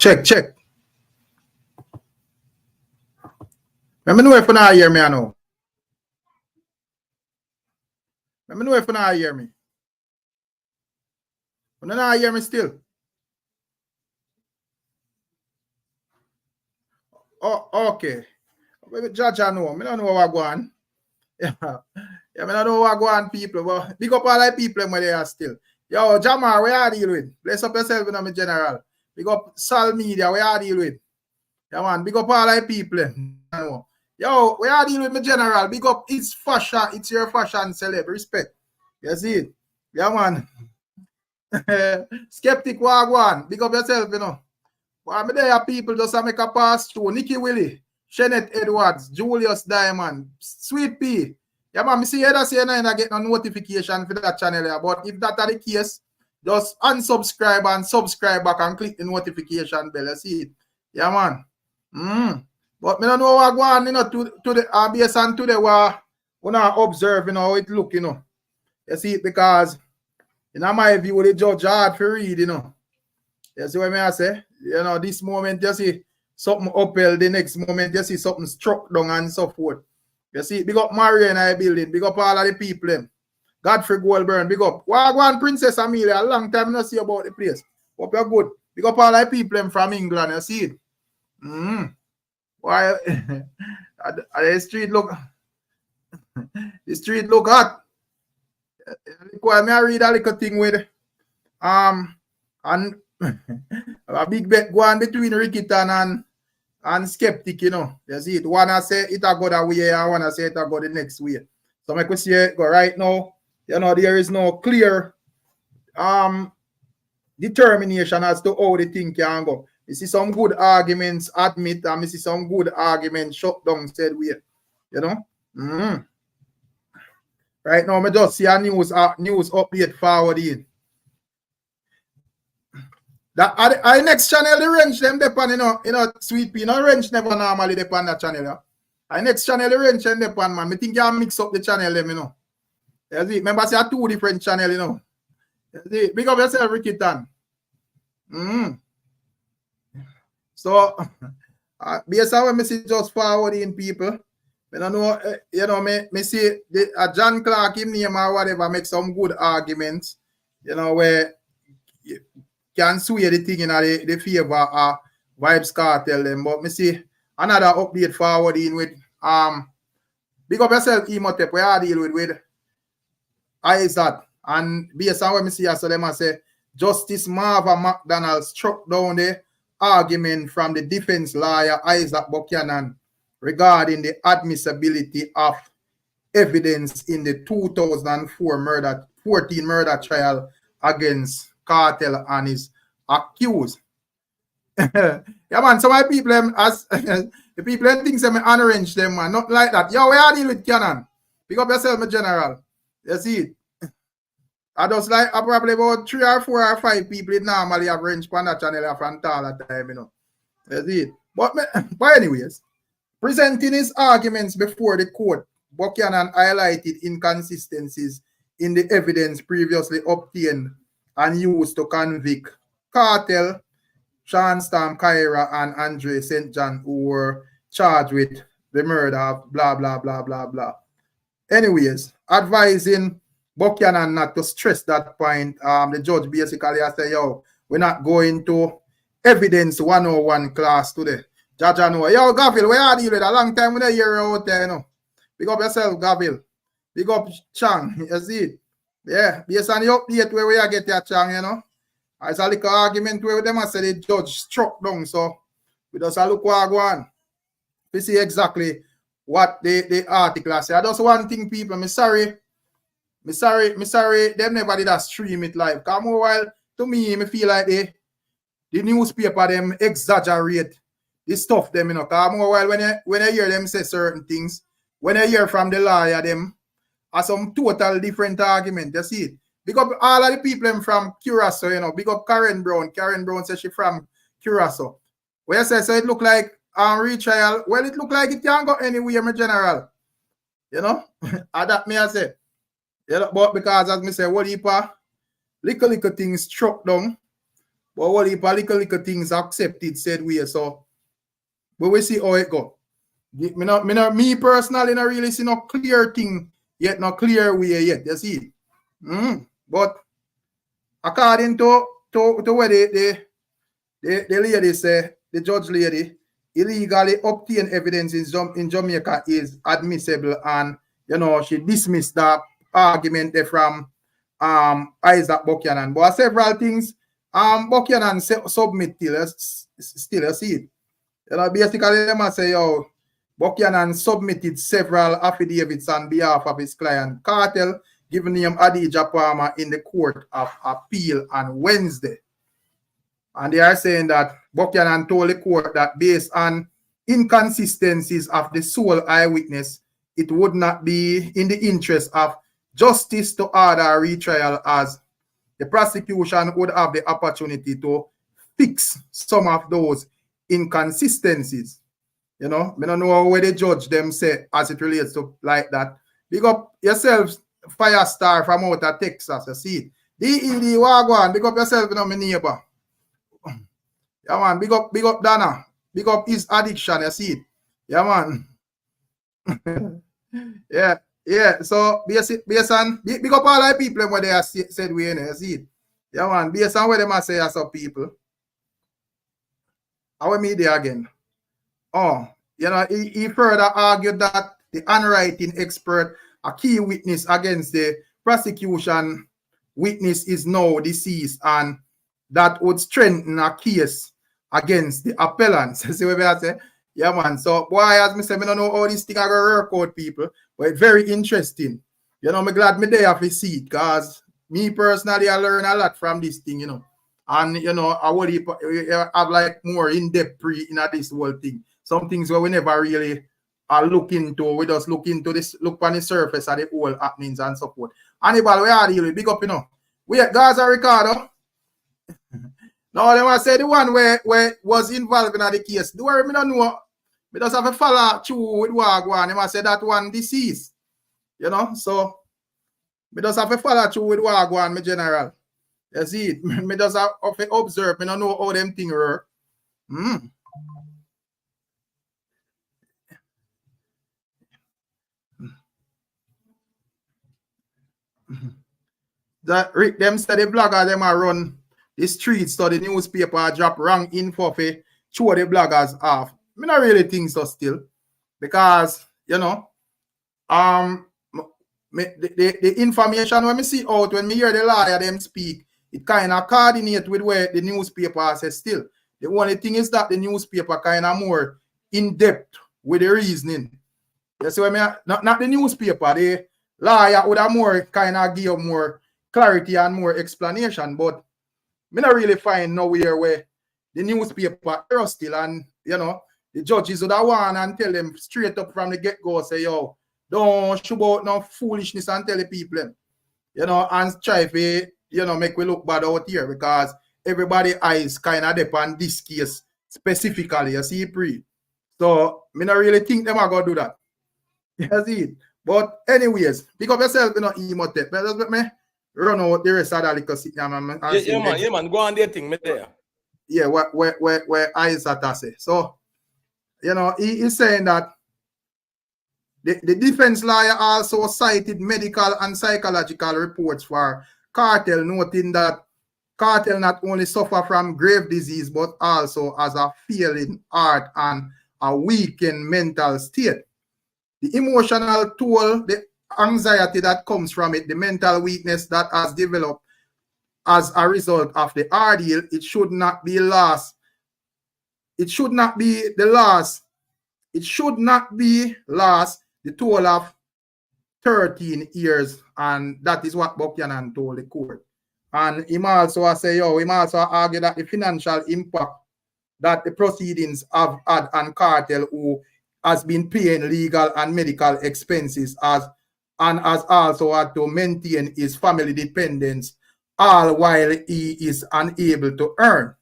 Check. Let me know if you not hear me, I know. Let me know if you not hear me. You not hear me still. Oh, okay. Judge, I know. I don't know what going on. Yeah, I don't know what going on, people. But big up all the people where they are still. Yo, Jamar, where are you deal with? Bless up yourself in the general. Big up Sal Media, where are you deal with? Yeah, man, big up all the people. Yo, where are you deal with my general? Big up, it's fashion, it's your fashion celeb. Respect. You see it? Yeah, man. Skeptic Wagwan, big up yourself, you know. Why me there people just make a pass through. Nikki Willie, Shenette Edwards, Julius Diamond, Sweet P. Yeah, man, me see you say I get no notification for that channel here. But if that are the case, just unsubscribe and subscribe back and click the notification bell. You see it? Yeah, man. But me don't know what go on, you know, to the RBS and today what we not observe, you know, how it look, you know. You see it because in my view, the judge hard for read, you know. You see what I say? You know, this moment you see something upheld, the next moment you see something struck down and so forth. You see, big up Mario and I building, big up all of the people. Godfrey Goldburn, big up. Wagwan Princess Amelia, a long time not see about the place. Hope you're good. Big up all the people from England, you see it? Why the street look hot. Why me I read a little thing with and a big bet go on between Ricstormtv and skeptic, you know. You see it. One I say it a go that way, and one I say it a go the next way. So I could say go right now, you know, there is no clear determination as to how the thing can go. You see some good arguments admit, and you see some good arguments shut down said way. You know? Right now, I just see a news update forward in. That I next channel the range them depend, you know, Sweet P, no range never normally depend that channel. Yeah? I next channel the range them depend, man. I think you mix up the channel them, you know. You see, remember say two different channel, you know. You see, big up yourself, Ricstormtv. So based on what I see just forwarding people, I don't know, you know, me see John Clark him name or whatever make some good arguments, you know, where can sway the thing in the favor of Vybz Kartel them. But me see another update forwarding with big up yourself, Emotep, where I deal with Isat. And based on what me see, so them I say Justice Marva McDonald struck down the argument from the defense lawyer Isaac Buchanan regarding the admissibility of evidence in the 2014 murder trial against Kartel and his accused. Yeah, man. So my people, as the people think them unarrange them, man. Not like that. Yo, where are deal with Canon? Pick up yourself, my general. You see it. I just like probably about 3 or 4 or 5 people normally have range on that channel from all the time, you know. You see it. But anyways, presenting his arguments before the court, Buchanan highlighted inconsistencies in the evidence previously obtained and used to convict Kartel, Sean Stam Kyra, and Andre St. John, who were charged with the murder of blah, blah, blah, blah, blah. Anyways, advising Buchanan not to stress that point, the judge basically said, yo, we're not going to evidence 101 class today. Judge, I know. Yo, Gavil, where are you? A long time when I hear you out there, you know. Big up yourself, Gavil. Big up Chang, you see it? Yeah, based on the update where we are get your Chang, you know. It's a little argument where them I say the judge struck down, so we just look what go on. We see exactly what the article say. I just one thing, people, me sorry, them never did that stream it live. Come a while, to me feel like the newspaper them exaggerate the stuff them, you know. Come a while when I hear them say certain things, when I hear from the lawyer them, are some total different argument. You see it. Big up all of the people from Curacao, you know. Big up Karen Brown. Karen Brown says she from Curacao. Where you say so it look like retrial. Well, it look like it can't go anywhere, my general. You know? And that me I say. You know, but because as me say, what little things struck down But all the little things accepted, said we. So, but we see how it go. Me personally, not really see no clear thing yet, no clear way yet. You see. But according to where the lady say, the judge lady, illegally obtained evidence in Jamaica is admissible, and she dismissed that argument from Isat Buchanan. But several things Buchanan submit still see it. Basically them say Buchanan submitted several affidavits on behalf of his client Kartel, giving him Adija Palmer in the Court of Appeal on Wednesday. And they are saying that Buchanan told the court that based on inconsistencies of the sole eyewitness, it would not be in the interest of justice to order a retrial, as the prosecution would have the opportunity to fix some of those inconsistencies. I don't know where the judge them say as it relates to like that. Big up yourselves, Firestar from out of Texas, you see. DED Wagwan, big up yourself, my neighbor. Yeah, man, big up Dana. Big up his addiction, you see it. Yeah, man. yeah. So, based on, big up all the people where they have said we in, you see it. Yeah, man, based on what they must say as some people. Our media again. He further argued that the handwriting expert, a key witness against the prosecution witness, is now deceased, and that would strengthen a case against the appellants. See what I say? Yeah, man. So, boy, as I say, I don't know how this thing are going to work out, people, but it's very interesting. I'm glad me there to see it, because me personally, I learn a lot from this thing, And, I would have like more in-depth in this whole thing. Some things where we never really look into. We just look into this, look on the surface of the whole happenings and so forth. Anybody, we are really big up, We guys are Ricardo. No, they want to say the one where was involved in the case. Do I don't know? We just have a follow through with Wagwan. They must say that one deceased. So we just have a follow through with Wagwan, my general. You see it? Me just have to observe. I don't know how them things work. That Rick them said the blogger them are run the streets, so the newspaper drop wrong info for show the bloggers off. I not really think so still, because the information when me see out, when me hear the lawyer them speak, it kind of coordinate with where the newspaper says still. The only thing is that the newspaper kind of more in depth with the reasoning. You see what I mean? Not the newspaper, the lawyer would have more kind of give more clarity and more explanation, but me not really find nowhere where the newspaper are still, and the judges would have won and tell them straight up from the get-go, say, yo, don't show about no foolishness and tell the people, and try to, make we look bad out here, because everybody eyes kind of depend on this case specifically, you see, pre. So, me not really think them are going to do that. You see it. But anyways, pick up yourself, Emotet. But let me run out the rest of that little sit down. Yeah, man. Go on there thing, me there. Yeah, where Isat say. So, he is saying that the defense lawyer also cited medical and psychological reports for Kartel, noting that Kartel not only suffer from grave disease, but also has a failing heart and a weakened mental state. The emotional toll, the anxiety that comes from it, the mental weakness that has developed as a result of the ordeal, it should not be lost. It should not be the loss. It should not be lost the toll of 13 years, and that is what Buchanan told the court. And he also say, he also argue that the financial impact that the proceedings have had on Kartel, who has been paying legal and medical expenses, has also had to maintain his family dependence, all while he is unable to earn.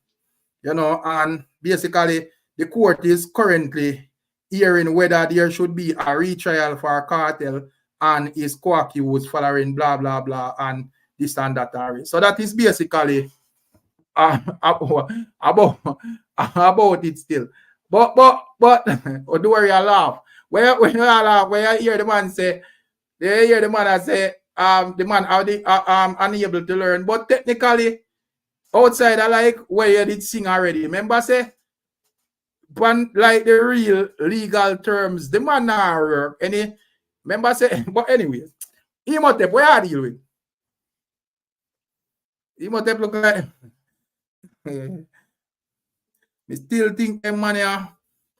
And basically the court is currently hearing whether there should be a retrial for Kartel and his co-accused following blah blah blah and this and that. So that is basically about it still. But oh, don't worry, I laugh. When you laugh, when you hear the man say, they hear the man that say, the man are unable to learn. But technically, outside I like where you did sing already. Remember say, like the real legal terms, the man not work. Any remember say, but anyway, Imhotep, where are you with? Imhotep look like I still think them man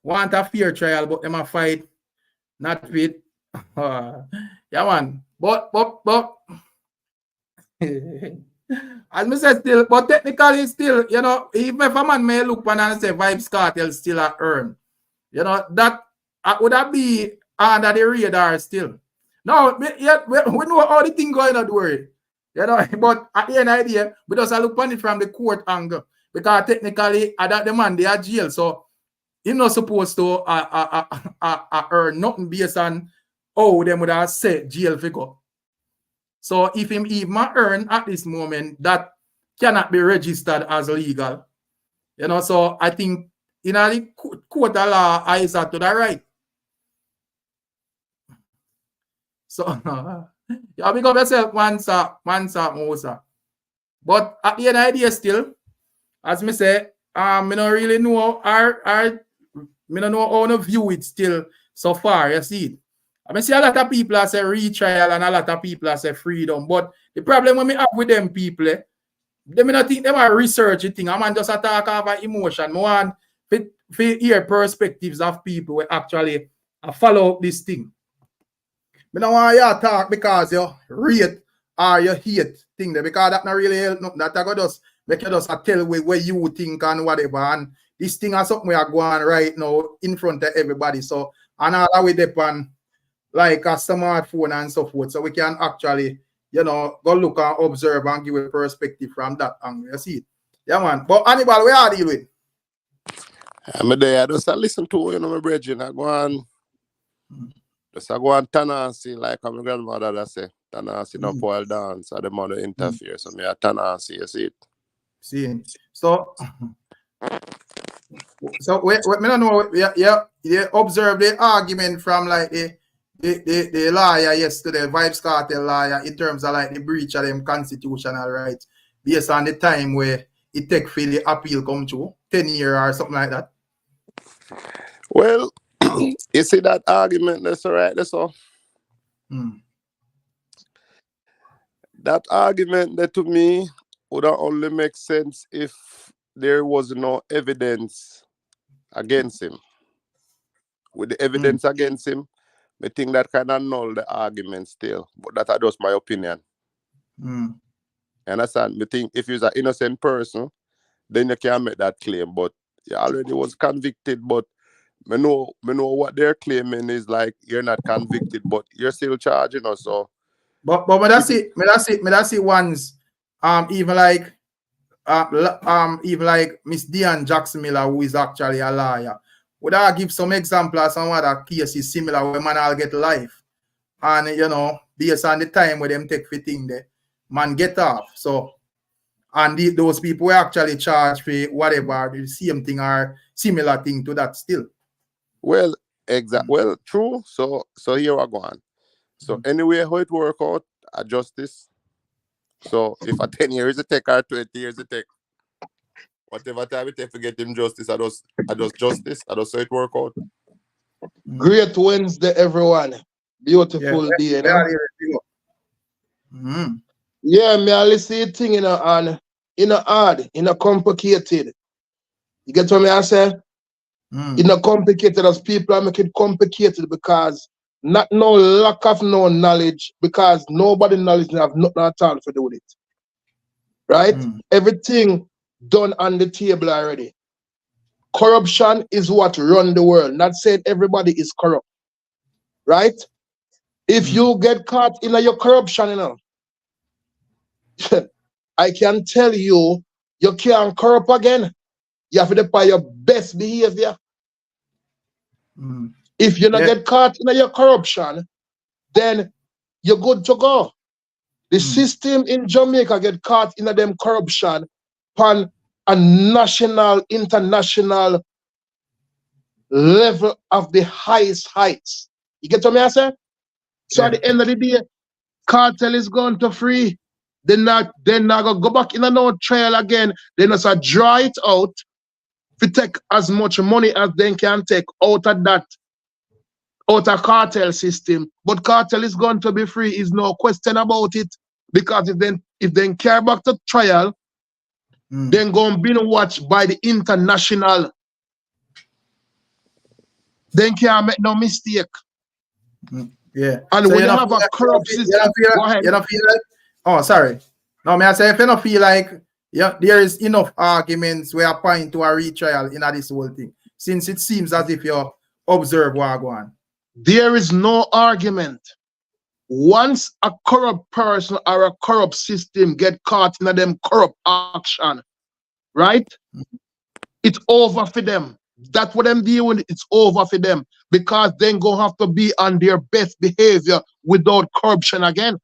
want a fair trial, but them a fight not with. Yeah, man. But as I said, still, but technically still, you know, even if a man may look and say Vybz Kartel still a earn, you know, that would that be under the radar still. No, we know how the thing going on, worry. You know, but at the end of the day, we just look on it from the court angle. Because technically, that the man, they are jail. So, he's not supposed to earn nothing based on how them would have set jail figure. So, if him even earn at this moment, that cannot be registered as legal. You know, so I think in the court of law, Isat to the right. So, you have become yourself once, Mosa. But at the end of the day, still, as me say, I don't really know I don't know how to view it still so far, you see. I see a lot of people say retrial and a lot of people say freedom. But the problem when me have with them people, they may not think they are research thing. I man just attack about emotion. I want to hear perspectives of people who actually follow up this thing. I don't want you to talk because you rate or you hate thing there, because that not really help nothing. That I go just make you just tell where you think and whatever. And this thing is something we are going right now in front of everybody. So and all with depend like a smartphone and so forth. So we can actually, you know, go look and observe and give a perspective from that angle. You see it? Yeah, man. But Hannibal, where are you with? I'm there. I just listen to you know my brethren. I go on. Just I go on tenancy, like my grandmother that say, tenancy no pole dance, or the mother interfere. So me a tenancy, you see it. See. So wait, me don't know. You observe the argument from like the lawyer yesterday, Vybz Kartel lawyer, in terms of like the breach of them constitutional rights, based on the time where it take for the appeal come through, 10 years or something like that. Well, you see that argument, that's all right, that's all. That argument that to me would only make sense if there was no evidence against him. With the evidence against him, I think that kind of null the argument still. But that's just my opinion. You understand? I think if you're an innocent person, then you can make that claim. But you already was convicted, but I know what they're claiming is like you're not convicted, but you're still charging us. So, but me that's it once. Even like Miss Diane Jackson Miller, who is actually a lawyer, would I give some example of some other cases similar where man I'll get life, and you know based on the time where them take fitting there, man get off. So and those people were actually charged for whatever the same thing or similar thing to that still. Well, exactly. Well, true. So here we go on. So anyway, how it work out, a justice. So if a 10 years it take or 20 years it take, whatever time it take to get him justice, I just justice. I just so it work out. Great Wednesday, everyone. Beautiful day, you know? Yeah, me I listen thing in a hard, in a complicated. You get what me I say? In a complicated as people are making it complicated because not no lack of no knowledge, because nobody knowledge have nothing at all to do with it. Right? Everything done on the table already. Corruption is what run the world. Not saying everybody is corrupt. Right? If you get caught in your corruption, you know, I can tell you, you can't corrupt again. You have to pay your best behavior. If you don't get caught in your corruption, then you're good to go. The system in Jamaica get caught in them corruption on a national, international level of the highest heights. You get what I say? So at the end of the day, Kartel is going to free. Then not gonna go back in another trial again. Then just draw it out to take as much money as they can take out of that, out of Kartel system. But Kartel is going to be free. Is no question about it. Because if they care back to trial, then going to be watched by the international. They can't make no mistake. Yeah. And so when you have a corrupt system, you don't feel like, oh, sorry. No, may I say, if you don't feel like there is enough arguments where I point to a retrial in this whole thing, since it seems as if you observe what going on. There is no argument. Once a corrupt person or a corrupt system get caught in them corrupt action, right? It's over for them. That's what I'm dealing with. It's over for them because then go have to be on their best behavior without corruption again.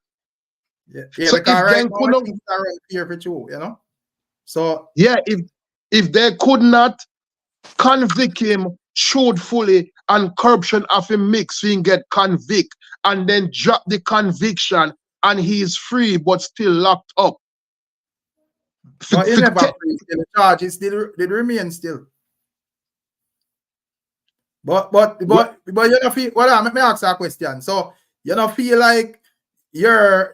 Yeah, so because if right they now, things are right here for you, you know. So yeah, if they could not convict him truthfully and corruption of him mix, he can get convict and then drop the conviction and he is free but still locked up. But he never free. The charges still remain still. But you don't feel, well, let me ask you a question. So you don't feel like you're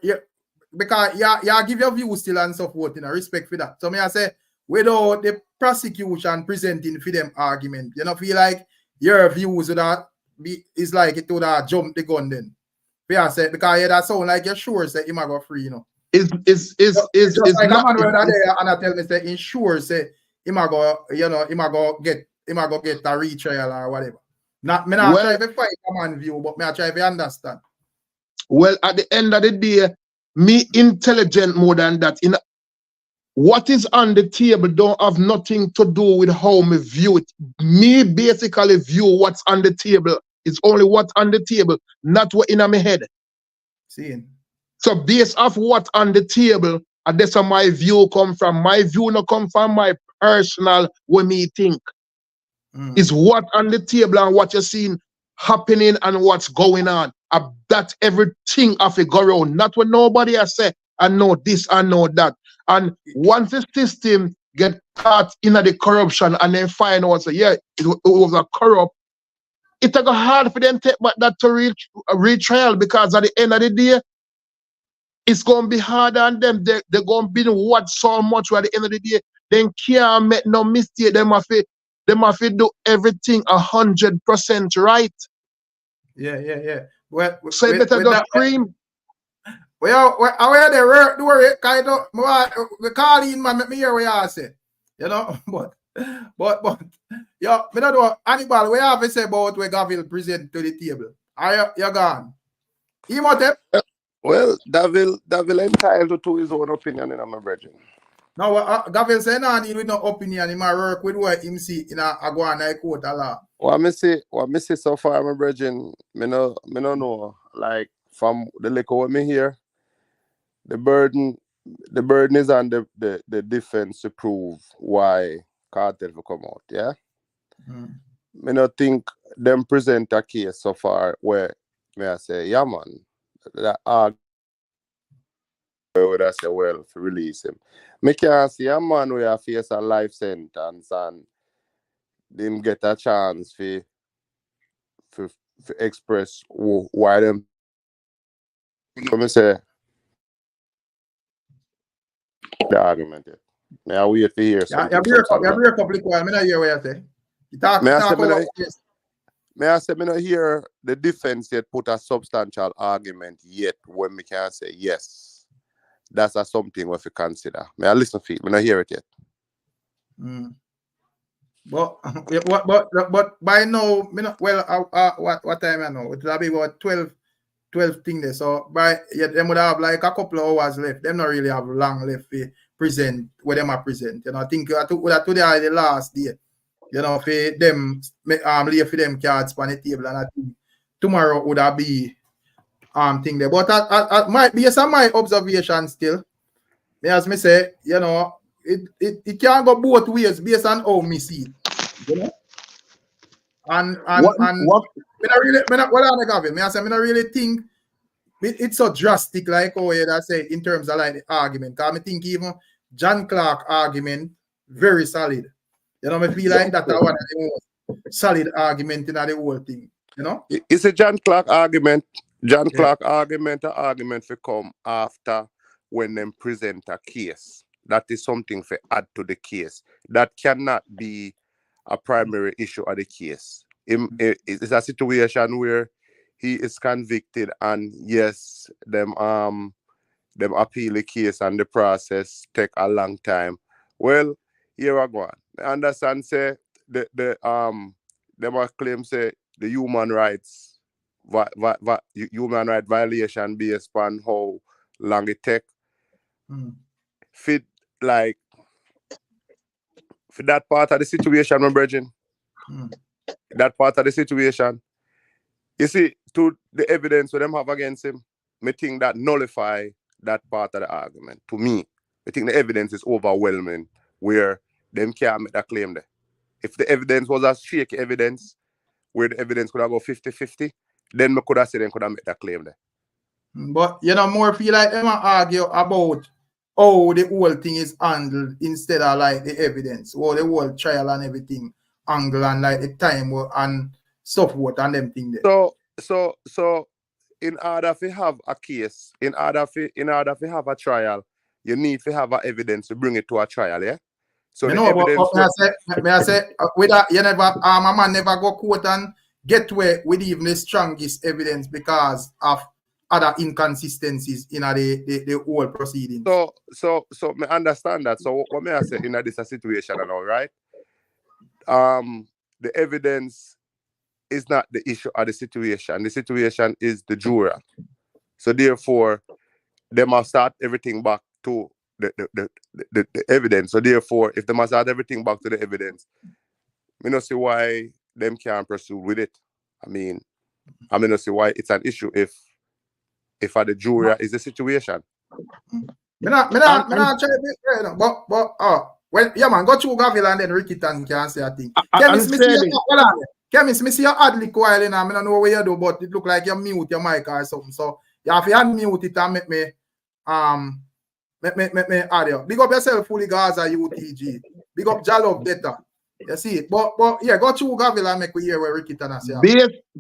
because you give your views still and so forth, you know, respect for that. So me I say without the prosecution presenting for them argument, you don't feel like your views would is like it would have jumped the gun then. I say because that sound like you're sure say he might go free, you know. Is like not, a man there and I tell me say in sure say he might go, you know, he might go get a retrial or whatever. Not me not try to fight a man view, but me I try to understand. Well, at the end of the day, me intelligent more than that. In what is on the table don't have nothing to do with how me view it. Me basically view what's on the table. It's only what's on the table, not what in my head. Seeing. So based off what on the table, and that's where my view come from. My view not come from my personal what me think. Is what on the table and what you're seeing happening and what's going on. That everything of a go around. Not what nobody has said, I know this, I know that. And once the system get caught in the corruption and then find out, say, yeah, it was a corrupt, it's hard for them to take back that to retrial because at the end of the day, it's going to be hard on them. They're going to be watched so much at the end of the day. They can't make no mistake. They must do everything 100% right. Yeah. Well, so you better just scream. Well, where they work, do it kind of we call in man, make me hear what you say. You know, but yeah, me don't know Hannibal, we have to say about what Gavil present to the table. Are you gone? Imhotep? Well, Davil entitled to his own opinion in my brethren. Now, Gavil say no need with no opinion. He might work with what him see in a Aguana court a lot. What me say so far, my brethren, me no know. Like from the liquor what me hear, the burden is on the defense to prove why Kartel will come out. Yeah. Me not think them present a case so far where me I say, yeah man, that would I say, well, to release him. Me can't see a man where face a life sentence and them get a chance to express why them. Let me say the argument. Yet. May I wait to hear something? Yeah, you break up like I hear what you say. May I say me not hear the defense yet put a substantial argument yet when me can say yes. That's something we have to consider. May I listen to it? Me not hear it yet. But by now, me not, well, what time I know? It will be about 12 things there. So by them would have like a couple of hours left. Them not really have long left to present what them are present. You know, I think today is the last day. You know, for them lay for them cards on the table, and I think tomorrow would have be thing there. But I might be some my observation still. As me say, you know, it can't go both ways based on how me see it. You know? And what me not really, what I have it. Me I say me not really think it's so drastic like how you say in terms of like the argument. Because I think even John Clark argument very solid. You know, me feel like that one of the most solid argument in the whole thing. You know, it's a John Clark argument. John Clark argument for come after when them present a case. That is something for add to the case. That cannot be a primary issue of the case. It's a situation where he is convicted and yes, them appeal the case and the process take a long time. Well, here I go. I understand say them claim say the human rights violation based on how long it take. Fit like for that part of the situation, my brethren. That part of the situation. You see, to the evidence that them have against him, I think that nullify that part of the argument. To me, I think the evidence is overwhelming where them can't make that claim there. If the evidence was a shaky evidence, where the evidence could have go 50-50, then I could have said them could have made that claim there. But you know, more feel like them argue about how the whole thing is handled instead of like the evidence or the whole trial and everything angle and like the time and stuff what and them thing there. So in order to have a case, in order to have a trial, you need to have a evidence to bring it to a trial, yeah? So you the know evidence may I say with that you never a man never go court and get away with even the strongest evidence because of other inconsistencies in the whole proceedings. So me understand that. So what may I say in this situation and all right? The evidence is not the issue of the situation. The situation is the juror. So therefore, they must start everything back to the evidence. So therefore, if they must start everything back to the evidence, I don't see why them can't pursue with it. I mean, I don't see why it's an issue if the juror is the situation. Me not try to but well, yeah man, go through Gavil and then Ricstorm can say a thing. Chemist, me see your ad lick while in I don't know what you do, but it look like you mute your mic or something. So you have to unmute it and make me audio. Big up yourself, fully Gaza UTG. Big up Jalov Data. You see it. But yeah, go through Gavil and make we hear where Ricstorm say.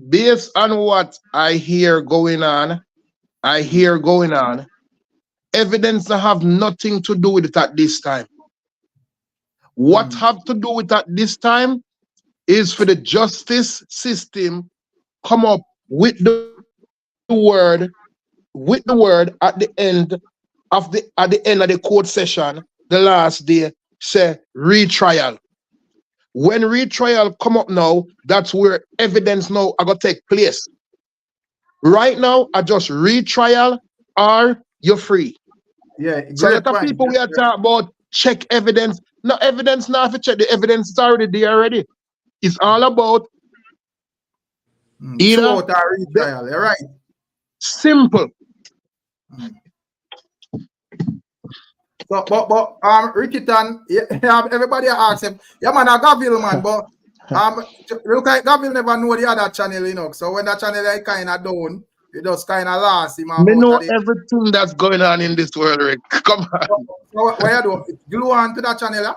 Based on what I hear going on, evidence that have nothing to do with it at this time. What have to do with at this time is for the justice system come up with the word at the end of the court session, the last day, say retrial. When retrial come up now, that's where evidence now are gonna take place. Right now, I just retrial or you're free. Yeah, so a lot of people we are talking about check evidence. No evidence now to check. The evidence is already there already. It's all about either retrial. You're right. Simple. So, but Ricstorm, everybody asks him, yeah man, I Gavil man, but look like Gavil never know the other channel, you know. So when that channel is kind of down, it just kind of lost him. Me know everything that's going on in this world, Rick. Come on. So where you do? Glue on to that channel, yeah?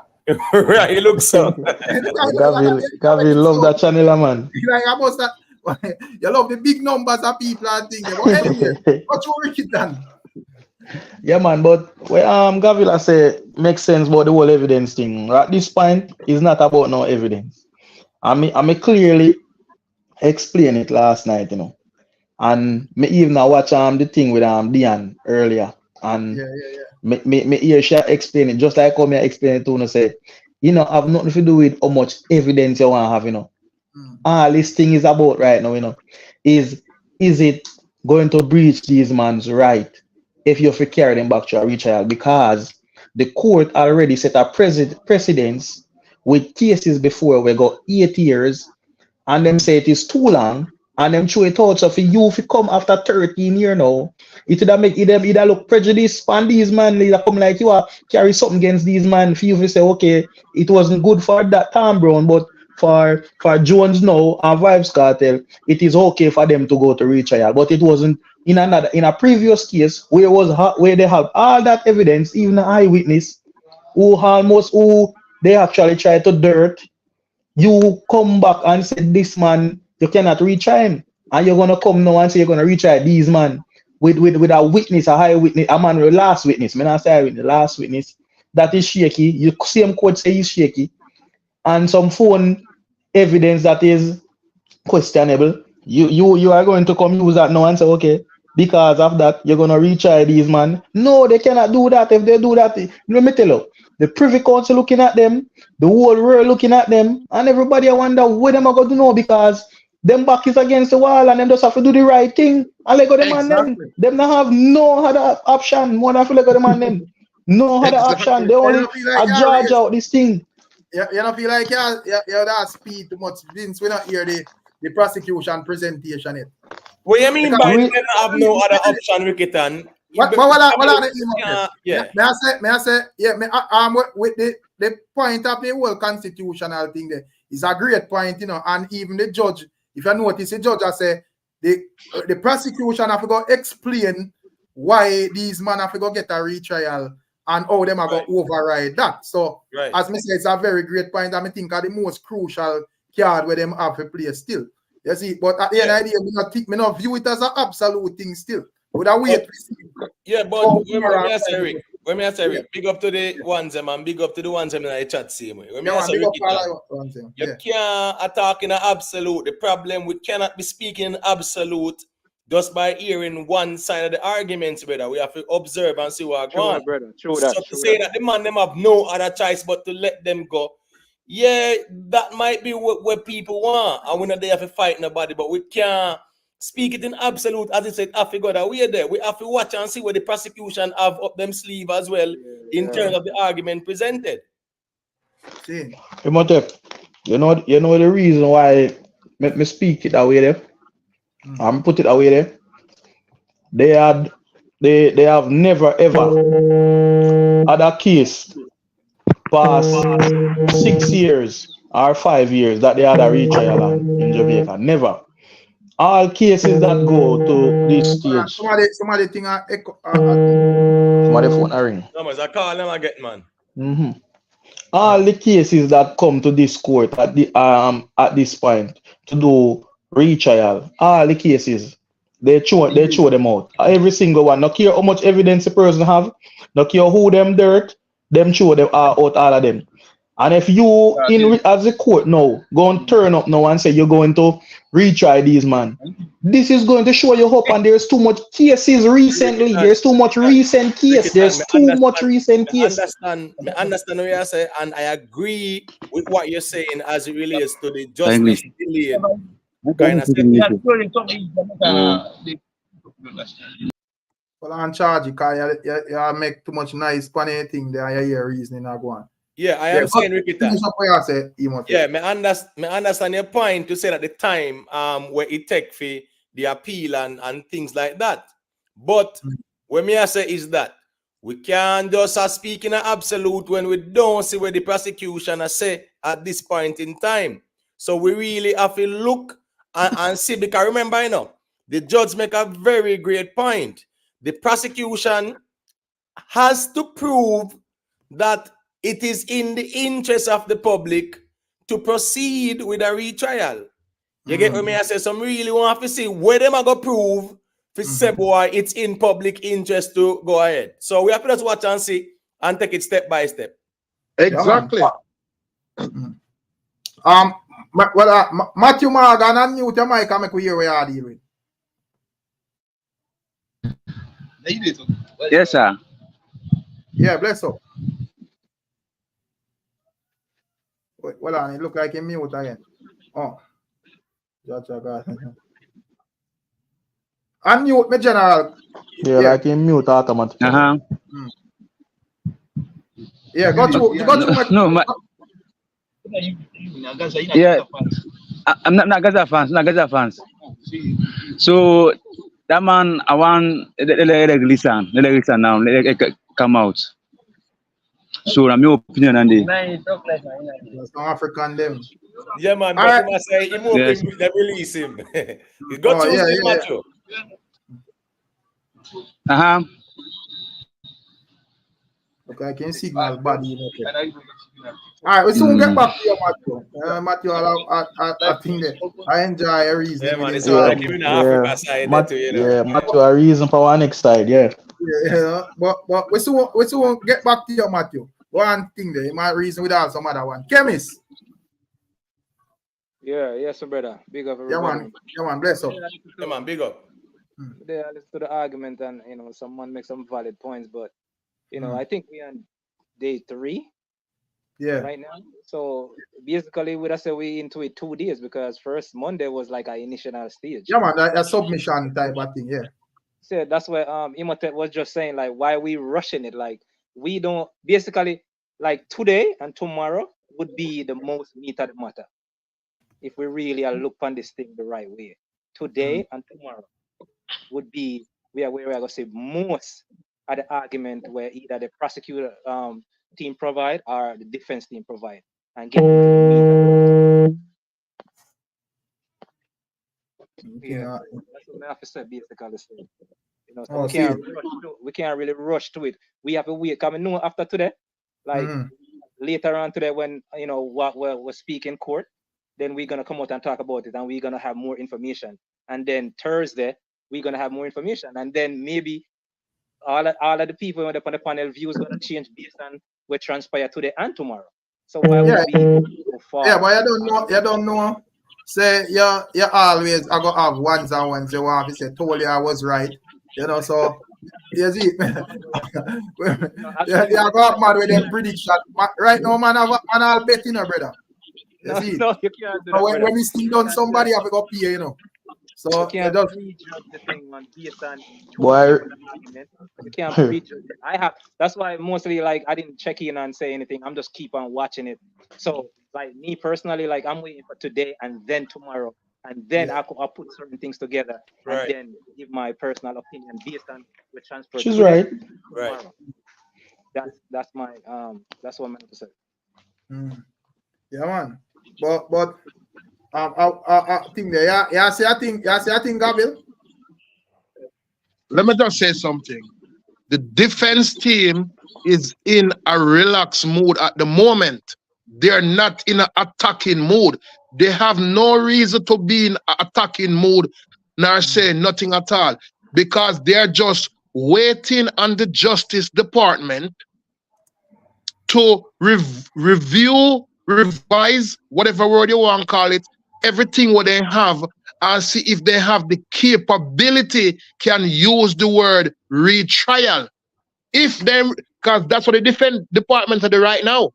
Right, it looks so. Gavil love that channel, man. Like almost that. You love the big numbers of people and things. But anyway, what's your Ricstorm? Yeah, man, but Gavil I say makes sense about the whole evidence thing. At this point, it's not about no evidence. I may clearly explain it last night, you know. And me even watch the thing with Dian earlier. And me hear she explain it just like how me explain it to you, say, you know, have nothing to do with how much evidence you want to have, you know. All this thing is about right now, you know. Is it going to breach these man's right if you have to carry them back to a retrial? Because the court already set a precedence with cases before we got 8 years and them say it is too long and them throw it out. So for you, if you come after 13 years now, it would make them either look prejudice on these man, either come like you are carry something against these man. For you to say, okay, it wasn't good for that time, Brown, but for Jones now and Vybz Kartel, it is okay for them to go to retrial. But it wasn't in a previous case where they have all that evidence, even an eyewitness who they actually tried to dirt. You come back and say this man, you cannot retry him, and you're gonna come now and say you're gonna retry these man with a witness, a high witness, a man with last witness. Me not say witness, last witness that is shaky. You see him court say he's shaky, and some phone evidence that is questionable. You are going to come use that now and say, okay, because of that you're gonna retry these man. No, they cannot do that. If they do that, let me tell you, the Privy Council looking at them, the whole world looking at them, and everybody I wonder what them are going to know, because them back is against the wall and them just have to do the right thing. And let go them and them not have no other option more than to let go them and them. No other option. They only judge out this thing. You don't feel like you that speed too much since we not hear the prosecution presentation yet. What you mean by you have no other option, Ricketon? What may I say, with the point of the whole constitutional thing there is a great point, you know, and even the judge, if you notice, the judge has said the prosecution have to go explain why these men have to go get a retrial and how them are going to override that. So, as me say, it's a very great point, and I think are the most crucial card where them have to play still. You see, but at the end of the day, me not view it as an absolute thing still. But when me say Rick, big up to the ones and big up to the ones in the chat same way. When me say Rick, you can't attack in an absolute. The problem, we cannot be speaking in absolute just by hearing one side of the arguments, brother. We have to observe and see what going on. So to say that the man them have no other choice but to let them go, yeah, that might be what people want, and we're not there to fight nobody, but we can't speak it in absolute. As I said, have to go that way there. We have to watch and see what the prosecution have up them sleeve as well in terms of the argument presented. See, you know the reason why me speak it that way there. I'm put it away there. They have never ever had a case past 6 years or 5 years that they had a retrial in Jamaica. Never. All cases that go to this stage. Somebody think somebody phone a ring. I call them again, man. All the cases that come to this court at this point to do retrial, all the cases, they throw them out. Every single one. No care how much evidence the person have, no care who them dirt, them throw them out all of them. And if you as a court now go and turn up now and say you're going to retry these man, this is going to show you up, and there's too much cases recently. There's too much recent case. There's too much recent case. I understand what you say, and I agree with what you're saying as it relates to the justice delayed. Kind of well, I'm charged because you make too much nice funny thing there. You hear reasoning I go on. Yeah, I am saying Rickita. Yeah, me understand your point to say at the time where it take for the appeal and things like that. But what me I say is that we can't just speak in an absolute when we don't see what the prosecution has say at this point in time. So we really have to look and see, because remember, you know, the judge make a very great point. The prosecution has to prove that it is in the interest of the public to proceed with a retrial. You get what I say? Some really want to see where them are going to prove to say, boy, it's in public interest to go ahead. So we have to just watch and see and take it step by step. Exactly. Matthew Morgan and Newt Jamaica make we hear where you deal with. Yes, sir. Yeah, bless up. Wait, hold on, it look like a mute again. Oh. Unmute me, General. Yeah, like a mute automatic. Yeah, go to no, yeah. I'm not Gaza fans, not Gaza fans. So that man, I want listen now, let come out. So I'm your opinion on this. Some African them. Yeah, man, All but right. he must say him Yes. open, they release him. You got Oh, to yeah, Tuesday, yeah. Macho. Okay, I can signal body. All right, we soon get back to you, Matthew. Matthew, I think that I enjoy your reasoning. Yeah, man, with it's this all Yeah, like even Africa side there too, you know. yeah, Matthew, a reason for our next side, yeah. Yeah, but we soon get back to you, Matthew. One thing there, you might reason without some other one. Chemist. Yeah, yes, brother. Big up Yeah, everybody. man, bless up. Yeah, man, big up. Today I listen to the argument and someone makes some valid points, but I think we're on day 3 right now. So basically we'd say we into it 2 days because first Monday was like our initial stage. Yeah, man, a submission type of thing, yeah. So that's where Imhotep was just saying, like, why we rushing it? Like, we don't basically, like, today and tomorrow would be the most meat of the matter if we really look on this thing the right way. Today and tomorrow would be where we are going to see most of the argument where either the prosecutor team provide or the defense team provide and get yeah, that's what I have to say basically. So we can't really rush to it. We have to wait. Because I know after today, like later on today, when what we're speaking in court, then we're gonna come out and talk about it, and we're gonna have more information. And then Thursday, we're gonna have more information, and then maybe all of the people on the panel views gonna change based on what transpire today and tomorrow. So why would we go far? Yeah, but you don't know. Say you always I go have ones and ones. You want to say told you I was right. So you see, you go up mad with them prediction. Right now, man, I'll bet brother. You see, no, you can't do that, when we still done somebody have to go pay, So you can't just prejudge the thing on based on Boy. you can't prejudge it. That's why mostly like I didn't check in and say anything. I'm just keep on watching it. So like me personally, like I'm waiting for today and then tomorrow, and then I'll put certain things together and then give my personal opinion based on the transfer. She's right. Right. That's my that's what I'm going to say. Yeah, man. But I think there. Yeah. I think, Gabriel. Let me just say something. The defense team is in a relaxed mood at the moment. They're not in an attacking mood. They have no reason to be in an attacking mood, nor say nothing at all, because they're just waiting on the Justice Department to review, revise, whatever word you want to call it, everything what they have, and see if they have the capability can use the word retrial. If them, because that's what the defense department are doing right now.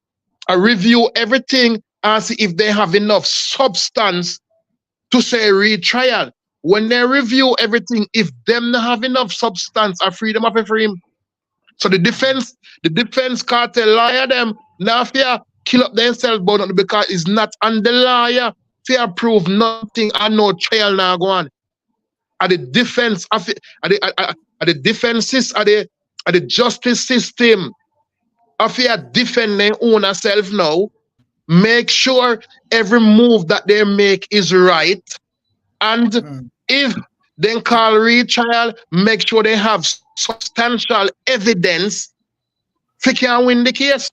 I review everything and see if they have enough substance to say retrial. When they review everything, if them not have enough substance, I free them up and free him. So the defense cartel lawyer them now fear kill up themselves, but because it's not on the lawyer fear prove nothing and no trial now go on. At the defense of the defenses at the justice system, if you defend their own self now, make sure every move that they make is right. And if they call retrial, make sure they have substantial evidence if you can win the case.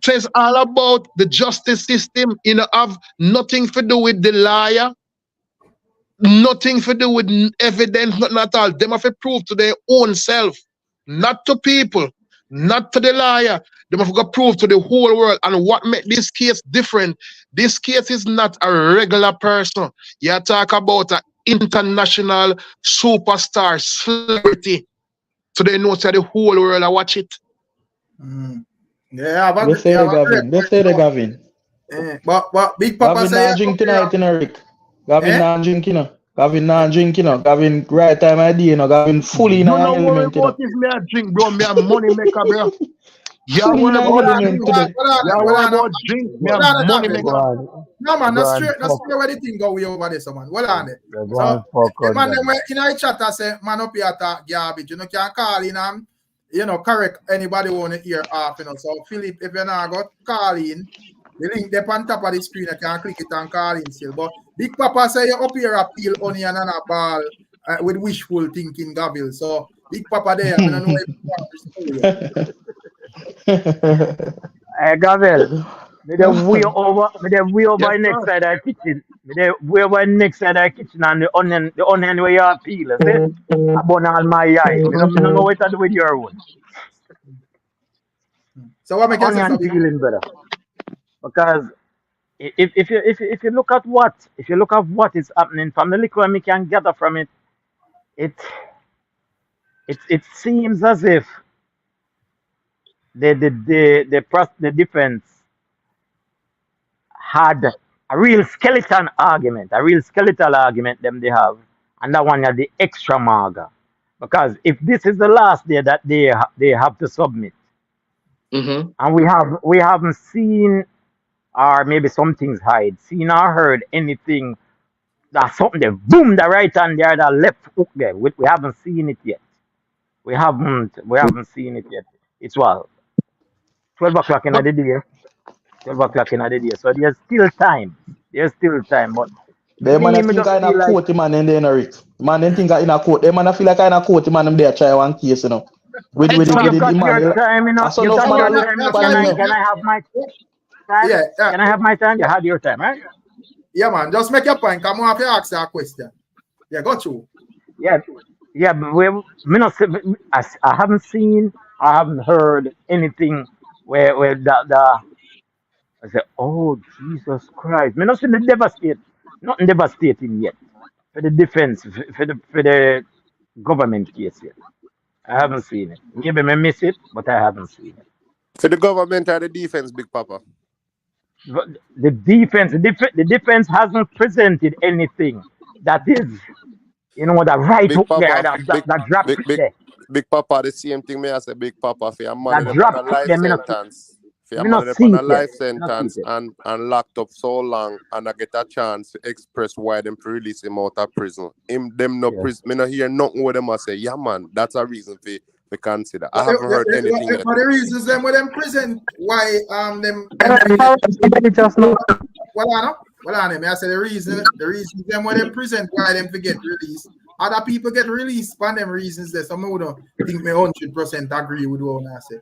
So it's all about the justice system. Have nothing to do with the liar, nothing to do with evidence, nothing at all. They have to prove to their own self, not to people, not to the liar. They have to prove to the whole world. And what makes this case different? This case is not a regular person. You talk about an international superstar celebrity. So they know that the whole world will watch it. Yeah, Let's say the Gavin. But Big Papa Gavin say not drink tonight, Rick. Gavin not drink, Gavin not drink, Gavin right time idea, Gavin fully in an element. Don't worry about if me a drink, bro. Me a money maker, bro. You worry about drink. You worry about drink. Me a money maker. No man, that's straight where the thing go way over there, so man. Well on it. So the man them in our chat I say, man up here talk garbage. You know, can call in and correct anybody who wanna hear off, So Philip, if you're not got call in, the link there on top of the screen, you can click it and call in still. But Big Papa say you up here appeal onion and a ball with wishful thinking, Gavil. So Big Papa there, I don't know if Hey, Gavel, me dey way over next side of the kitchen. Me dey way over next side of the kitchen and the onion where you peel, see? I burn all my eye. Me don't know what to do with your own. So what make you say Onion peeling, brother. Because if you look at what is happening from the liquor we can gather from it, it seems as if the defense had a real skeletal argument them they have, and that one had the extra marga. Because if this is the last day that they have to submit, and we haven't seen, or maybe some things seen or heard anything, that something there, boom, the right hand there, the left hook there. We haven't seen it yet. We haven't seen it yet. It's 12 o'clock in the day. 12 o'clock in the day. So there's still time. But the man think I in a court, man, and then Rick. Man, then think I in a court. The man feel like I in a court, man, them there try one case, With you got your time, Can I have my time? Yeah. Can I have my time? You had your time, right? Yeah, man. Just make your point. Come on, if you ask a question. Yeah, got you. Yeah, but I haven't seen, I haven't heard anything where I said, oh Jesus Christ, me not see nothing devastating yet for the defense, for the government case yet. I haven't seen it. Maybe I miss it, but I haven't seen it. For the government or the defense, Big Papa? But the defense hasn't presented anything that is, the right Big hook Papa, there, that drop it there. Big Papa, the same thing me as a Big Papa for a man That on a drop life them, sentence. For a me man not on a see it life yet. sentence and locked up so long and I get a chance to express why them release him out of prison. Me not hear nothing what them say, yeah man, that's a reason for consider. I haven't heard anything yet. For the reasons them with them present why them just know. Well I may I say the reasons them when them present why them forget released. Other people get released for them reasons there. Some of them think me 100% agree with what I say.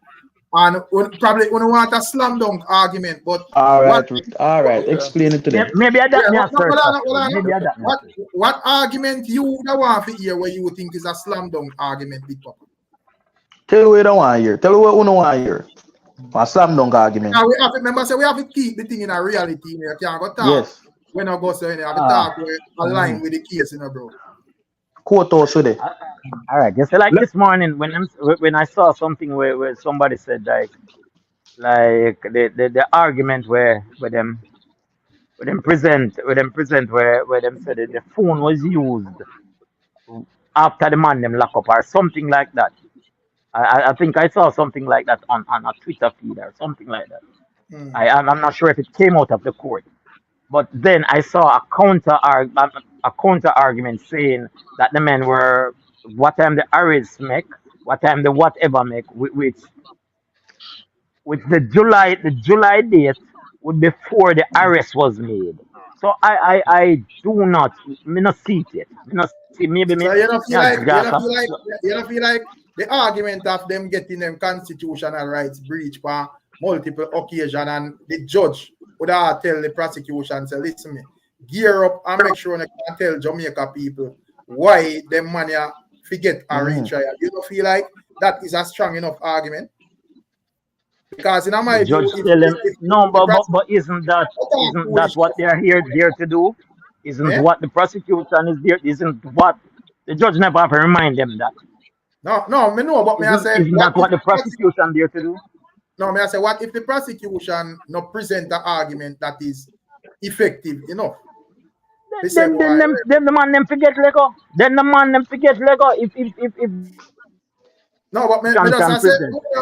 And probably when want a slam dunk argument, but all right, explain it to them. Maybe I don't what argument you would want to hear where you would think is a slam dunk argument, Big Papa? Tell what you don't want to hear. Tell what you don't want to hear. A slam dunk argument. Now we have to keep the thing in a reality. You can't go talk. Yes. When I go say, have to talk align with the case, bro. Court also there. All right, just like this morning when I saw something where somebody said like the argument where them present where them said that the phone was used after the man them lock up or something like that. I think I saw something like that on a Twitter feed or something like that. I'm not sure if it came out of the court, but then I saw a counter argument saying that the men were what time the arrests make, what time the whatever make, which the July date would before the arrest was made. So I do not see it yet. Maybe so you don't feel like the argument of them getting them constitutional rights breach for multiple occasions and the judge would have tell the prosecution, say, listen me, gear up and make sure you can tell Jamaica people why them money forget a retrial. You don't feel like that is a strong enough argument? Because in my judge view, but isn't that what they're here to do? Isn't what the prosecution is there? Isn't what the judge never have to remind them that? No, me know, but I say isn't that what the prosecution there to do? No, I say what if the prosecution not present an argument that is effective enough? Then the man them forget Lego. Then the man them forget Lego. If no, but me just say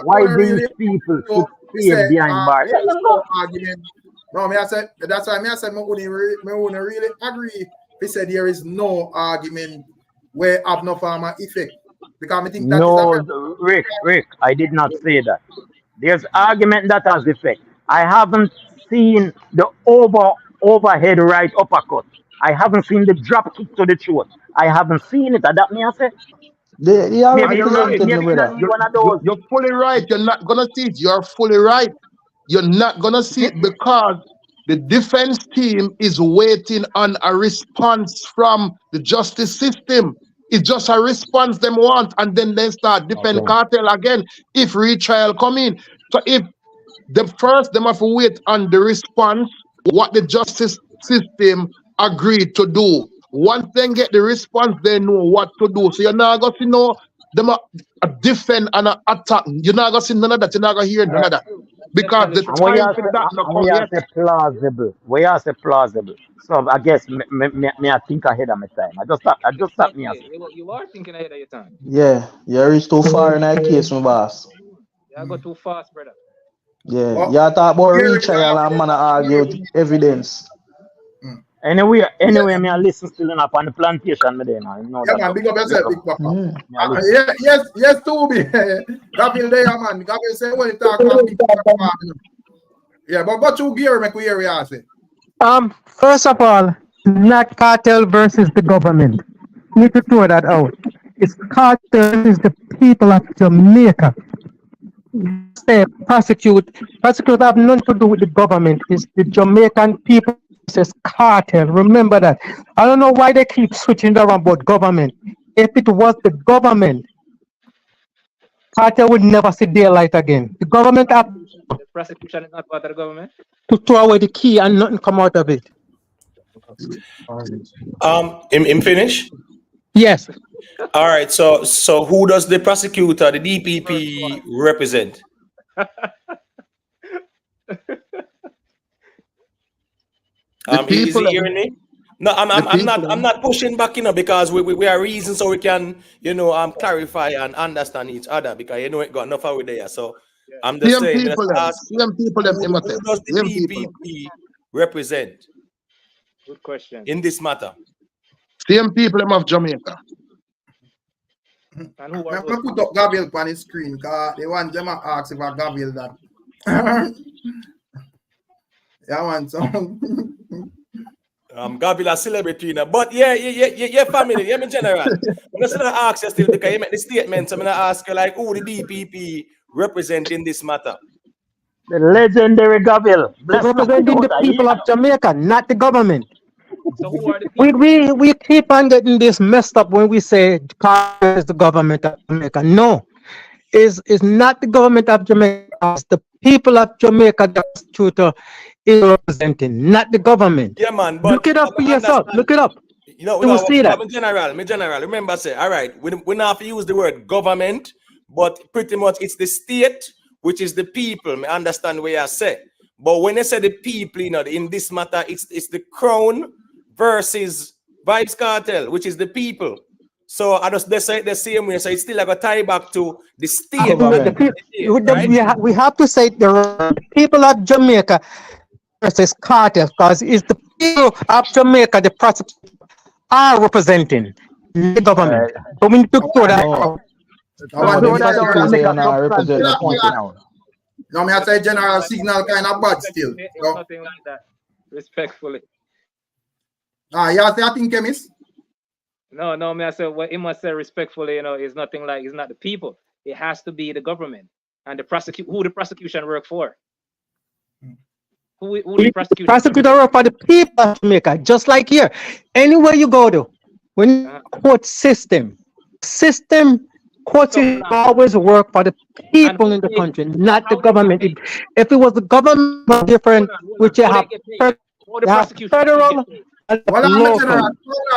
why these people should stay behind bars? No, me I said that's why I said me wouldn't really agree. He said there is no argument where have no farmer effect. Because I think that is No, Rick, I did not say that. There's argument that has effect. I haven't seen the overhead right uppercut. I haven't seen the drop kick to the throat. I haven't seen it. That me I say. They already Maybe presented me, maybe brother. not one of those. You're fully right. You're not gonna see it. You're fully right. You're not gonna see it because the defense team is waiting on a response from the justice system. It's just a response them want, and then they start defend Kartel again if retrial come in. So if the first them have to wait on the response, what the justice system agreed to do. Once they get the response, they know what to do. So you're not going to know them a defend and a attack. You're not going to see none of that. You're not going to hear none of that. Because the time for that not come yet. Plausible. We are say plausible. So I guess me I think ahead of my time. I just stop me. You are thinking ahead of your time. Yeah, you reach too far in that case, my boss. Yeah, I go too fast, brother. Yeah, you talk about retrial and man argue evidence. Anyway, me I listen still up on the plantation me there now. You know yeah, that. man, big up yourself, big papa. Yes, Toby. Gabriel there, man. Gabriel say when you talk about big papa. Yeah, but go to gear, make we hear what you say. First of all, not cartel versus the government. You need to throw that out. It's cartel is the people of Jamaica. Say prosecute have nothing to do with the government. It's the Jamaican people versus cartel. Remember that. I don't know why they keep switching around about government. If it was the government, cartel would never see daylight again. The government have The prosecution is not part of the government. to throw away the key and nothing come out of it. Him finish? Yes. All right. So who does the prosecutor, the DPP, represent? Is he hearing me? No, I'm not pushing back, because we are reasons so we can, clarify and understand each other, because it got enough out there. So I'm just saying, who does the DPP represent? Good question. In this matter? Same people of Jamaica. And who I'm going to put up Gabriel on his screen because they want them to ask if I Gabriel that. Yeah, man. So Gabriel a celebrity, but yeah, family, yeah, in general. I'm just gonna ask you still because you make the statement. So I'm gonna ask you who the DPP represent in this matter. The legendary Gabriel. Representing the people of Jamaica, not the government. So who are the people? We keep on getting this messed up when we say cartel is the government of Jamaica. No, it's not the government of Jamaica. It's the people of Jamaica the prosecutor is representing, not the government. Yeah, man. But look it up for yourself. Look it up. You will see that. In general, remember, say, all right, we not have to use the word government, but pretty much it's the state, which is the people. I understand what you say. But when they say the people, in this matter, it's the crown versus Vybz Kartel, which is the people. So I just they say it the same way. So it's still like a tie back to the state. We have to say the people of Jamaica versus Kartel, because it's the people of Jamaica the prosecutor are representing the government. But we need to throw that out. No, me I say general signal kind of bad still. It's nothing like that. Respectfully. Yeah, I think chemist. No, me I say what he must say respectfully, it's nothing like it's not the people. It has to be the government and the who the prosecution work for. Who the prosecution? Prosecutor work for the people of Jamaica, just like here. Anywhere you go to, when court system, courts always work for the people in the country, not the government. If it was the government, different, which you have federal.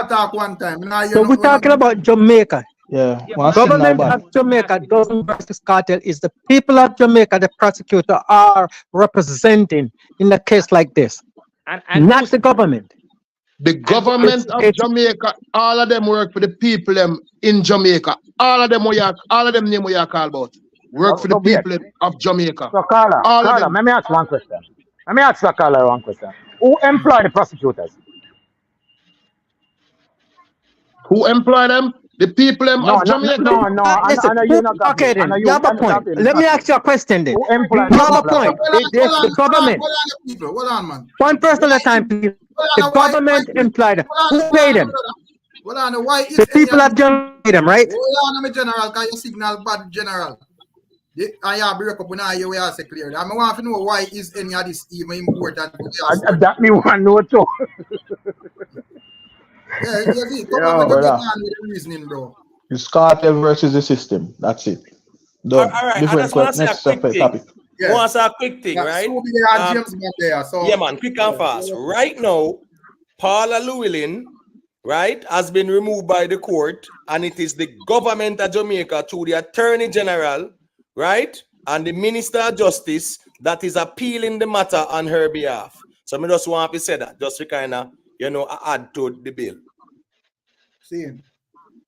Talk one time. So we're talking about Jamaica. Yeah. Government of Jamaica doesn't versus cartel. Is the people of Jamaica the prosecutor are representing in a case like this, and not the government. The government of Jamaica, all of them work for the people in Jamaica. All of them name we are called about. Work for the people of Jamaica. So Carla, let me ask one question. Let me ask you one question. Who employ the prosecutors? Who employ them? The people No, of Jamaica. I Listen, know you not got me. okay I then, know you have a point. Let me ask you a question then. Who You employ the have a people? point. There's the government. Hold on, people. Hold on, man. One person at a time, please. The government employed them. Who paid them? Hold on, why is The people of Jamaica paid them, right? Hold on, general, because you signal bad general. I have break up when I hear we are say clear. I want to know why is any of this even important. That me want to know too. Yeah, you see, come Yeah, on, we brother. get on with the reasoning, bro. It's cartel versus the system. That's it. Done. All right, I Different just want to say a next quick thing. topic. I want to say a quick thing, Yeah, right? so there are James back there. So yeah, man, quick and fast. Right now, Paula Llewellyn, right, has been removed by the court, and it is the government of Jamaica through the Attorney General, right, and the Minister of Justice that is appealing the matter on her behalf. So I just want to say that, just to kind of, add to the bill. See,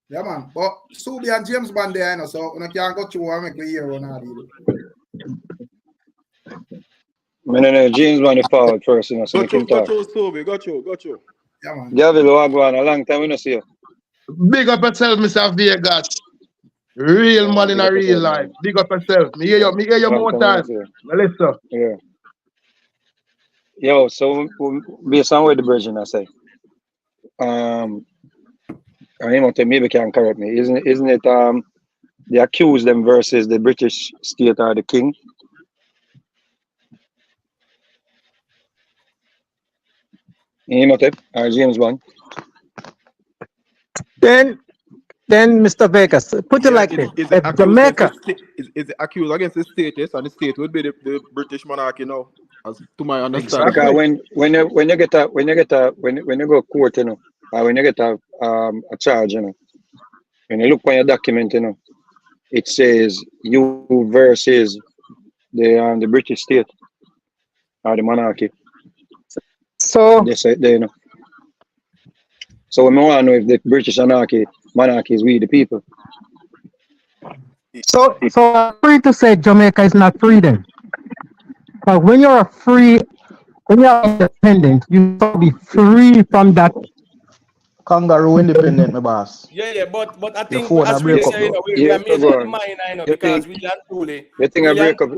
yeah, man. But Subi and James Bond there, you know, so when I can't go through, I make the year on No, James Bond is forward first, you know, so we can talk. Got you. Yeah, man. Gavin, a long time we don't see you. Big up yourself, Mr. Vegas. Real man in a real life. Big up yourself. Me hear you more time. Listen. Yeah. Yo, so based on what the version I say, maybe can correct me. Isn't it they accuse them versus the British state or the king? Or James Bond? Then Mr. Vegas, put it like this. If Jamaica is accused against the state, yes, and the state would be the British monarchy now, as to my understanding. Because when you go court, you know, or when you get a charge, you know, when you look on your document, you know, it says you versus the British state or the monarchy. So they say you know. So we want to know if the British monarchy is we the people. So I'm free to say Jamaica is not free then. But when you're independent, you have to be free from that. Kangaroo independent, my boss. Yeah, but I think phone as we say, we are making the mind, I know, because we are truly. You think I break up?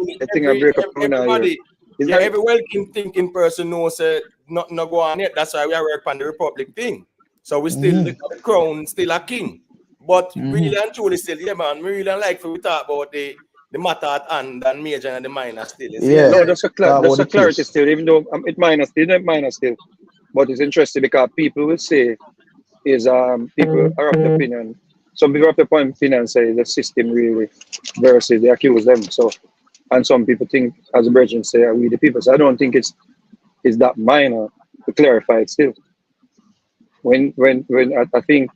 Everybody, every well-thinking person knows nothing go on yet. That's why we are working on the Republic thing. So we still the crown, still a king. But really and truly still, yeah, man, we really like for we talk about the matter at hand and major and the minor still. Yeah. No, that's a clarity still, even though it minor still. But it's interesting because people will say people are of the opinion. Some people are of the opinion say the system really versus they accuse them. So, and some people think, as a virgin say, are we the people? So I don't think it's that minor to clarify it still. When I think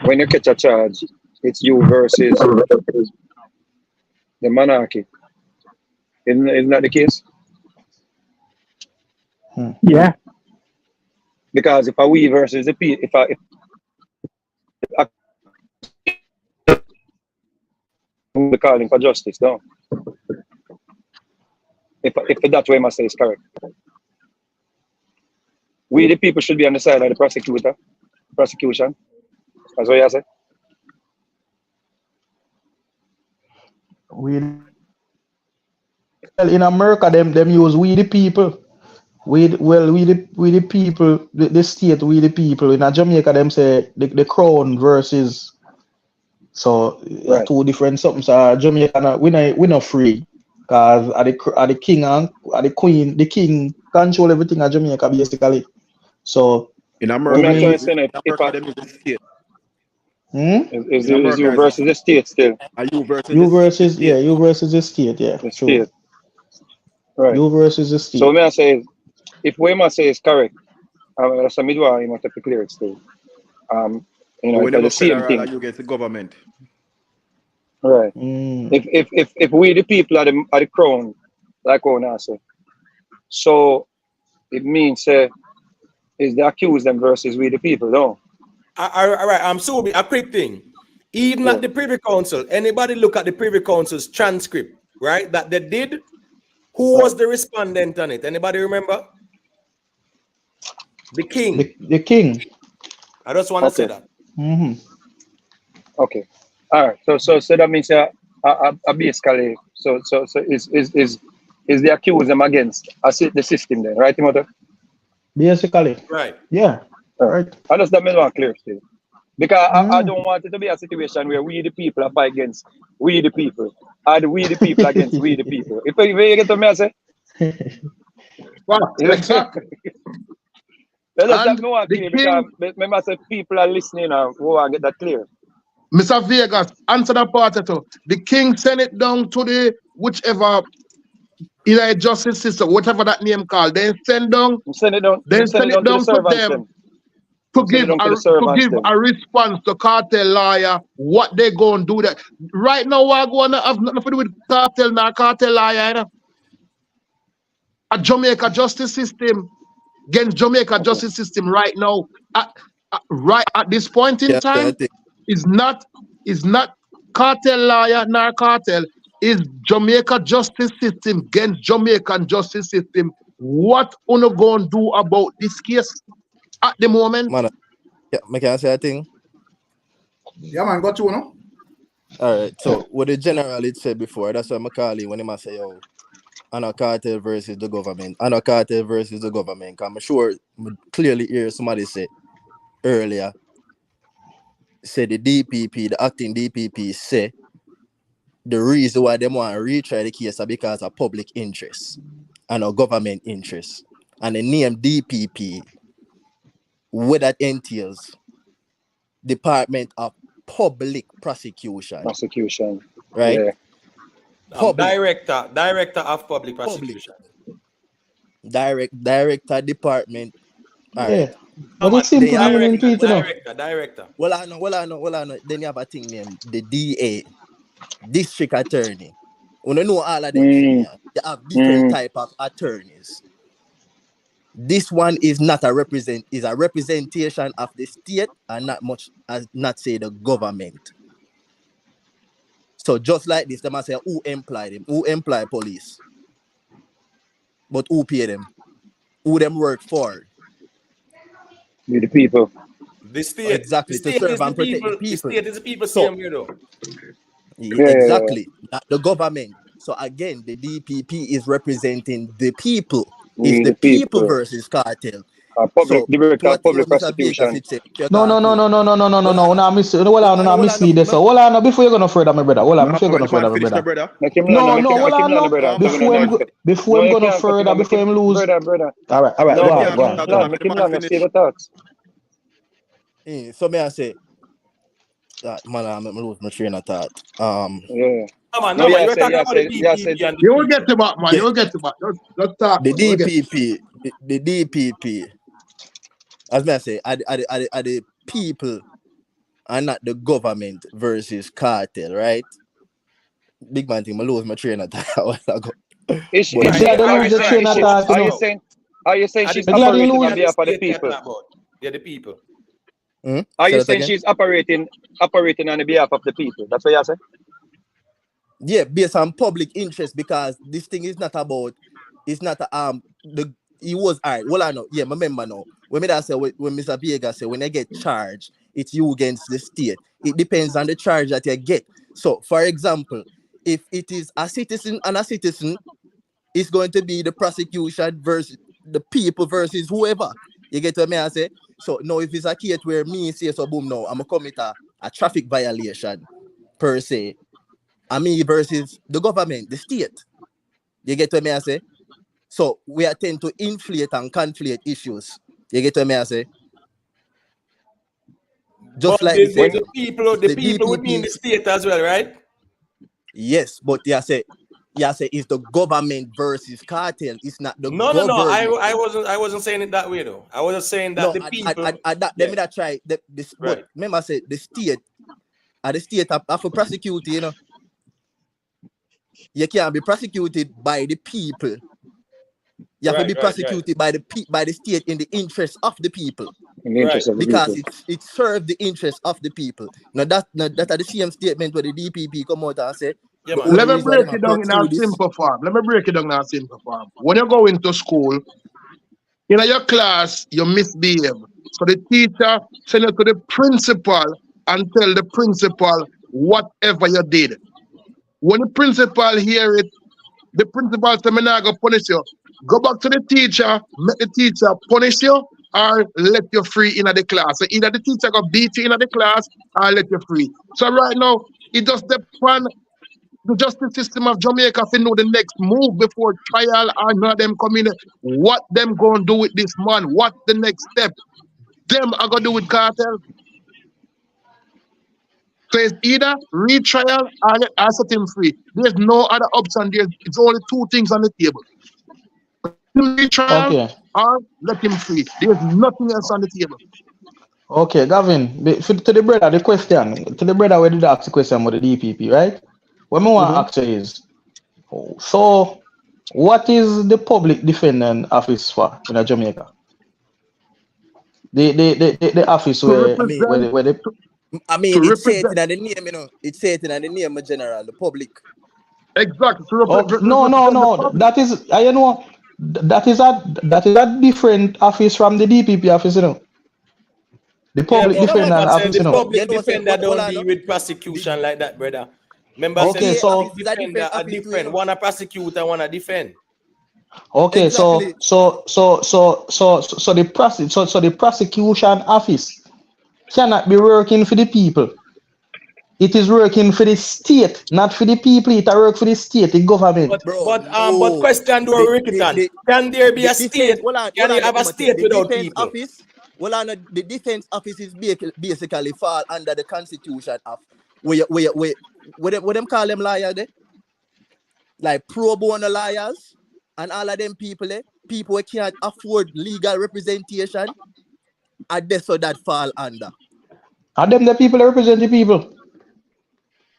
when you catch a charge, it's you versus the monarchy. Isn't that the case? Yeah. Because if I we versus the people, if we're calling for justice, no. If that way I say is correct. We the people should be on the side of the prosecution. That's what you say. In America, them use we the people. We the people, the state, we the people. In Jamaica, them say the crown versus. So right. Two different something. So Jamaica, we not free, cause are the king and are the queen. The king control everything at Jamaica basically. So in America, is you versus the state still? Are you versus you versus the state, yeah. The state. Right. You versus the state. So may I say, if what I say is correct, that's a midwife, you must have to clear it still. You know, it's the same thing. You get the government. Right. If we the people are the crown, like I say, so it means is they accuse them versus we the people, no? All right, I'm so a quick thing. Even at the Privy Council, anybody look at the Privy Council's transcript, right? That they did Who was the respondent on it? Anybody remember? The king. The king. I just want to say that. Mm-hmm. Okay. All right. So that means basically so is the accused them against the system then, right, Timothy? Basically. Right. Yeah. Right. I just that make one clear still. Because I don't want it to be a situation where we the people are fight against we the people. And we the people against we the people. If you get to me, I say. Well, exactly. Let's just know what clear because remember I said people are listening and we want to get that clear. Mr. Vegas, answer that part too. The king sent it down to the whichever justice system, whatever that name called. Then send down to them to give a response to cartel lawyer what they go and do that. Right now, we're going to have nothing to do with cartel now, cartel lawyer. You know? A Jamaica justice system against Jamaica justice system right now, right at this point in time, is not cartel lawyer nor cartel, is Jamaica justice system against Jamaican justice system. What uno going to do about this case at the moment? Man, can I say a thing? Yeah, man, got you, no? All right, so what the general had said before, that's why I call it when he must say, yo, Anna Cartel versus the government. Anna Cartel versus the government. I'm sure clearly hear somebody say earlier, say the DPP, the acting DPP, say the reason why they want to retry the case is because of public interest and a government interest. And the name DPP, what that entails, Department of Public Prosecution. Right? Yeah. Director of Public Prosecution. Director Department. All yeah. right. But it's simple Director. Well, I know. Then you have a thing named the DA, District Attorney. When you know all of them, you have different type of attorneys. This one is not a representation of the state and not say the government. So just like this, they must say who employ them, who employ police, but who pay them, who them work for. With the people. The state. Exactly, to serve and protect the people. The state is the people same here though. Exactly, not the government. So again, the DPP is representing the people. It's the people versus cartel. Public prosecution. No. I mislead this. Hold on, before you go no further, my brother. Hold on, before you go no further, my brother. No. Before you go no further, before him lose. All right. Go on. So may I say that man, I'm lose my train of thought. Yeah. You will get to back, man. You will get to back. Let's talk. The DPP, as may I say, are the people and not the government versus cartel, right? Big man thing, I lose my train of thought a while ago. Are you saying she's operating on behalf of the people? Yeah, the people. Are you saying she's operating on the behalf of the people? That's what you're saying? Yeah, based on public interest, because this thing is not about, it's not he was all right. Well, I know, yeah, I remember now. When Mr. Vega said when they get charged, it's you against the state. It depends on the charge that you get. So, for example, if it is a citizen and a citizen, it's going to be the prosecution versus the people versus whoever. You get what I say? So now if it's a case where me say so boom now, I'm gonna commit a traffic violation per se. And me versus the government, the state. You get what I say? So we tend to inflate and conflate issues. You get what I say? Just but like the people would mean the state as well, right? Yes, but you say it's the government versus cartel. It's not the government. No. I wasn't saying it that way though. I was saying that the people. Let me that try this. Right. Remember, I said the state. The state have to prosecute. You know, you can't be prosecuted by the people. You have to be prosecuted by the state in the interest of the people. In the interest of the because people. it serves the interest of the people. Now that are the same statement where the DPP come out and say Yeah, The man. only Let me reason why break them it are down in a pursue this. simple form. Let me break it down in a simple form. When you go into school, in your class, you misbehave. So the teacher send you to the principal and tell the principal whatever you did. When the principal hear it, the principal say, "Me nah go punish you." Go back to the teacher, make the teacher punish you or let you free in the class. So either the teacher go beat you in the class or let you free. So right now, it just depends the justice system of Jamaica to know the next move before trial or none of them come in. What them going to do with this man? What the next step? Them are going to do with Kartel. So it's either retrial or set him free. There's no other option. It's only two things on the table. Retrial Okay. or let him free. There's nothing else on the table. Okay, Gavin, to the brother, the question, to the brother where did ask the question about the DPP, right? What I want to ask you is, so what is the public defendant office for in Jamaica? The office To represent, where the I mean, to it's said represent. in the name, you know. It's said in the name of general, the public. Exactly. To okay, represent the public. that is you know that is a different office from the DPP office, you know. The Yeah, public but No, defendant remember, say office, the you know. public you know, say, defender hold don't on, deal no. with prosecution like that, brother. Remember, The say Okay, the DA so office public is a defender different are office too, you different. know. One a prosecute and one a defend. okay, Exactly. so the prosecution office cannot be working for the people. It is working for the state, not for the people. It work for the state, the government. Bro, But no. question to a Rickton. Can there be The a defense, state? Can you have a Timothy. state The without defense people? office, the defense office is basically fall under the constitution of what them call them lawyers there? Like pro bono lawyers and all of them people people who can't afford legal representation, and that's so that fall under. Are them the people that represent the people?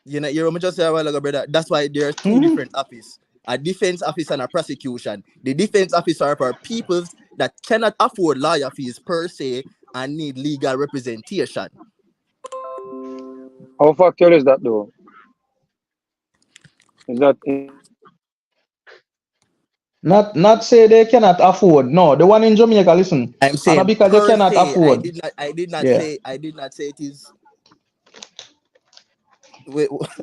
You know, you just say a while ago, brother. That's why there's two different offices. A defense office and a prosecution. The defense office are for people that cannot afford lawyer fees per se and need legal representation. How factual is that though? Is that Not say they cannot afford. No, the one in Jamaica, listen. I'm saying because they per cannot se. afford. I did not Yeah. say it is.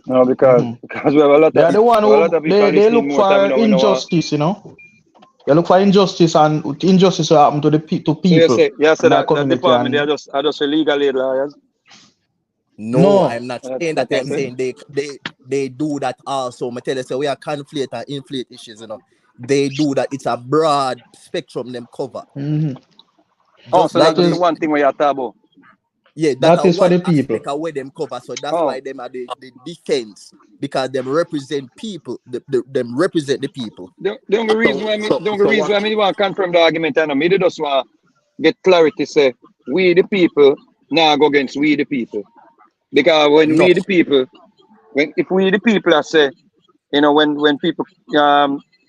no, because we have a lot They are of the one who people they listening look more time. for injustice, you know. They look for injustice, and injustice will happen to the people. So you say in that community department and they are just illegal aid lawyers. No, I'm not saying that. That's I'm saying they do that also. I tell you, so we are conflate and inflate issues, you know. They do that. It's a broad spectrum them cover. Oh, so that that's is the one thing we are talking. Yeah, that is for one the people. aspect of where them cover. So that's why them are the defense, because them represent people. Them represent the people. The only reason why me want to confirm the argument, and me just want get clarity. Say we the people now go against we the people, because when we the people, if we the people, I say, you know, when people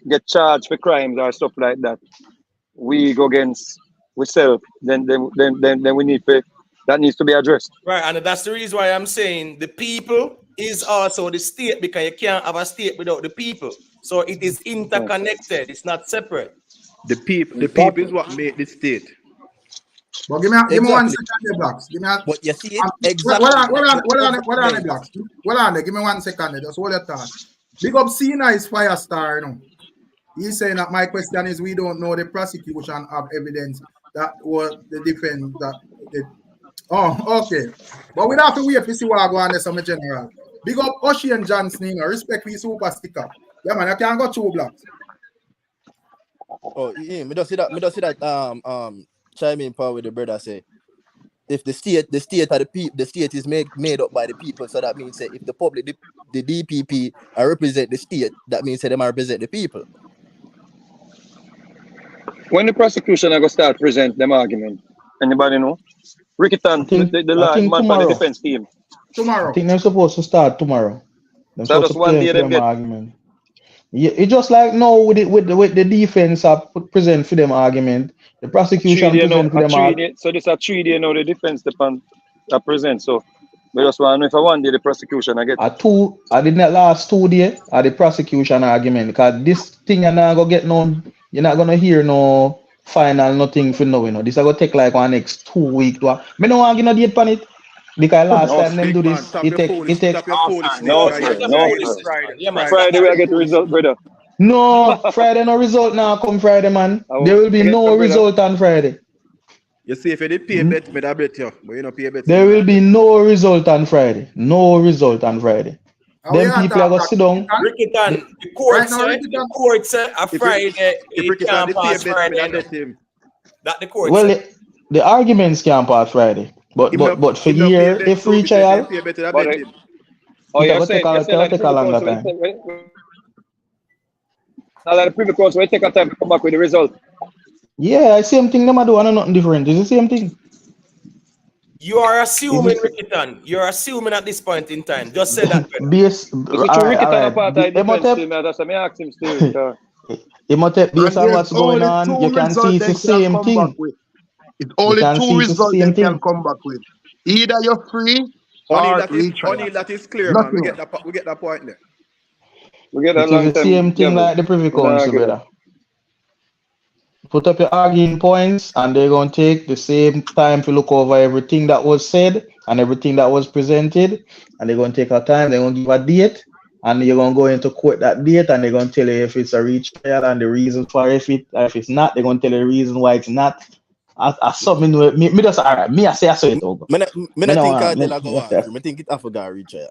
get charged for crimes or stuff like that, we go against ourselves. Then we need to. That needs to be addressed. Right, and that's the reason why I'm saying the people is also the state, because you can't have a state without the people. So it is interconnected. It's not separate. The people is what make the state. But give me 1 second, the blocks. Give me a, but you see it exactly. Well on, blocks. Well on, give me 1 second. Just hold your thought. Big up Cena is Firestar, you know. He's saying that my question is we don't know the prosecution of evidence that was the defense that oh, okay. But we have to wait to see what I go on there, some general. Big up Ocean Johnson, you know, respect for super sticker. Yeah, man, I can't go 2 blocks. Oh, yeah, me don't see that. Chime in power with the brother say, if the state are the people, the state is made up by the people. So that means that if the public, the DPP, represent the state, that means that they represent the people. When the prosecution are going to start present them argument, anybody know? Ricstorm, the man for the defense team. Tomorrow. I think they're supposed to start tomorrow. They're So supposed that's one day them get argument. Yeah, it's just like no with the defense present for them argument. The prosecution present for them argument. So this a 3 day now the defense depend present. So But just want to know if I want the prosecution, I get I did not last 2 days at the prosecution argument because this thing you're not gonna get no, you're not gonna hear no final nothing for no, you know. This is gonna take like one next 2 weeks. Me no want to give no date on it because last time them do this, it take no sir. Friday we get the result, brother. No, Friday no result now come Friday, man. There will be no result on Friday. You see, if you did pay a bet, me that bet you, but you don't pay a bet. There will be no result on Friday. No result on Friday. Them people are going to sit down. Rickitan, the court said a Friday, it can't pass Friday. That the court Well, said. the arguments can't pass Friday. But for year, if retrial, you're saying take a longer time. Now that the privy council will take a time to come back with the result. Yeah, same thing them do, and nothing different. It's the same thing. You are assuming, Rickitan. You're assuming at this point in time. Just say that. Based on what's going on, you can see it's the same thing. It's only 2 results they can come back with. Either you're free or retrial. That is clear, man. We get that point there. It is the same thing like the Privy Council, brother. Put up your arguing points, and they're going to take the same time to look over everything that was said and everything that was presented, and they're going to take our time. They're going to give a date, and you're going to go into court that date, and they're going to tell you if it's a retrial and the reason for if it's not. They're going to tell you the reason why it's not. I something me just all right. Me I say I saw it over. Me think Kartel go on. Me think it I forgot retrial.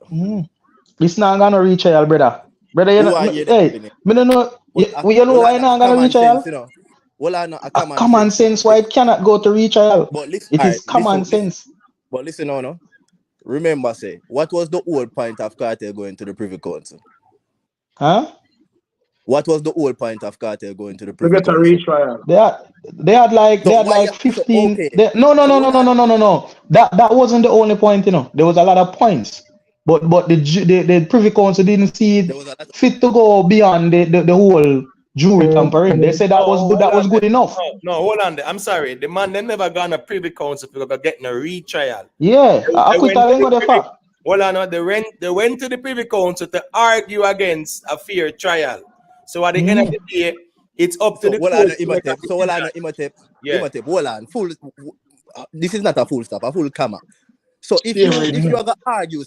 It's not gonna retrial, brother. Brother, you know, hey, me don't know. You know why not gonna retrial? Common sense why it cannot go to retrial. But listen, it is common sense. But listen, no. Remember, say what was the whole point of Kartel going to the Privy Council? Huh? What was the whole point of Kartel going to the Privy Council? To get a retrial. They had like 15. Okay. No. That wasn't the only point, you know. There was a lot of points. But the Privy Council didn't see it fit to go beyond the whole jury tampering. They said that was good. That was good enough. No, hold on. I'm sorry. The man they never gone a Privy Council for getting a retrial. Yeah, I could tell you the fact. Hold on. They went to the Privy Council to argue against a fair trial. So at the end of the day, it's up to the court. Hold on. This is not a full stop, a full comma. So if you are gonna argue,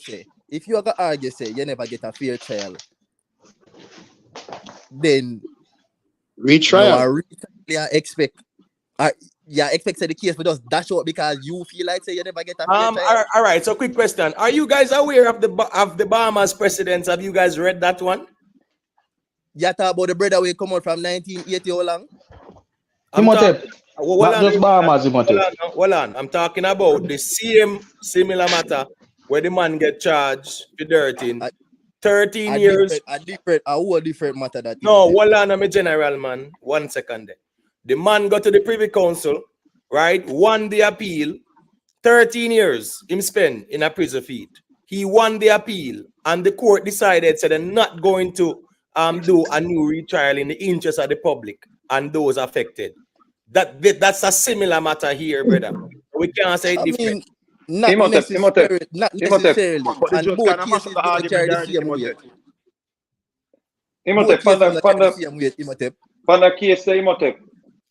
say you never get a fair trial, then retrial. You expect the case for just dash out because you feel like say you never get a fair trial. All right. So quick question: are you guys aware of the Bahamas precedents? Have you guys read that one? You talk about the brother we come out from 1980 how long? Hold on. I'm talking about the similar matter where the man get charged for dirty. 13 years. A whole different matter that. No, hold on, I'm a general man. 1 second there. The man got to the Privy Council, right? Won the appeal. 13 years him spent in a prison feed. He won the appeal, and the court decided they're not going to do a new retrial in the interest of the public and those affected. That's a similar matter here, brother. We can't say it different. Not necessarily. And both cases don't carry the same weight.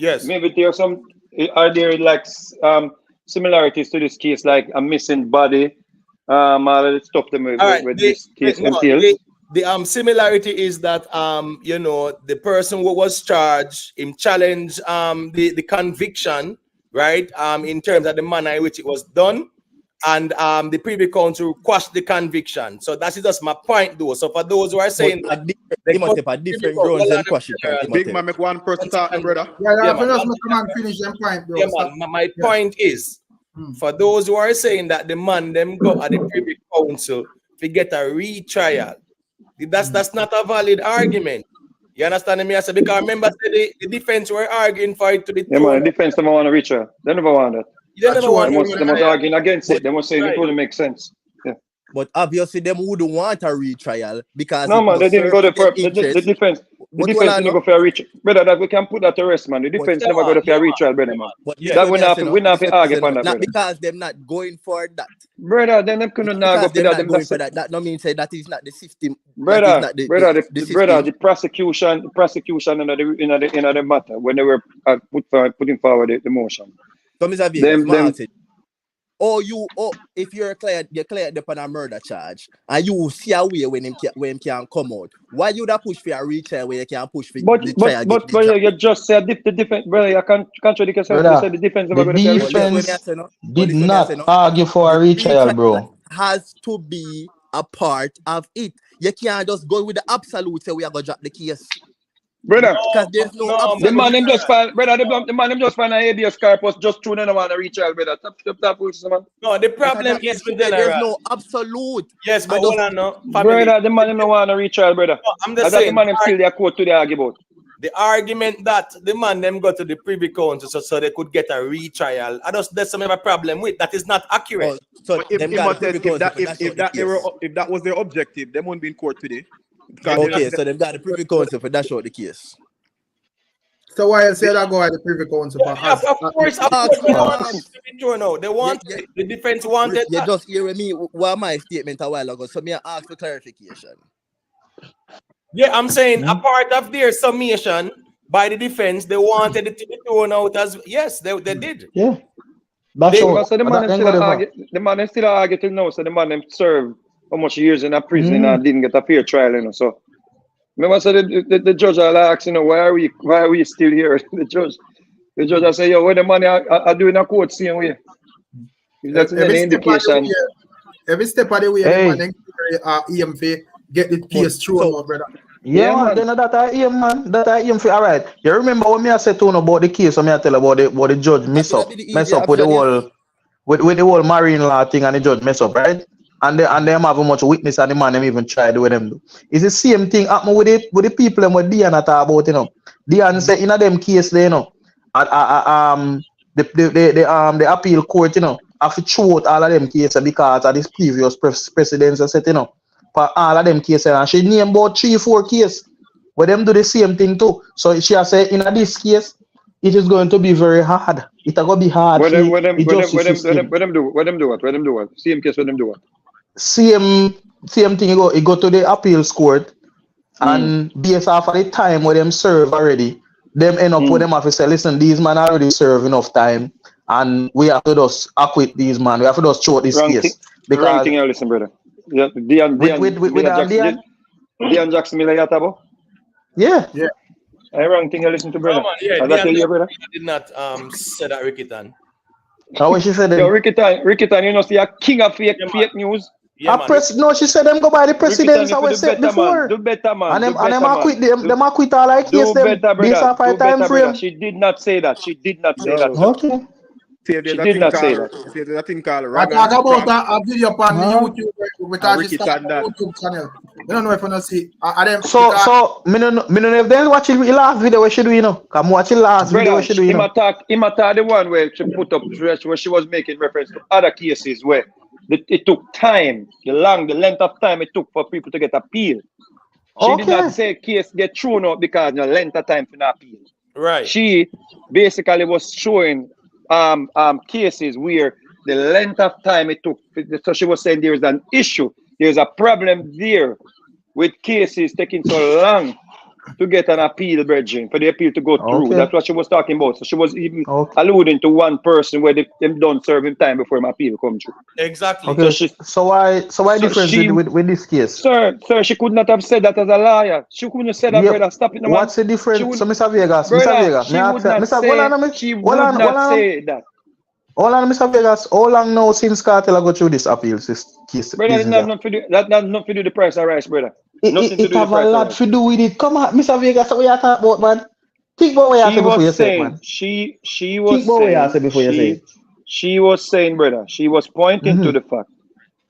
Yes. Maybe there are there like similarities to this case, like a missing body. Let's stop them with this case entails. The similarity is that the person who was charged him challenged the conviction, right? In terms of the manner in which it was done, and the Privy Council quashed the conviction. So that is just my point, though. So for those who are saying they must have a different grounds and quash it. Big man, make one person talk, brother. Finish them point, bro. Yeah, man. My point is, for those who are saying that the man them go at the Privy Council to get a retrial. That's not a valid argument. You understand me? I said because remember the defense were arguing for it to be. Yeah, man, the defense never want to retrial. They never want that. They never want to arguing against it. They must say it wouldn't make sense. Yeah. But obviously, them wouldn't want a retrial because No, it man, will they didn't serve go there for their the interest. defense. The defense didn't go for a retrial. Brother, that we can put that to rest, man. The defense never go there for a retrial, brother, man. But That we not have to argue upon that, not brother. because them not going for that. Brother, then them couldn't not go Because for them that. not going for that. That no mean say that is not the system. Brother, that is not brother, the system. brother, the prosecution in the matter when they were putting forward the motion. So, Mr. Vegas, if you're a client upon a murder charge, and you see a way when him can come out, why you da push for a retrial where you can push for the trial? But you just said the defense, brother. You can't contradict yourself. You said the defense never The go to defense did not argue for a retrial, bro. Has to be a part of it. You can't just go with the absolute say we are gonna drop the case. Brother, because there's no absolute. The man them just find, brother. The man them just find a habeas corpus just through them on a retrial, brother. Stop, man. No, the problem is with there's no absolute. Yes, but hold on, no. Brother, the man them no want a retrial, brother. No, I'm just saying. The man them still their court to the argue about. The argument that the man them go to the Privy Council so they could get a retrial, that's some of a problem with that is not accurate. So if that was their objective, they won't be in court today. Okay, so they've got the Privy Council for that short the case. So why you say that go at the Privy Council for of course, they want the defense wanted. You just hearing me what my statement a while ago, so me ask for clarification. Yeah, I'm saying a part of their summation by the defense, they wanted it to be thrown out as yes, they did. Yeah. So the man still argue till now. So the man them served how much years in a prison and didn't get a fair trial, you know. So remember, so the judge will ask, you know, why are we still here? The judge will say, yo, what the money are doing a court same way. That's an indication. Every step of the way, the man EMF get the PS through, brother. Yeah, man. Then that I aim, man. That I aim for. All right. You remember when I said to you about the case? When I tell about the judge mess up with the whole with the whole marine law thing, and the judge mess up, right? And them have much witness, and the man them even try to do them do. It's the same thing happen with the people and what Diana talk about, you know. Diana say in a them case, you know, the appeal court, you know, have to throw out all of them cases because of this previous precedents set, you know. For all of them cases, and she named about 3-4 cases where them do the same thing too. So she has said in this case, it is going to be very hard. It's going to be hard. What them do what? Same case, what them do what? Same thing. You go to the appeals court, and based off of the time where them serve already, them end up with them have to say, listen, these men already serve enough time, and we have to just acquit these men. We have to just throw this case. Wrong thing, you listen, brother. Yeah, Dion Jackson Miller Yatabo? Yeah. Wrong thing you listen to, brother. Yeah, Dion did not say that Rickitan. How she said that? Yo, Rickitan, you know, see a king of fake news. Yeah, no, she said them go by the precedents I was said before. Do better, man. And them acquit them acquit all like yes, them based on 5 time frame. She did not say that. She did not say that. Okay. She did not say that. I talk about a video on YouTube because she started a YouTube channel. You don't know if you don't see. So, me no know if they watch the last video where she do, you know. Come watch the last video where she do, you know. Him attack the one where she put up where she was making reference to other cases where it took time, the length of time it took for people to get appeal. She did not say case get thrown out because the length of time for the appeal. Right. She basically was showing cases where the length of time it took. So she was saying there is an issue. There's a problem there with cases taking so long to get an appeal, brethren, for the appeal to go through. That's what she was talking about. So she was even alluding to one person where them don't serve him time before my appeal come through. Exactly. Okay. So why difference with this case? Sir, she could not have said that as a liar. She couldn't have said that, brother. Stop it. What's the difference? So Mr. Vegas, she would not say that. Hold on, Mr. Vegas. How long now since Kartel go through this appeal case? Brother, that not to do the price of rice, brother. It have a lot to do with it. Come on, Mr. Vegas, what you talk about, man? Think about what you said before you say, man. She was saying, brother, she was pointing to the fact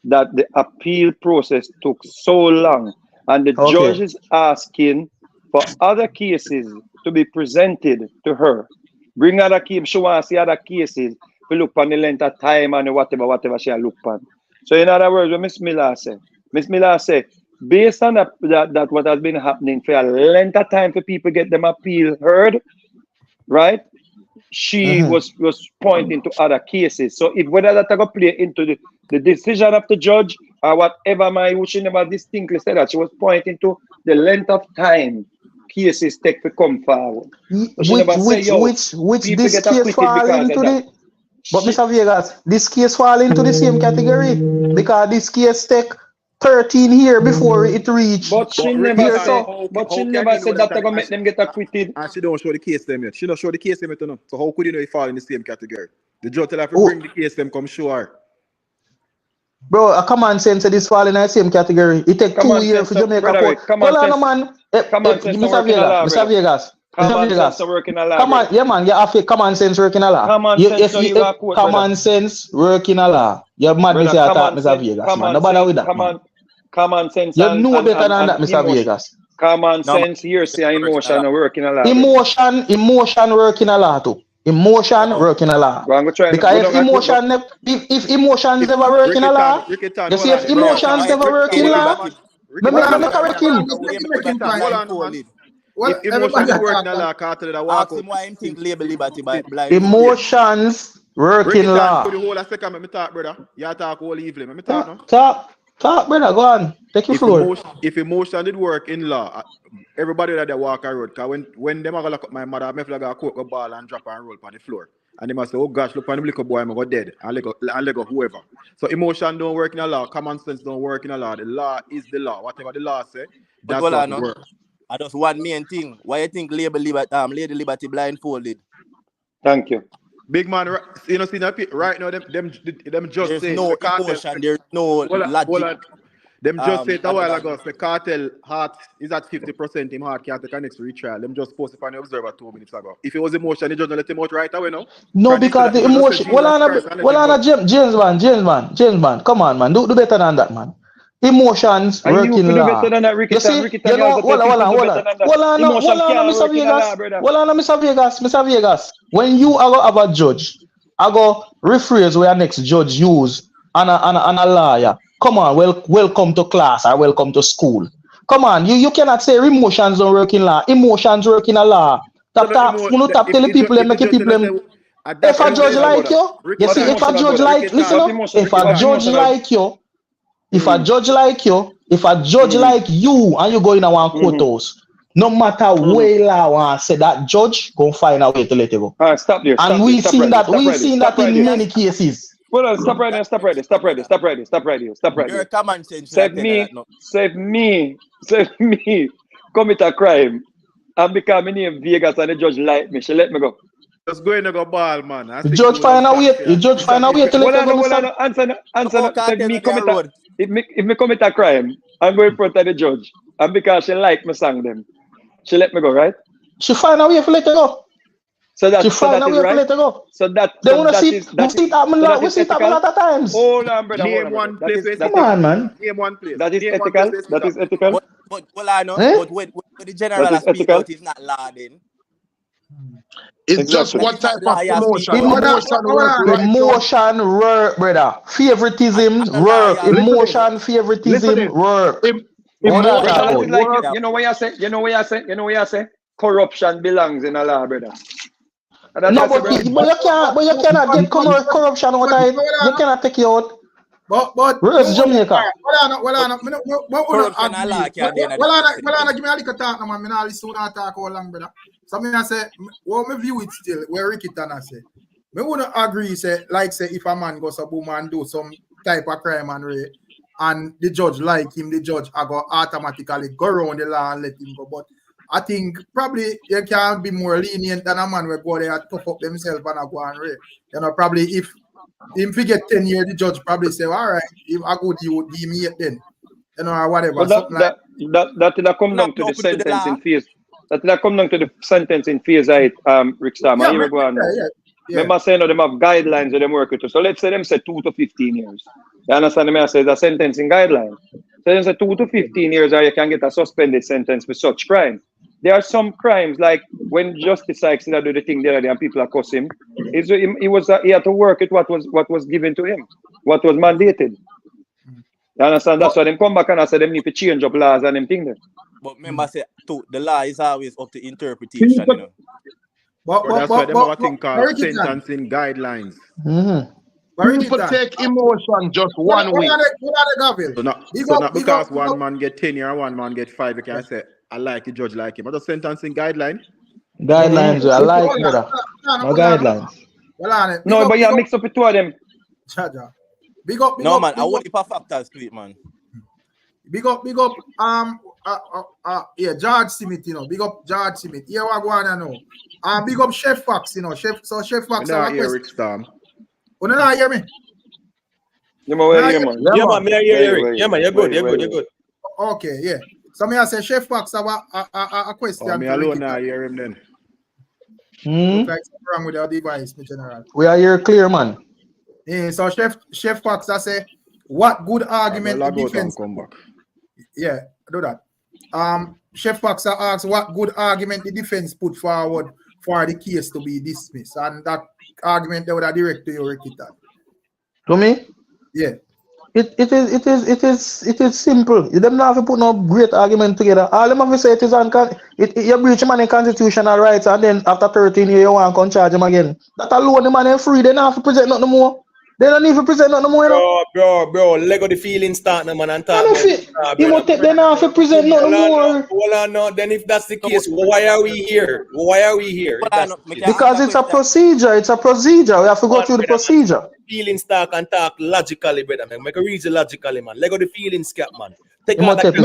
that the appeal process took so long, and the judge is asking for other cases to be presented to her. Bring other cases. She wants to see other cases to look on the length of time and whatever she look on. So in other words, what Miss Miller said, based on that what has been happening for a length of time for people get them appeal heard, right? She was pointing to other cases. So if whether that go play into the decision of the judge or whatever, she never distinctly said that. She was pointing to the length of time cases take to come forward. Which this case fall into the... But Mr. Vegas, this case fall into the same category because this case take 13 years before it reached. But she never said. But she never said that gonna make them get acquitted. And she don't show the case them yet. She don't show the case them yet. No. So how could you know it fall in the same category? The judge tell her to bring the case them come show her. Bro, a common sense this fall in the same category. It take 2 years for Jamaica court. Hold on, man. Mr. Vegas. Common sense working a law. Come on, yeah, man. You have to common sense working a law. Common sense working a law. You're mad, Mr. Mr. Vegas, man. No bother with that. Common sense. You know better than that, Mr. Vegas. Common sense, hearsay, and emotion working a law. Emotion working a law too. Emotion working a law. Because if emotions never work in a law, you see if emotions never work in law, let me correct him. If emotions work in a law, Kartel that walk out. Why him think label liberty by blind? Emotions work in law. For the whole of second, let me talk, brother. You talk all evening. Let me talk now. Talk, brother. Go on. Take your floor. If emotion did work in law, everybody that they walk a road, because when them are going to look at my mother, I'm going to cook a ball and drop and roll on the floor. And they must say, oh gosh, look on the little boy, I'm going to go dead. And let go whoever. So emotion don't work in a law. Common sense don't work in a law. The law is the law. Whatever the law say, that's what works. I just one main thing. Why you think Lady Liberty blindfolded? Thank you. Big man, you know, see right now, them just there's say no the Kartel, emotion, there's no logic. Them just said a while ago, the Kartel heart is at 50%, him heart can't take a next retrial. Them just posted on the Observer 2 minutes ago. If it was emotion, the judge let him out right away now. No, because the emotion. James man, come on, man, do better than that, man. Emotions working law. You see, you know, hold on, Mr. Vegas. When you are have a judge, I go rephrase where next judge use and a lawyer. Come on, welcome to class or welcome to school. Come on, you cannot say emotions don't work in law. Emotions work in a law. Tap telling people and making people. If a judge like you, you see, if a judge like, listen up, if a judge like you, if a judge like you and you go in a one courthouse, no matter where law want say that judge go find a way to let you go. All right, stop there. And we've seen that in many cases. Hold on, stop right there. You're a common sense. Save me, commit a crime and become my name Vegas and the judge like me. She let me go. Just go in and go ball, man. The judge find a way to let you go. Answer. If me commit a crime, I'm going in front of the judge. And because she like me sang them, she let me go, right? She find a way to let you go. So that, she find a way to let you go. So that they want to see it happen a lot of times. Hold on, brother. Name one place. Come on, man. Name one place. That is ethical. That is ethical. But when the general speak out, it's not law then. It's just what type of emotion. Emotion work, brother. Favoritism work. Emotion, favoritism work. You know what I say? Corruption belongs in a law, brother. No, but you cannot get corruption out of it. You cannot take it out. But where's Jamaica? Well, give me a little talk, man. Me not listen to talk how long, brother. So I say, well, me view it still where Ricky Tana say. Me wouldn't agree, say if a man goes a boom and do some type of crime and rape, and the judge like him, the judge I go automatically go around the law and let him go. But I think probably you can be more lenient than a man where go there and tough up themselves and go and rape. You know, probably if he get 10 years, the judge probably say, all right, if I go you would give me it then. You know, or whatever. But that come down to the sentence in phase. That come down to the sentence in phase 8, Ricstormtv. Remember saying them have guidelines that them work with. So let's say them say 2 to 15 years. You understand me? I say the sentencing guideline. So them say 2 to 15 years or you can get a suspended sentence for such crime. There are some crimes like when Justice Sykes did do the thing the other day and people accuse him. He had to work with what was given to him, what was mandated. You understand? That's why them come back and I say them need to change up laws and them things there. But remember, say too, the law is always up to interpretation, you know. But that's why them have a thing called sentencing guidelines. People take emotion just one way. So not because one man get 10 years, one man get 5, you can say, I like the judge like him. But the sentencing guideline? Guidelines, I like that. No guidelines. No, but you mix up the two of them. Big up, no, man, I want to put factors to it, man. Big up, yeah, George Smith, you know. Big up George Smith. Yeah, what go on now. Big up Chef Fox, you know. Chef Fox. I hear Ricstorm. You don't hear me? Yeah, man. Yeah, man, you're good. Okay, yeah. So me I say Chef Fox have a question. Oh, me alone now hear him then. Like something wrong with your device, my general. We are here clear, man. Yeah, so Chef Fox I say, what good argument the defense come back. Yeah, do that. Chef Fox asks what good argument the defense put forward for the case to be dismissed, and that argument they would have direct to you, Rikita. To me? Yeah. It is simple. You don't have to put no great argument together. All them have to say it is you breach him on constitutional rights, and then after 13 years you want to come charge him again. That alone the man is free. They don't have to present nothing more. They don't need to present nothing more. Bro, Lego the feeling start no man and talk. They don't have to present nothing more. Hold on, no. Then if that's the case, why are we here? Because it's a procedure. It's a procedure. We have to go through the procedure. Feelings talk and talk logically, brother, man. Make a reason logically, man. Lego the feelings cap, man. That's logical.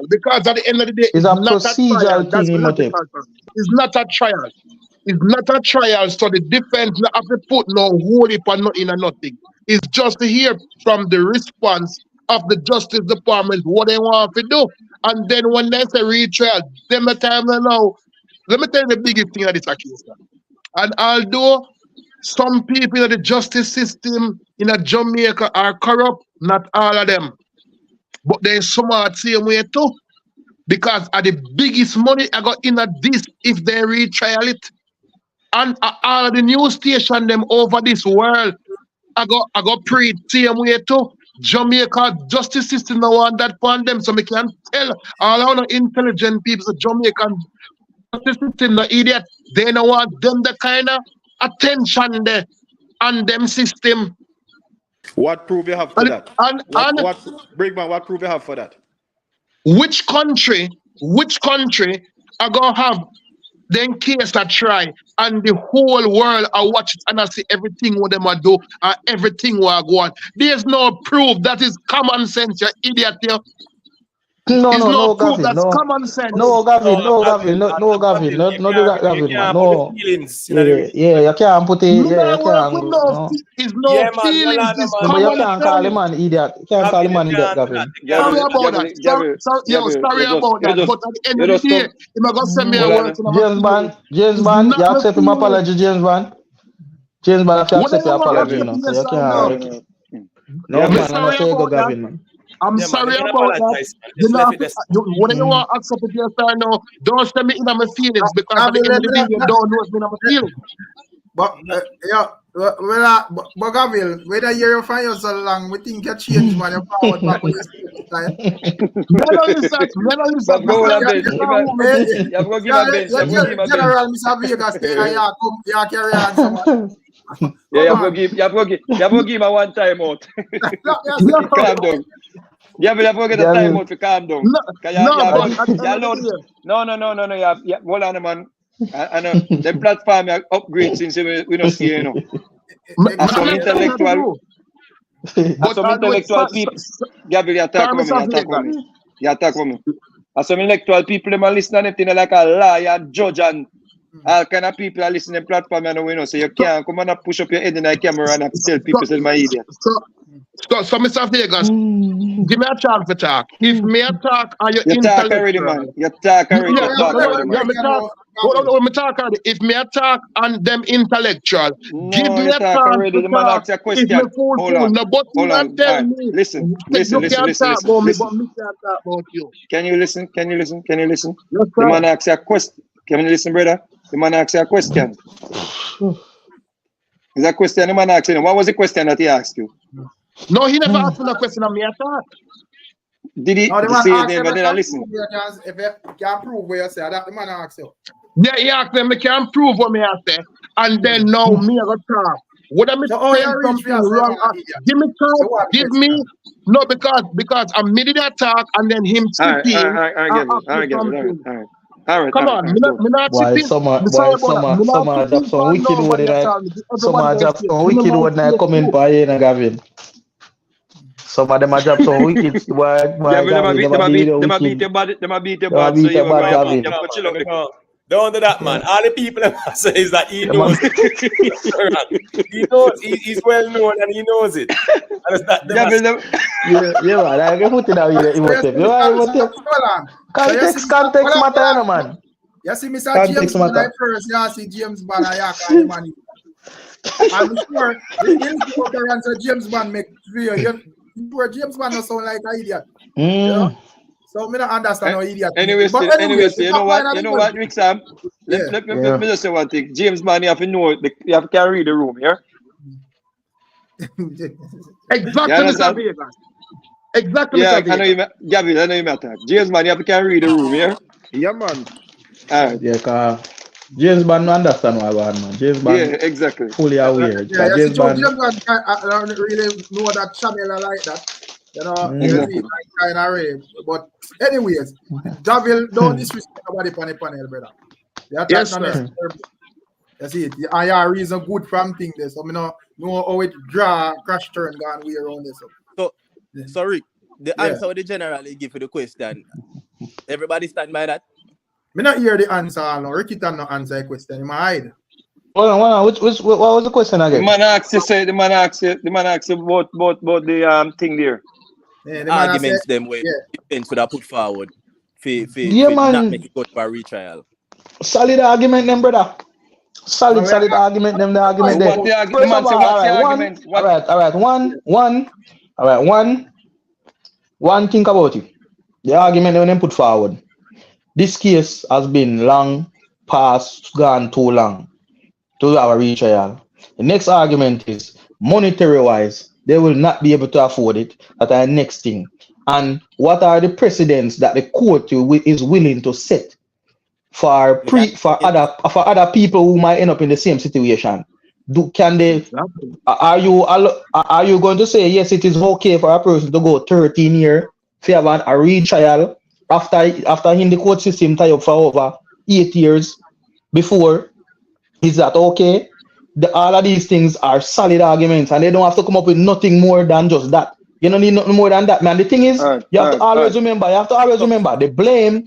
Because at the end of the day, it's a procedural thing. It's not a trial. It's not a trial, so the defense not have to put no whole heap or nothing or nothing. It's just to hear from the response of the Justice Department what they want to do. And then when there's a retrial, them the time now, let me tell you the biggest thing of this case. And although some people in the justice system in Jamaica are corrupt, not all of them. But there's some are the same way too. Because of the biggest money I got in this if they retrial it. And all of the news station them over this world, I got pre same way too. Jamaica justice system no want that on them, so we can tell all our intelligent people, the Jamaican justice system no idiot. They don't want them the kind of attention there on them system. What proof you have for that? What proof you have for that? Which country are gonna have then case that try and the whole world are watching and I see everything what them are do and everything what are go on. There's no proof. That is common sense, you idiot. No, proof. Gavin, That's no. common sense. No, Gavin, no, Gavin, no, Gavin, no, do that, Gavin, man. No. Yeah, you can't put it. Yeah, you can't. No. It's no feelings. It's but you can't call him an idiot. You can't call him an idiot, Gavin. Sorry about that. Sorry about that. But at the end of the day, you're not gonna send me a word. James Bond, you accept him apology, James Bond. James Bond, you accept your apology, you know. So you can't. No, man, I'm not saying go, Gavin, man. I'm sorry about that. When you want to accept it yourself now, don't send me in my feelings because at the end of the day, you don't know me in my feelings. But Gavin, whether you find yourself long, we think you change, man. You're forward back when you speak. General Mr. Vegas, you carry on someone. Yeah, you have to give him a one time out. Calm down. You have to get a time out to calm down. No. Hold on, man. The platform upgrade since we don't see, you know. Some intellectual people. Gabriel, you attack me. Some intellectual people them are listening to anything like a lawyer, judge, and all kind of people are listening to platform and we know. So you can't come and push up your head in the camera and tell people say my idiot. So Mr. Vegas, give me a chance to talk. If me a talk, are you talk already, man? You talk already. If me a talk and them intellectual, give me a chance already. The man ask you a question. Hold on. Listen. Can you listen? The man ask you a question. Can you listen, brother? The man ask you a question. Is that question the man asking? What was the question that he asked you? No, he never asked me no question of me at all. Did he No, the man say asked they him but did I listen? if you can prove what you say. That the man asked you. Yeah, he asked them, I can prove what me I say. And then now me I got talk. What am I So how saying you reach something me as a wrong? man idiot? Give me So time. what Give question? me no because I'm mid in that talk and then him sitting I and get it. ask I me get it. something. All right. Come on, me not Why sitting. Me sorry about that. Me not drop sitting some for wicked word nobody in at it. all. Everybody else Drop here. some Me wicked no word in want to comment by you, Gavin. Some of them a drop some wicked word. Yeah, but them a beat your wicked. bad. Them a beat your Them a bad. So beat your you bad, go. Gavin. You have to chill out. Don't do that, man. All the people that say is that he Them a- knows it. He knows. He's well known and he knows it. And it's that them Yeah, as- but Yeah, man. I can put it out here. So you see You are Mr. emotive. Hold on. Context hold on, matter, no, man. You see Mr. Context James Bond matter. first. You see James Bond and you call him man. I'm sure the utterance of James Bond make clear. You sure James Bond don't sound like an idiot. You know? So me don't understand how idiot. Anyway, you know what, Rick Sam? Let me just say one thing. James Bond, you have to know, you have to carry the room, yeah? Exactly, Mr. Vegas. Exactly, Yeah, Mr. Vegas. Gavin, I know you matter. James Bond, you have to carry the room, yeah? Yeah, man. All right. Yeah, cause James Bond understand what I want, man. James Bond, Yeah, exactly. fully aware. Yeah, James Bond, James Bond, I don't really know that channel like that. You know, Exactly. like kind of rave. But anyways, Javil don't disrespect nobody on the panel, brother. Yes, sir. That's it. And your reason good from thing there. So I know how it draw crash turn gone way around this. So Rick, the answer what they generally give for the question, everybody stand by that? Me not hear the answer. No, Ricky can not answer the question. He might hide. Hold on. What was the question again? The man asked you about the thing there. Yeah, Arguments them way defense would have put forward for man. not make it go to a retrial. Solid argument, them, brother. Solid argument, them. The argument there. All right. One. Think about it. The argument when them put forward. This case has been long past, gone too long to have a retrial. The next argument is monetary wise, they will not be able to afford it. That's the next thing. And what are the precedents that the court is willing to set for other people who might end up in the same situation? Are you going to say yes, it is okay for a person to go 13 years if you have a retrial after in the court system tie up for over 8 years before? Is that okay? All of these things are solid arguments, and they don't have to come up with nothing more than just that. You don't need nothing more than that, man. The thing is, you have to always remember the blame.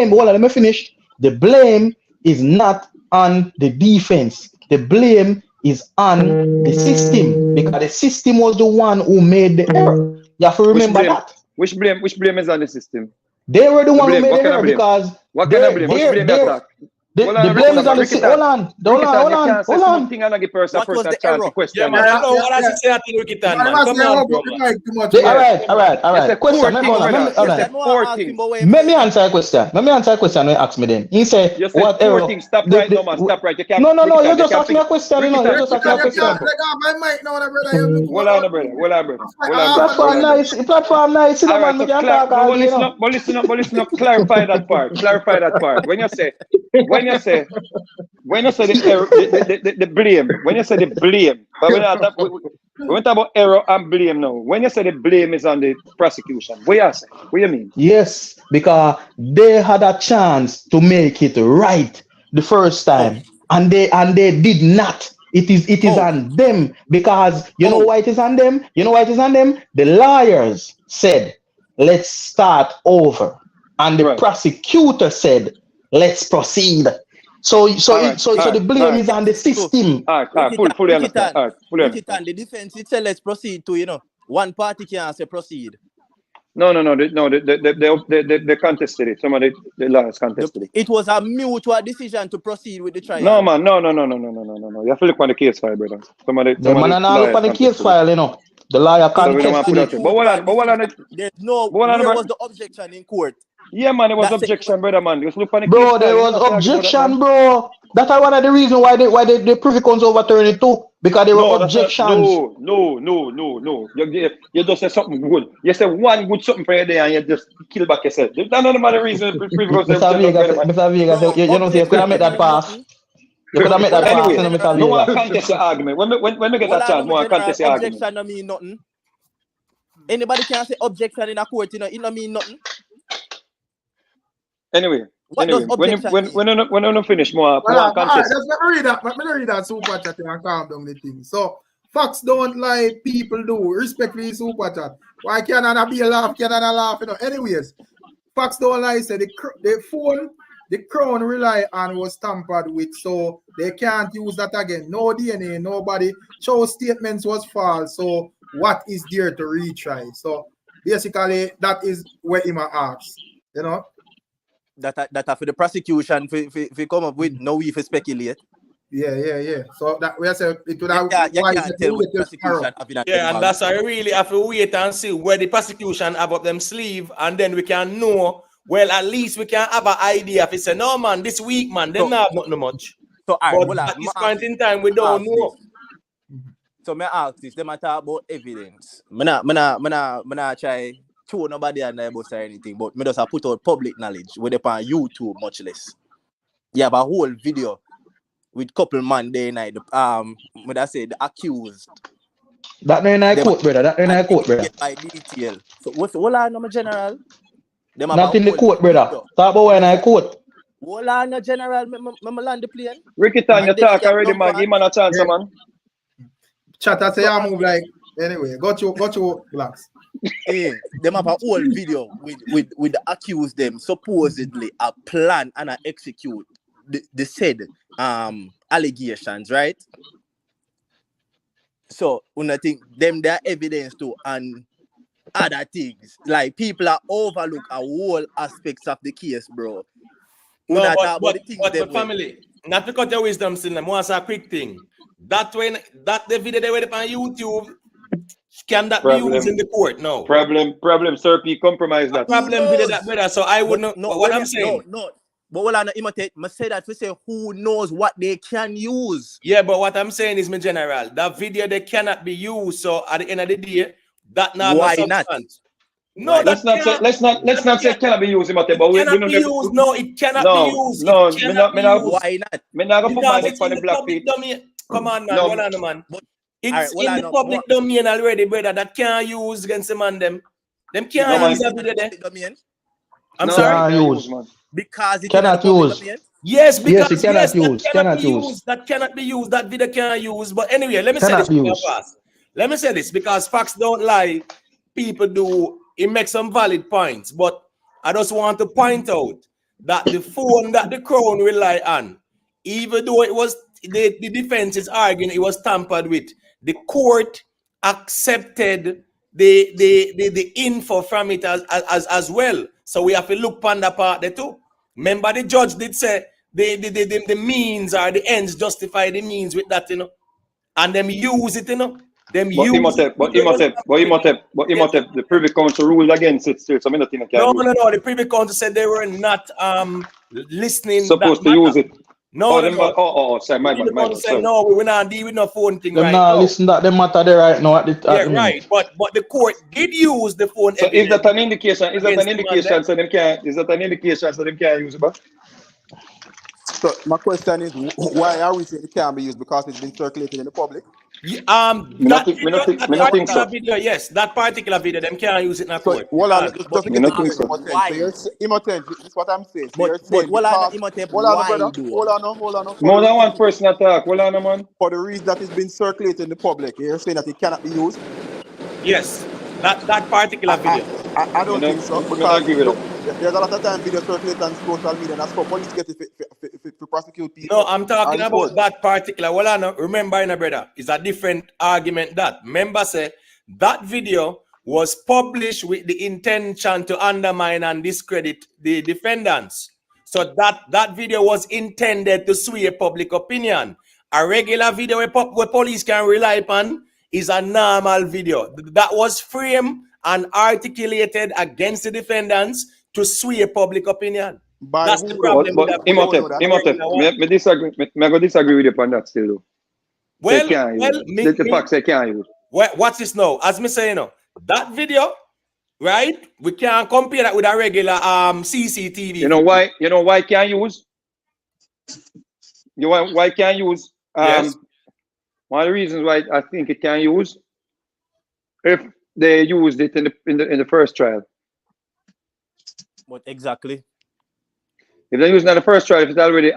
Hold on, let me finish. The blame is not on the defense. The blame is on the system, because the system was the one who made the error. You have to remember that. Which blame is on the system? They were the one who made the error because what kind of blame? Which blame they attack? The blame is on the system. Hold on. What was the error? Yeah, man, I know what I say that in Rikitan, man. Come on, bro, man. All right. Question. Let me answer a question. Let me answer a question when you ask me then. He said, what error? Stop right now, man. Stop right. No, you just ask me a question. You just ask me a question. Hold on, brother. Platform nice. But listen up. Clarify that part. When you say the blame, when you say the blame, but we talk about error and blame now. When you say the blame is on the prosecution, what you say? What you mean? Yes, because they had a chance to make it right the first time, and they did not. It is on them, because you know why it is on them? The lawyers said, let's start over, and the prosecutor said, let's proceed. So the blame is on the system. Fully understand. The defense itself, let's proceed to, one party can't say proceed. No. They contested it. Some of the lawyers contested it. It was a mutual decision to proceed with the trial. No, man. No. You have to look on the case file, brother. The man not look on the case file, The lawyer contested it. Where was the objection in court? Yeah, man, it was That's it. objection, brother, man. Just look on the Bro, case there file, was you know, objection, bro. That's one of the reasons why the privy council overturned it too. Because there were No, that's not. objections. No. You just say something good. You say one good something for you there and you just kill back yourself. That's not the reason people say Mr. Vegas, Bro, you know, you could have made that pass. You could have made that pass, Anyway, you know, Mr. no one Vegas. contest your argument. When we get a chance, no one contest your argument. Objection don't mean nothing. Anybody can say objection in a court, you know, it don't mean nothing. Anyway, What does objection mean? when you finish more, Well, one all right, contest. let me read that. Let me read that super chat and calm down the thing. So facts don't lie, people do. Respectfully, super chat. Why Canada be a laugh? Canada laugh, you know. Anyways, facts don't lie. Say the phone, the crown rely on was tampered with, so they can't use that again. No DNA, nobody. Show statements was false. So what is there to retry? So basically, that is where him asks. You know. That for the prosecution for come up with no we for speculate. Yeah. So that we say it would have you can't tell what prosecution have. Yeah, and that's why I really have to wait and see where the prosecution have up them sleeve, and then we can know. Well, at least we can have an idea. If it's a no man, this week, man, they not have not much. So at this point in time, we don't know. So me ask this, them talk about evidence. Me not try to nobody and about anything, but me just put out public knowledge with it on YouTube, much less. You have a whole video with couple man day night. Me that say the accused. That no in a court, brother. That no in a court, brother. By detail. So what's all I know, general? Not in the court, brother. Talk about when I court. Hold on, no general. Me land the plane. Ricky Tan, you talk already, man. Give man a chance, man. Chat, I say I move like anyway. Got you, relax. Hey, them have a whole video with the accused them supposedly a plan and a execute the said allegations, right? So when I think them their evidence too and other things like people are overlook a whole aspects of the case, bro. No, but family, not to cut your wisdom, still. I want a quick thing. The video they were on YouTube. Can that be used in the court? No. Problem, sir. P compromise that. Problem with that, brother. So I would not. What I'm saying. No. But what I imitate, I say that we say who knows what they can use. Yeah, but what I'm saying is, my general, that video they cannot be used. So at the end of the day, that not. Why not? No, let's not say it cannot be used, but it cannot be used. No, it cannot be used. No, why not? Me not go put money for the black people. Come on, man. Hold on, man. It's in the public domain already, brother. That can't use against the man. Them can't use that video there. I'm sorry. Because it cannot use. Yes, because it cannot use. That cannot be used. That video can't use. But anyway, let me say this fast. Let me say this because facts don't lie. People do. It makes some valid points, but I just want to point out that the phone that the crown rely on, even though it was the defense is arguing it was tampered with, the court accepted the info from it as well. So we have to look on that part there too. Remember, the judge did say the means or the ends justify the means with that, you know, and them use it, you know. But he must have the Privy Council ruled against it still. So I don't think I can No, the Privy Council said they were not listening. Supposed to use it. No, sorry, my bad. Say, no, we're not dealing with no phone thing right now. Listen, that the matter there right now. Right. But the court did use the phone. So is that an indication? So them can't. Is that an indication so them can't use it? But so my question is, why are we saying it can't be used? Because it's been circulated in the public. That particular video, yes, that particular video, them can't use it in a court. Well, just to get Immotent, this is what I'm saying. Hold on. More than one person attack. Hold on, man. For the reason that it's been circulated in the public, you're saying that it cannot be used? Yes, that particular video. I don't think so. Because there's a lot of time video circulate on social media and that's for police get to prosecute people. No, I'm talking about that particular. Well, I know, remember, brother, it's a different argument that. Remember, say, that video was published with the intention to undermine and discredit the defendants. So that video was intended to sway public opinion. A regular video where police can rely upon is a normal video. That was framed and articulated against the defendants to sway public opinion. By That's who the though? problem with But that video. Imhotep, me disagree. Me go disagree with you on that still. Though. Well, They can't use. The facts they can't use. What's this now? As me say, you know, that video, right? We can't compare that with a regular CCTV. You know why? You know why can't use? You know why can't use? Yes. One of the reasons why I think it can't use, if they used it in the first trial. What exactly? If they used it in the first trial, if it already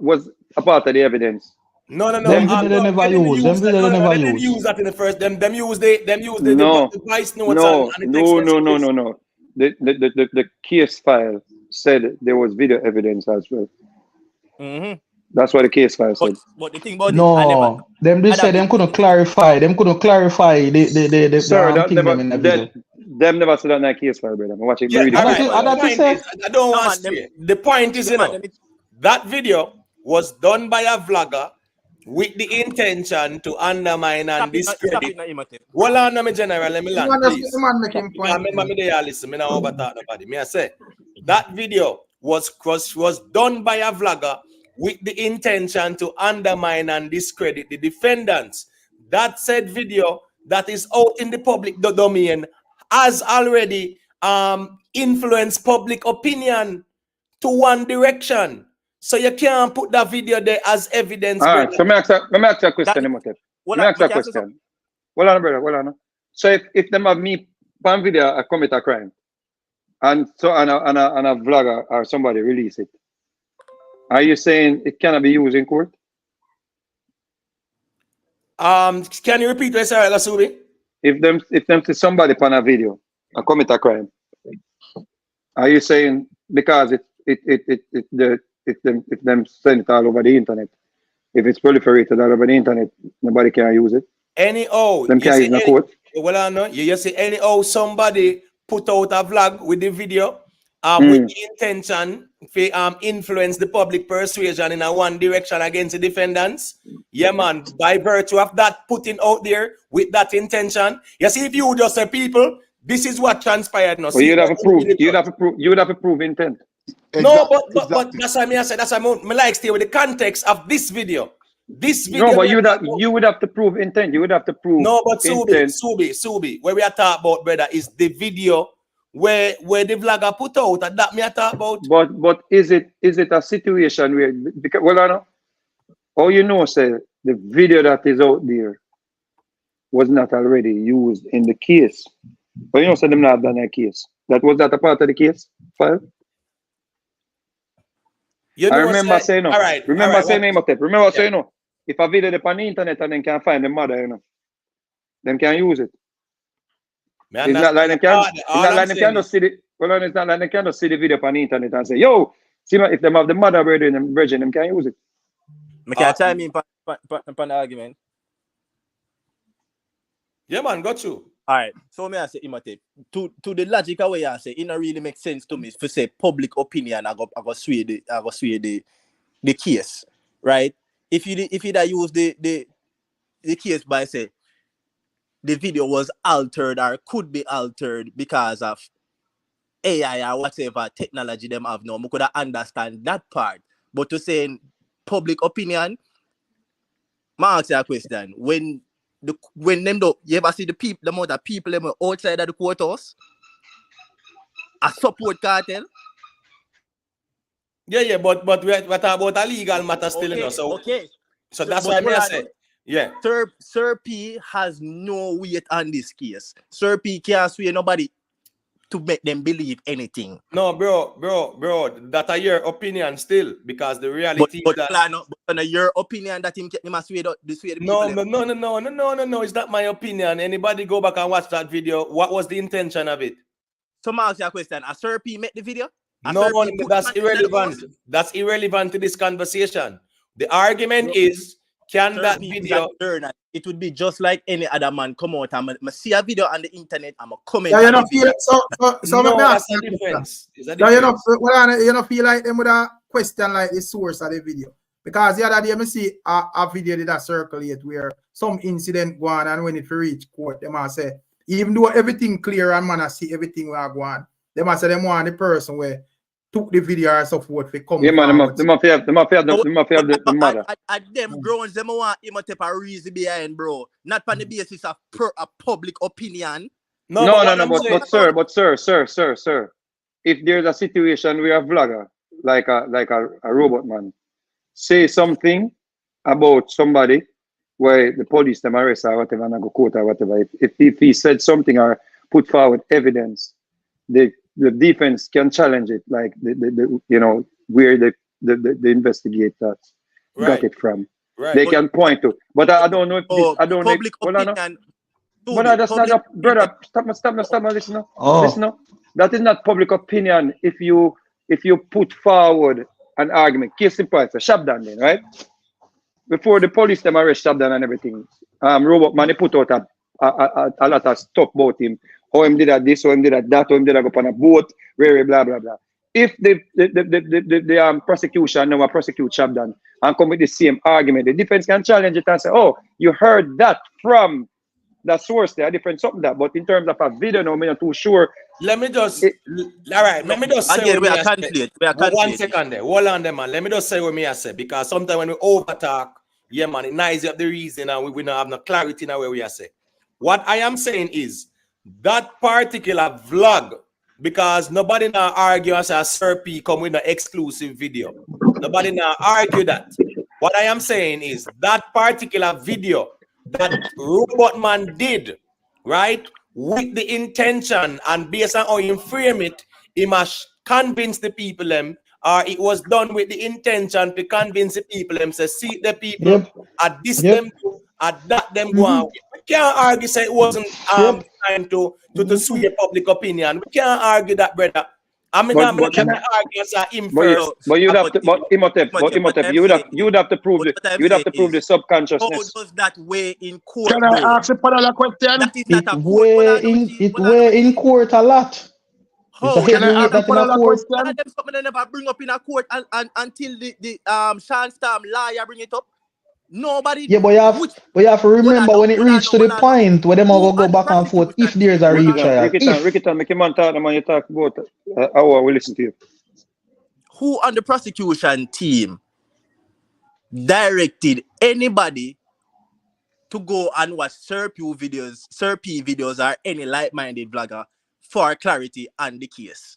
was a part of the evidence. No. Them video they never use. Them video they never They didn't use that in the first. Them use the No. device notes and the text messages. No. The case file said there was video evidence as well. That's what the case file said. But the thing about no, them they said them couldn't clarify. Them couldn't clarify the thing them in the video. Them never said that in that case file, brother. I'm watching. Yeah, I don't want to say. The point is, you know, that video was done by a vlogger with the intention to undermine and discredit. Well, on me general, let me land, please. Listen, me now overtalk nobody. Me I say that video was done by a vlogger with the intention to undermine and discredit the defendants. That said video that is out in the public domain has already influenced public opinion to one direction. So you can't put that video there as evidence. All right, so let me ask you a question, Imhotep. Let me ask you a question. Hold on, brother, hold on. So if them have me on video commit a crime, and so and a vlogger or somebody release it, are you saying it cannot be used in court? Can you repeat what Sarah Lasubi? If them to somebody on a video and commit a crime, are you saying because if them send it all over the internet, if it's proliferated all over the internet, nobody can use it? Them can't use in court? Well, I know you say somebody put out a vlog with the video with the intention to influence the public persuasion in a one direction against the defendants. Yeah, man, by virtue of that putting out there with that intention, you see, if you just say people, this is what transpired. No, well, you'd have to prove intent. No, but that's what I said. That's what I like stay with the context of this video. This video. No, but you would have to prove intent. You would have to prove. No, but Subi, where we are talking about, brother, is the video where the vlogger put out, and that me I talk about. But is it a situation where, because well, I know, all you know, say the video that is out there was not already used in the case. But you know, say them not done a case. That was that a part of the case file. You know, I remember saying no. Remember saying no. If a video is on the internet and then can find the mother, you know, them can use it. It's not like they can. It's not like they can just see the. Well, it's not like they can just see the video on the internet and say, "Yo, see, if them have the mother brother and virgin, them can use it." I can't chime in upon the argument. Yeah, man, got you. All right, so me I say, Imhotep, to the logical way I say, it don't really make sense to me to say public opinion. I go sway the case, right? If you use the case by say the video was altered or could be altered because of AI or whatever technology them have now, I could understand that part. But to say public opinion, I ask you a question. When them do, you ever see the amount of people them outside of the courthouse I support Kartel? Yeah, but we're talking about a legal matter still, you know. So that's why I say, yeah. Sir P has no weight on this case. Sir P can't sway nobody to make them believe anything. No, bro, that's your opinion still, because the reality is that. But your opinion that him must sway the people. No, it's not my opinion. Anybody go back and watch that video? What was the intention of it? So I ask you a question. A Sir P make the video? No, that's irrelevant. That's irrelevant to this conversation. The argument is, can that video... It would be just like any other man come out and see a video on the internet, I'm a comment. Yeah, you don't feel so no, me ask you a difference. You don't feel like them with a question like the source of the video. Because the other day I see a video that circulate where some incident go on, and when it reach court, they must say, even though everything clear and man I see everything we are going, They must say them want the person where took the video or so forth to come. Yeah, man, they must have the mother. At them grounds, them want him to take a reason behind, bro. Not on the basis of a public opinion. But sir. If there's a situation where a vlogger, like a robot man, say something about somebody where the police them arrest or whatever and go court or whatever, if he said something or put forward evidence, the defense can challenge it, like the you know where the investigator got it from. Right. They can point to, but I don't know if this, I don't know. Public opinion. But that's not brother. Stop. Listen now. Listen now. That is not public opinion. If you put forward an argument, case in point, Shabdan then, right? Before the police them arrest Shabdan and everything, robot man, they put out a lot of stuff about him. How him did that this, how him did that, how him did that go on a boat, blah blah blah. If the prosecution now prosecute Shabdan and come with the same argument, the defense can challenge it and say, oh, you heard that from that source there, different something that. But in terms of a video, no, I'm not too sure. Let me just say one second there. Hold on there, man. Let me just say what me I say, because sometimes when we overtalk, yeah, man, it nice up the reason and we don't have no clarity now where we are saying. What I am saying is that particular vlog, because nobody now argue and say Sir P come with an exclusive video. Nobody now argue that. What I am saying is that particular video that Robot Man did, right, with the intention and based on how you frame it, he must convince the people them, or it was done with the intention to convince the people them, say, see the people at this them at that them go on. We can't argue say it wasn't time to sway public opinion. We can't argue that, brother. I'm not argue as him first. But you'd have to, Imhotep, you'd have to prove the subconsciousness. How does that weigh in court? Can I ask a another question? It weigh in court a lot. How can I ask another question? Them something they never bring up in a court until the Sean Storm lawyer bring it up. Nobody. Yeah, but you have to remember when it reached to the point where them all go back and forth if there's a retrial. Ricky, make your man talk, man, you talk about how we listen to you. Who on the prosecution team directed anybody to go and watch Sir P videos or any like-minded vlogger for clarity on the case?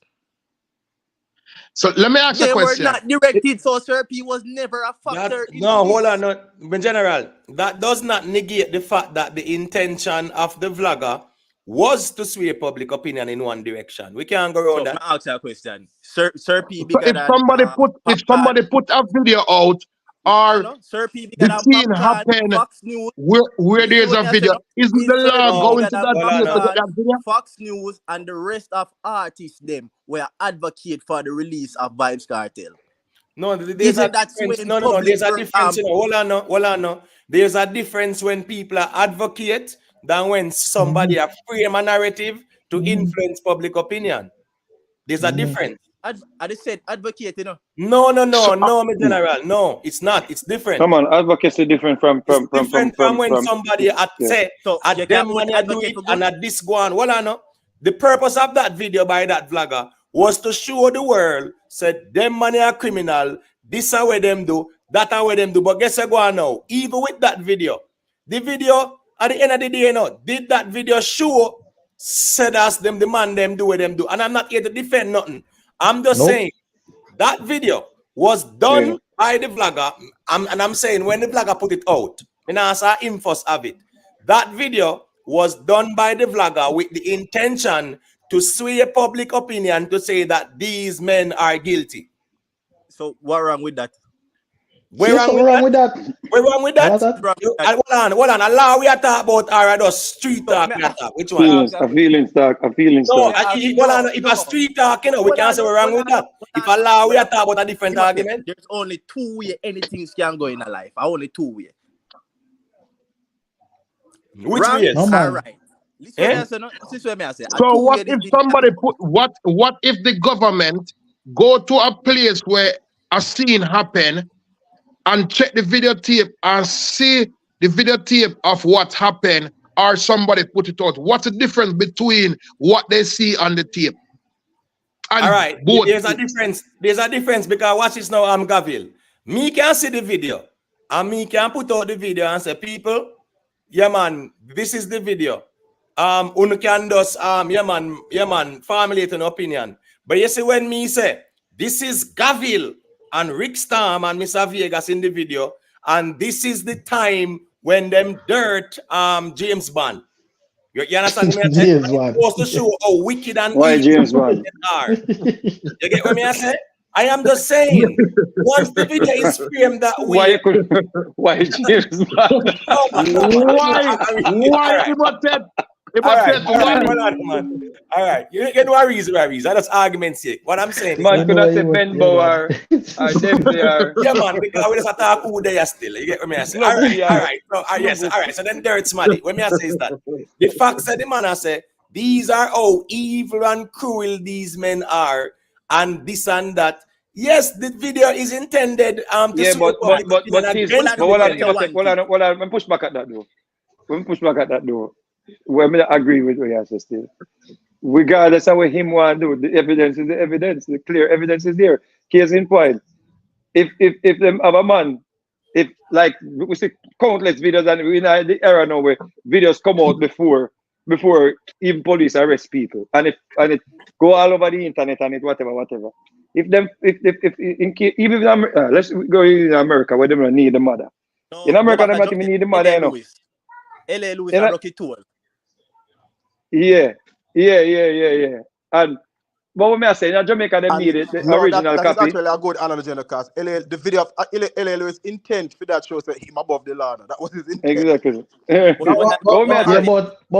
So let me ask you a question. They were not directed, so Sir P was never a factor. Hold on. In general, that does not negate the fact that the intention of the vlogger was to sway public opinion in one direction. We can't go around that. I'll ask you a question. Sir P. So if somebody put a video out, or the scene happen where there's a video, isn't the law going to that video? Fox News and the rest of artists them were advocate for the release of Vybz Kartel. No, there's a difference. No, there's a difference. Hold on. There's a difference when people are advocate than when somebody are frame a narrative to influence public opinion. There's a difference. I just said advocate, you know. No, my general. No, it's not. It's different. Come on, advocacy different from when somebody at say at them money I do it and at this go on. Well, I know the purpose of that video by that vlogger was to show the world said them money are criminal. This is what them do. That is what them do. But guess what go on now? Even with that video, the video at the end of the day, you know, did that video show said as them the man them do what them do, and I'm not here to defend nothing. I'm just saying that video was done by the vlogger, and I'm saying when the vlogger put it out, and I saw infos of it, that video was done by the vlogger with the intention to sway public opinion to say that these men are guilty. So what wrong with that? We're wrong with that. Hold on. Allow we are talk about or just street talk. Which one? A feelings talk. No, if a street talk, you know, we can't say we're wrong with that. If allow we are talk about a different argument. There's only two ways anything can go in a life. Only two ways. Which way? All right. So what if somebody what if the government go to a place where a scene happen and check the videotape and see the videotape of what happened, or somebody put it out? What's the difference between what they see on the tape? And all right, both there's a difference. There's a difference because watch this now, Gavil. Me can see the video, and me can put out the video and say, people, yeah man, this is the video. Unu can just yeah man, formulate an opinion. But you see, when me say this is Gavil and Ricstorm and Mr. Vegas in the video, and this is the time when them dirt James Bond. You understand me? James Bond. Supposed to show how wicked and Why evil James Bond? they are. You get what me I say? I am just saying, once the video is framed that way. Why James Bond? Why he must said? All right, you get no reason. That's argument's sake. What I'm saying, man, could I say Ben Bauer or them they are? Yeah, man, because we just talk who they are still. You get what me I say? All right. So, yes, all right. So then there it's money. What me I say is that the fact that the man I say these are how evil and cruel these men are, and this and that. Yes, the video is intended to yeah, but when push back at that though. When I agree with what you say still. Regardless of what him want to do, the evidence is the evidence. The clear evidence is there. Case in point. If them have a man, if like we see countless videos and we in the era now where videos come out before even police arrest people and it go all over the internet and it whatever. If in case even let's go in America where they don't need the mother. No, in America they don't need the mother, you know. LA Lewis and Rocky Tour. Yeah. And but what I say, in Jamaica they need it, the original copy. That's actually a good analogy because the video of LA Lewis intent for that shows that him above the law. That was his intent. Exactly. But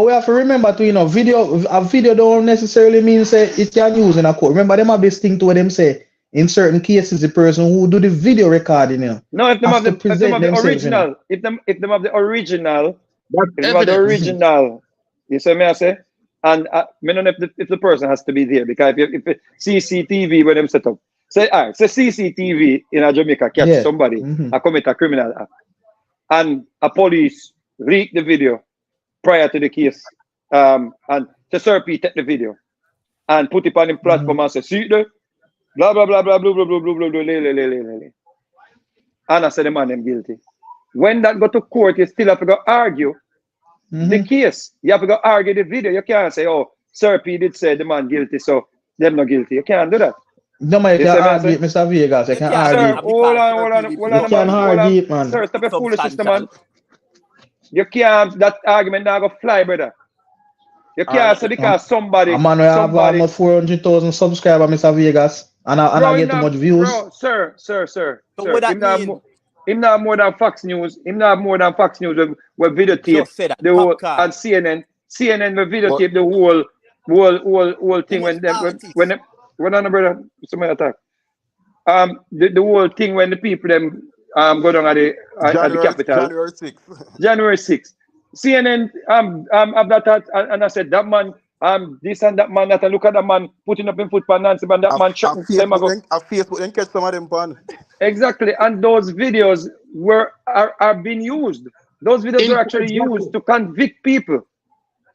we have to remember to a video don't necessarily mean say it can use in a court. Remember them have this thing to what them say in certain cases the person who do the video recording No, if them have the original, if them have the original. The original, you see me I say, and I don't know if the person has to be there because if CCTV when them set up, say CCTV in a Jamaica catch somebody I commit a criminal act, and a police leak the video prior to the case, and the SRP take the video and put it on the platform and say, see the blah blah blah blah blah blah blah blah blah blah, and I say the man them guilty. When that go to court, you still have to go argue the case. You have to go argue the video. You can't say, oh, Sir P did say the man guilty, so them not guilty. You can't do that. No, man, you can't argue it, Mr. Vegas. You can't argue. Hold on. You can't argue it, man. Sir, stop your foolishness, man. You can't, that argument now go fly, brother. You can't say because somebody. A man, we have almost 400,000 subscribers, Mr. Vegas, and I get too much views. Bro, sir. So what that mean? Him not more than Fox News. Him not more than Fox News with videotape the whole and CNN will videotape the whole thing when on brother somebody attack. The whole thing when the people them go down at the capital. January 6th. CNN have that and I said that man this and that man that look at that man putting up in foot for Nancy and that man shot them ago. Facebook then catch some of them pan. Exactly, and those videos are being used. Those videos were actually used to convict people.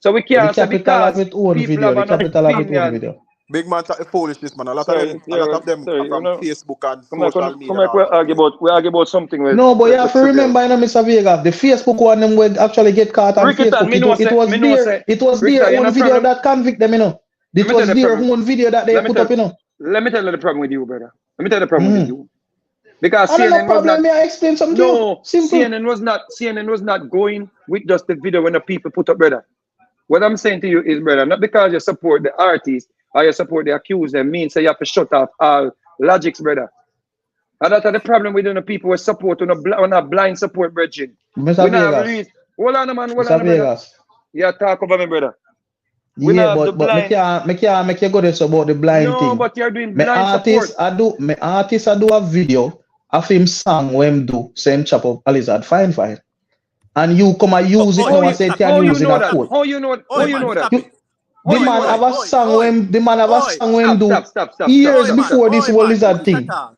So we can't say because people have an opinion. Big man talk foolishness, man. A lot of them from Facebook and social media. We argue about something. No, but you have to remember, Mr. Vegas, the Facebook one them will actually get caught on Facebook. It was their own video that convict them, It was their own video that they put up, Let me tell you the problem with you, brother. Let me tell you the problem with you. Because CNN was not. I explain something to you. Simple. CNN was not going with just the video when the people put up, brother. What I'm saying to you is, brother, not because you support the artist or you support the accused, them means you have to shut off all logics, brother. And that's the problem with the people who support on a blind support, brethren. Mr. Vegas. Hold on, man. Yeah, talk over me, brother. But make you go this about the blind thing. No, but you're doing blind support. My artist I do a video of him song when him do same chop up Isat fine. And you come and use it now and say can use in a court. How you know that? The man have a song when do years before this whole Isat thing. Stop.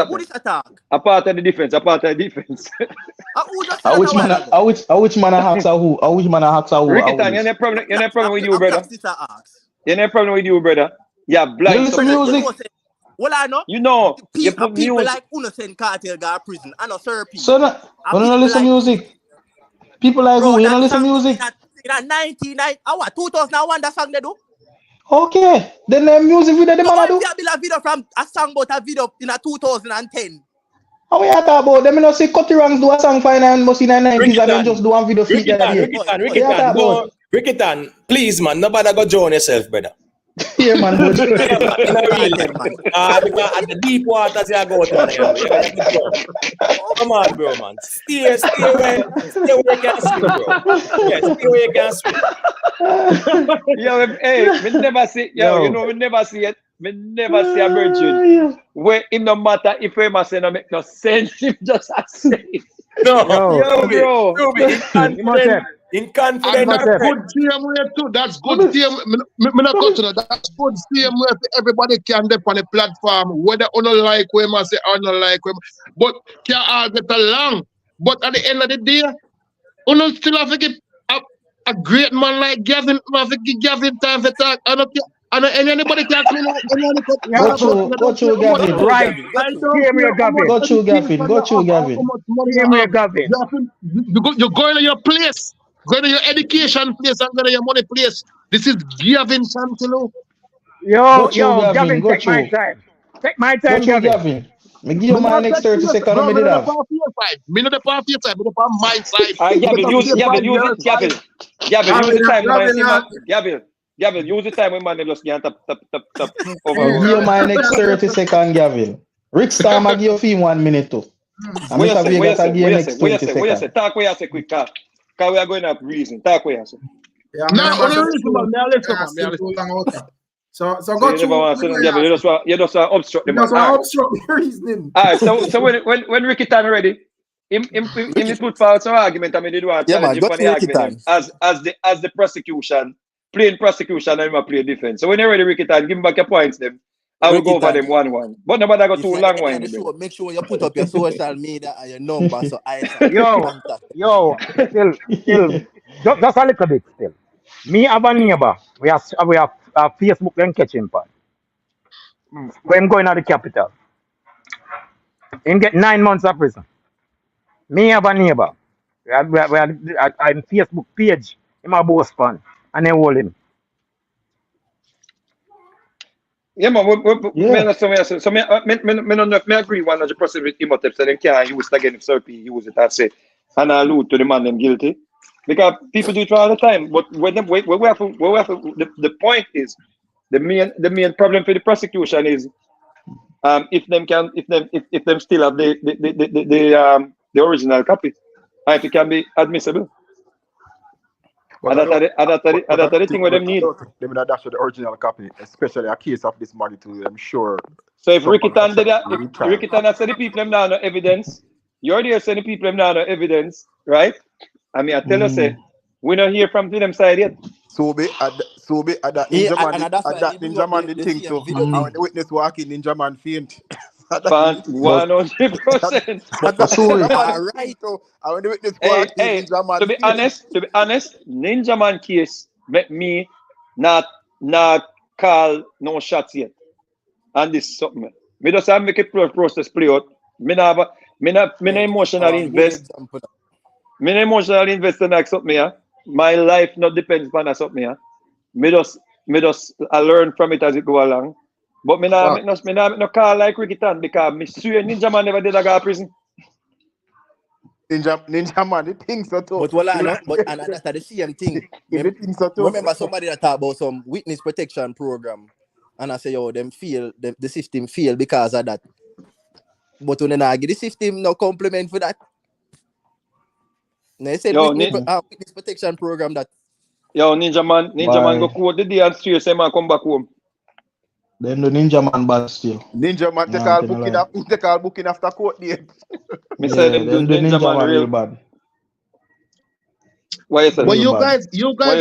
What is attack? Apart of the defense. Which man hacks who? Which man hacks who? Ricky, you have a problem with you, brother. You know problem with you, brother. Yeah, blind. You listen music. Well, I know. You know, you People, put people music. like Innocent Cartel go to prison. I know, sir. So that, when you don't listen music, people like Bro, who? You that don't listen song music. in a 99, 2001, that song they do. Okay, then the music video they So man if do. you build a video from a song about a video in a 2010. How we talk about them? You know, see Cutty Ranks do a song fine and must in the 90s and then just do one video feed that day. Rickitan, please, man, nobody go join yourself, brother. Yeah, man, but in a real man. Because at the deep waters you go to, man. Come on, bro, man. Stay where you can swim, bro. Yeah, stay where you can swim. Yo, hey, we never see. Yo, you know, we never see it. We never see a virgin where it no matter if we must say no make no sense. Him just a say. No, yo, bro. In confidence. That's good same way too. That's good same. Me not cut to that. That's good same way. Everybody can dep on the platform, whether you don't like them or say or not like them, but can all get along. But at the end of the day, you don't still have to give a great man like Gavin. You have to give Gavin time to talk. And anybody can come in. Go through Gavin. Right. Go through Gavin. You're going to your place. Go to your education place and go to your money place. This is Gavin Santino. Yo, Gavin, take my time. Take my time, Gavin. Me give you my next 30 seconds. Me did have. Me not the part of your side, me the part of my side. Gavin, use it, Gavin, use the time when Gavin, use the time when man just get tap. Give you my next 30 seconds, Gavin. Rickstorm, I give you 1 minute too. And Mr. Vegas, I give you next 20 seconds. What you say? Talk where you say quick, because we are going to have reason. Talk where you say. Yeah, no, reason, man. So go to you just obstruct the man. Obstruct the reasoning. All right, so when Ricky Tan ready, him put forward some argument. I mean, they do want to challenge him for the argument as the prosecution, plain prosecution, and him play defense. So when you're ready, Ricky Tan, give him back your points, them. I will go over them 1-1. But nobody go too long one. Make sure you put up your social media and your number so I Yo, still, just a little bit still. Me have a neighbor. We have Facebook and catching pan. When I'm going to the capital, him get 9 months of prison. Me have a neighbor. We have I'm Facebook page. Him a boss pan and they hold him. Yeah, man. So me agree 100% with Imhotep. So they can't use it again if Serpi use it and say and allude to the man them guilty. Because people do it all the time. But the point is the main problem for the prosecution is if them still have the original copy, and if it can be admissible. And that's the thing where them need. They will dash the original copy, especially a case of this magnitude, I'm sure. So if Ricky Tan did that, if Ricky Tan has said the people them now no evidence, you're there saying the people them now no evidence, right? I mean, I tell you, say, we don't hear from them side yet. So be at that Ninja Man the thing too. And when the witness walk in, Ninja Man faint. 100%. That's right. So and when the witness walk in, Ninja Man. To be honest, Ninja Man case make me not call no shots yet. And this is something. Me just have make a process play out. Me not emotionally invest. Me not emotionally invest in like something here. My life not depends on something here. Me just I learn from it as it go along. But me not no call like Ricky Tan because me swear Ninja Man never did a go to prison. Ninja Man, the thing so too. But that's the same thing. Remember somebody that talk about some witness protection program, and I say, yo, them feel the system fail because of that. But when they give the system no compliment for that. They said witness protection program that. Yo, Ninja Man go court the day and straight say man come back home. Then the Ninja Man bad still. Ninja Man take all booking after court date. Me say them do Ninja Man real bad. Why you say? But you guys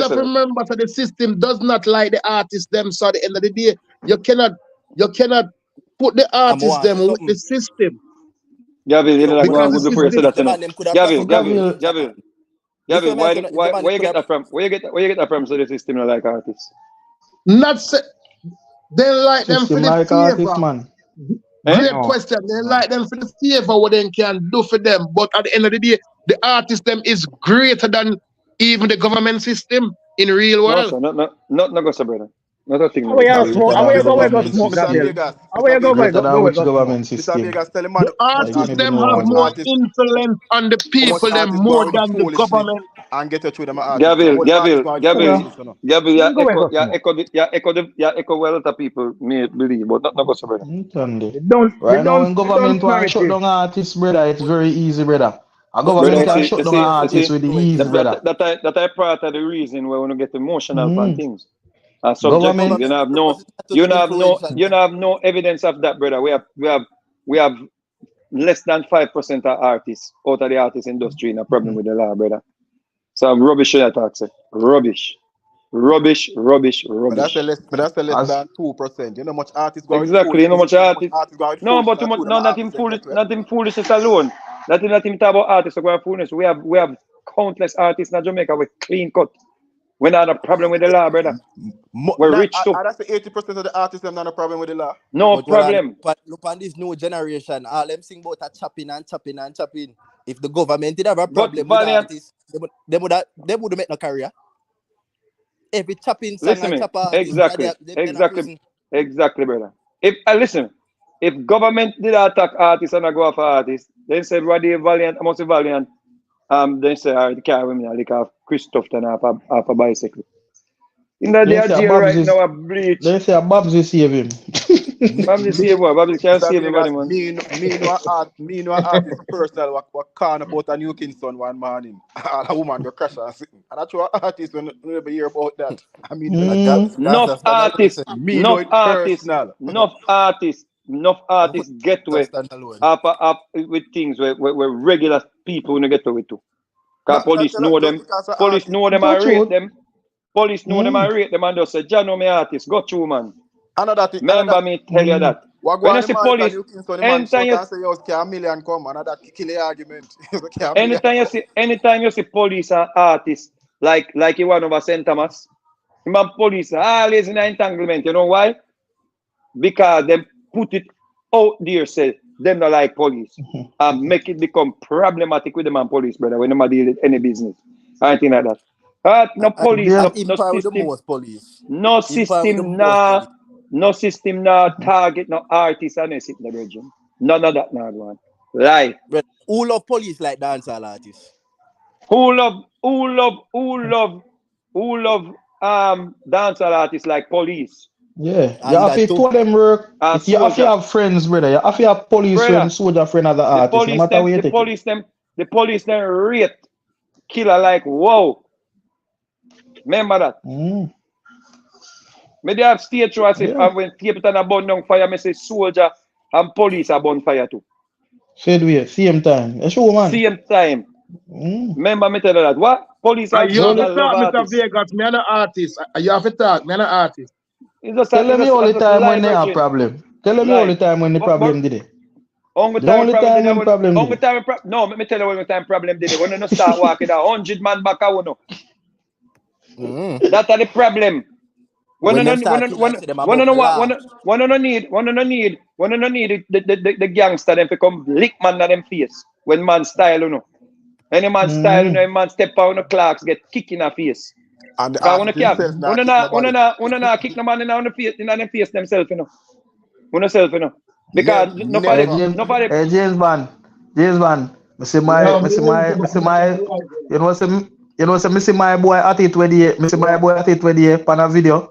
have to remember that the system does not like the artists them. So at the end of the day, you cannot put the artists them with the system. Gavin, you like one good before you say that. Gavin, where you get that from? Where you get that from? So the system not like artists. Not say, they like them for System the like artist, favor. man. Great No. question. They like them for the favor what they can do for them. But at the end of the day, the artist them is greater than even the government system in real No, world. sir, not go, sir, brother. Not a thing. How you Greater smoke? How than you the go where go government smoke, Mr. system. Gabriel? Vegas, How Mr. you go where Vegas, Greater go than where which go smoke? government Mr. system? Vegas, tell him man, The how much Like, you artists need artists to them know how have much one. more artists influence on the how much people them artists go more out with the than the foolishness government. and get you through them artists. How Gabriel, much artists go out with Gabriel, foolishness, you know? Gabriel, You go where go smoke? yeah, echo well other people may believe, but not go, sir, brother. Entendido. The Right now, when don't government want to shut narrative. down artists, brother, it's very easy, brother. A But Brother, government can you shut down an see, artist with the easy, brother. that I part of the reason why we don't get emotional on Mm. things. And the subjective. Government, You government don't have no, purpose is not to influence. you don't have no evidence of that, brother. We have less than 5% of artists out of the artist industry in a problem with the law, brother. So I'm rubbish in that talk, sir. Rubbish. But that's a less as than 2%. You know how much artists go out with Exactly, you know foolishness. much You know how much artists. artists go out with No, but foolishness too and much, through them no, artists and get wet. not in foolishness alone. Not even talk about artists who are foolishness. We have countless artists in Jamaica with clean cut. We not have a problem with the law, brother. We're rich too. That's the 80% of the artists have not a problem with the law. No But well, problem. look on this new generation. All them sing about a chopping and chopping and chopping. If the government did have a problem with Valiant, artists, they would make no career. Every chopping song listen and me. chop artist, they're in a prison. Exactly, brother. Listen, if government did attack artists and I go after artists, then say everybody Valiant, I must be Valiant. Then say, all right, the car with me, I like have Christoph and half a bicycle. In the they say jail Bob's right is, now, a breach. they say Bob's is save him. Babs save what? Babs can't Mr. save Vegas, anybody, man. me no artist personal what can about a New Kingston one morning. A woman go crash and sitting. And that's what artists when never hear about that. I mean, Enough artists, me know it personal. enough artists get away up with things where regular people when get away too. Because police know them. Police know them and rate them. Police know them and rate them and just say, John, no, me artist, go through, man. Remember me tell you that. When you see police, anytime you say you a million come, another kill the argument. anytime you see police and artists like you one over St. Thomas, man, police always in an entanglement. You know why? Because they put it out there, say them not like police, and make it become problematic with them and police, brother. When they deal with any business, anything like that. No police, no system, no system, no system, no target, no artist, and anything in the region. None of that, not one. Lie. Who love police like dancehall artists? Who love dancehall artists like police? Yeah, you have to tell them work. You have to have friends, brother. You have to have police friends, soldier friend, other artists. No matter where you take it. The police them rate killer like wow. Remember that. Me they have stage show as if when Captain a burn down fire, me say soldier and police are burn fire too. Said we same time. You sure, man? Same time. Remember me tell you that. What? Police are you have to talk, Mr. Vegas. Me an artist. You have to talk. Me an artist. Tell them all the time when they have problem. Tell them all the time when the problem did it. Only time when problem no, let me tell you when the time problem did it. When you start walking 100 man back out no. That's the problem. When you need the gangster them to come lick man at them face. When man style you know. Any man style you know, any man step out on the clocks get kicked in the face. And the wanna kick the man in the face, in the face themselves, you know. Self, you know. Because nobody. Hey, James Bond, I see my, you know, see my boy at it with the pan a video,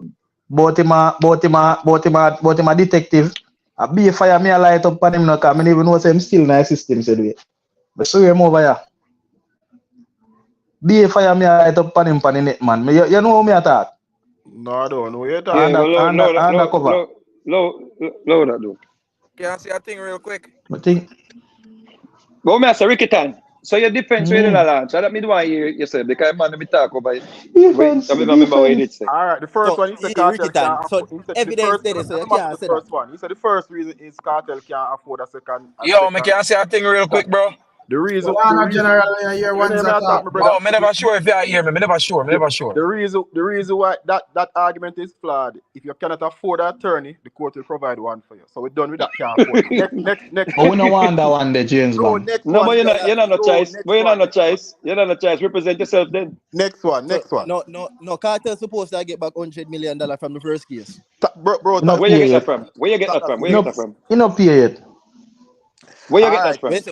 but him a detective. I be fire me a light up on him now, cause I even know say him still in the system, said we. But so him over here. Be a fire me a light up on him pan the net, man. You know how me attack? No, I don't know. You're talking undercover. Low that do. Can I say a thing real quick? I think. Go me as a Ricky Tan. So your defense with the launch. I don't mean why you say because man me talk about it. Defense. Remember what he did say. Alright, the first one he said Kartel can't afford. Evidence there, so you can't say that. He said the first reason is Kartel can't afford a second. Yo, me can I say a thing real quick, bro? The reason, General in year one talk, my brother. No, me never sure if you hear me. Me never sure. The reason why that argument is flawed. If you cannot afford an attorney, the court will provide one for you. So we're done with that. Can't afford. next. Oh, we don't want that one, there, James. No, Man. no, but you're not no choice. But you're not no choice. You're not no choice. Represent yourself then. Next one. No. Kartel supposed to get back $100 million from the first case. Bro, No, where you get that from? Where you get that from? You know, period. Where you get that from? Let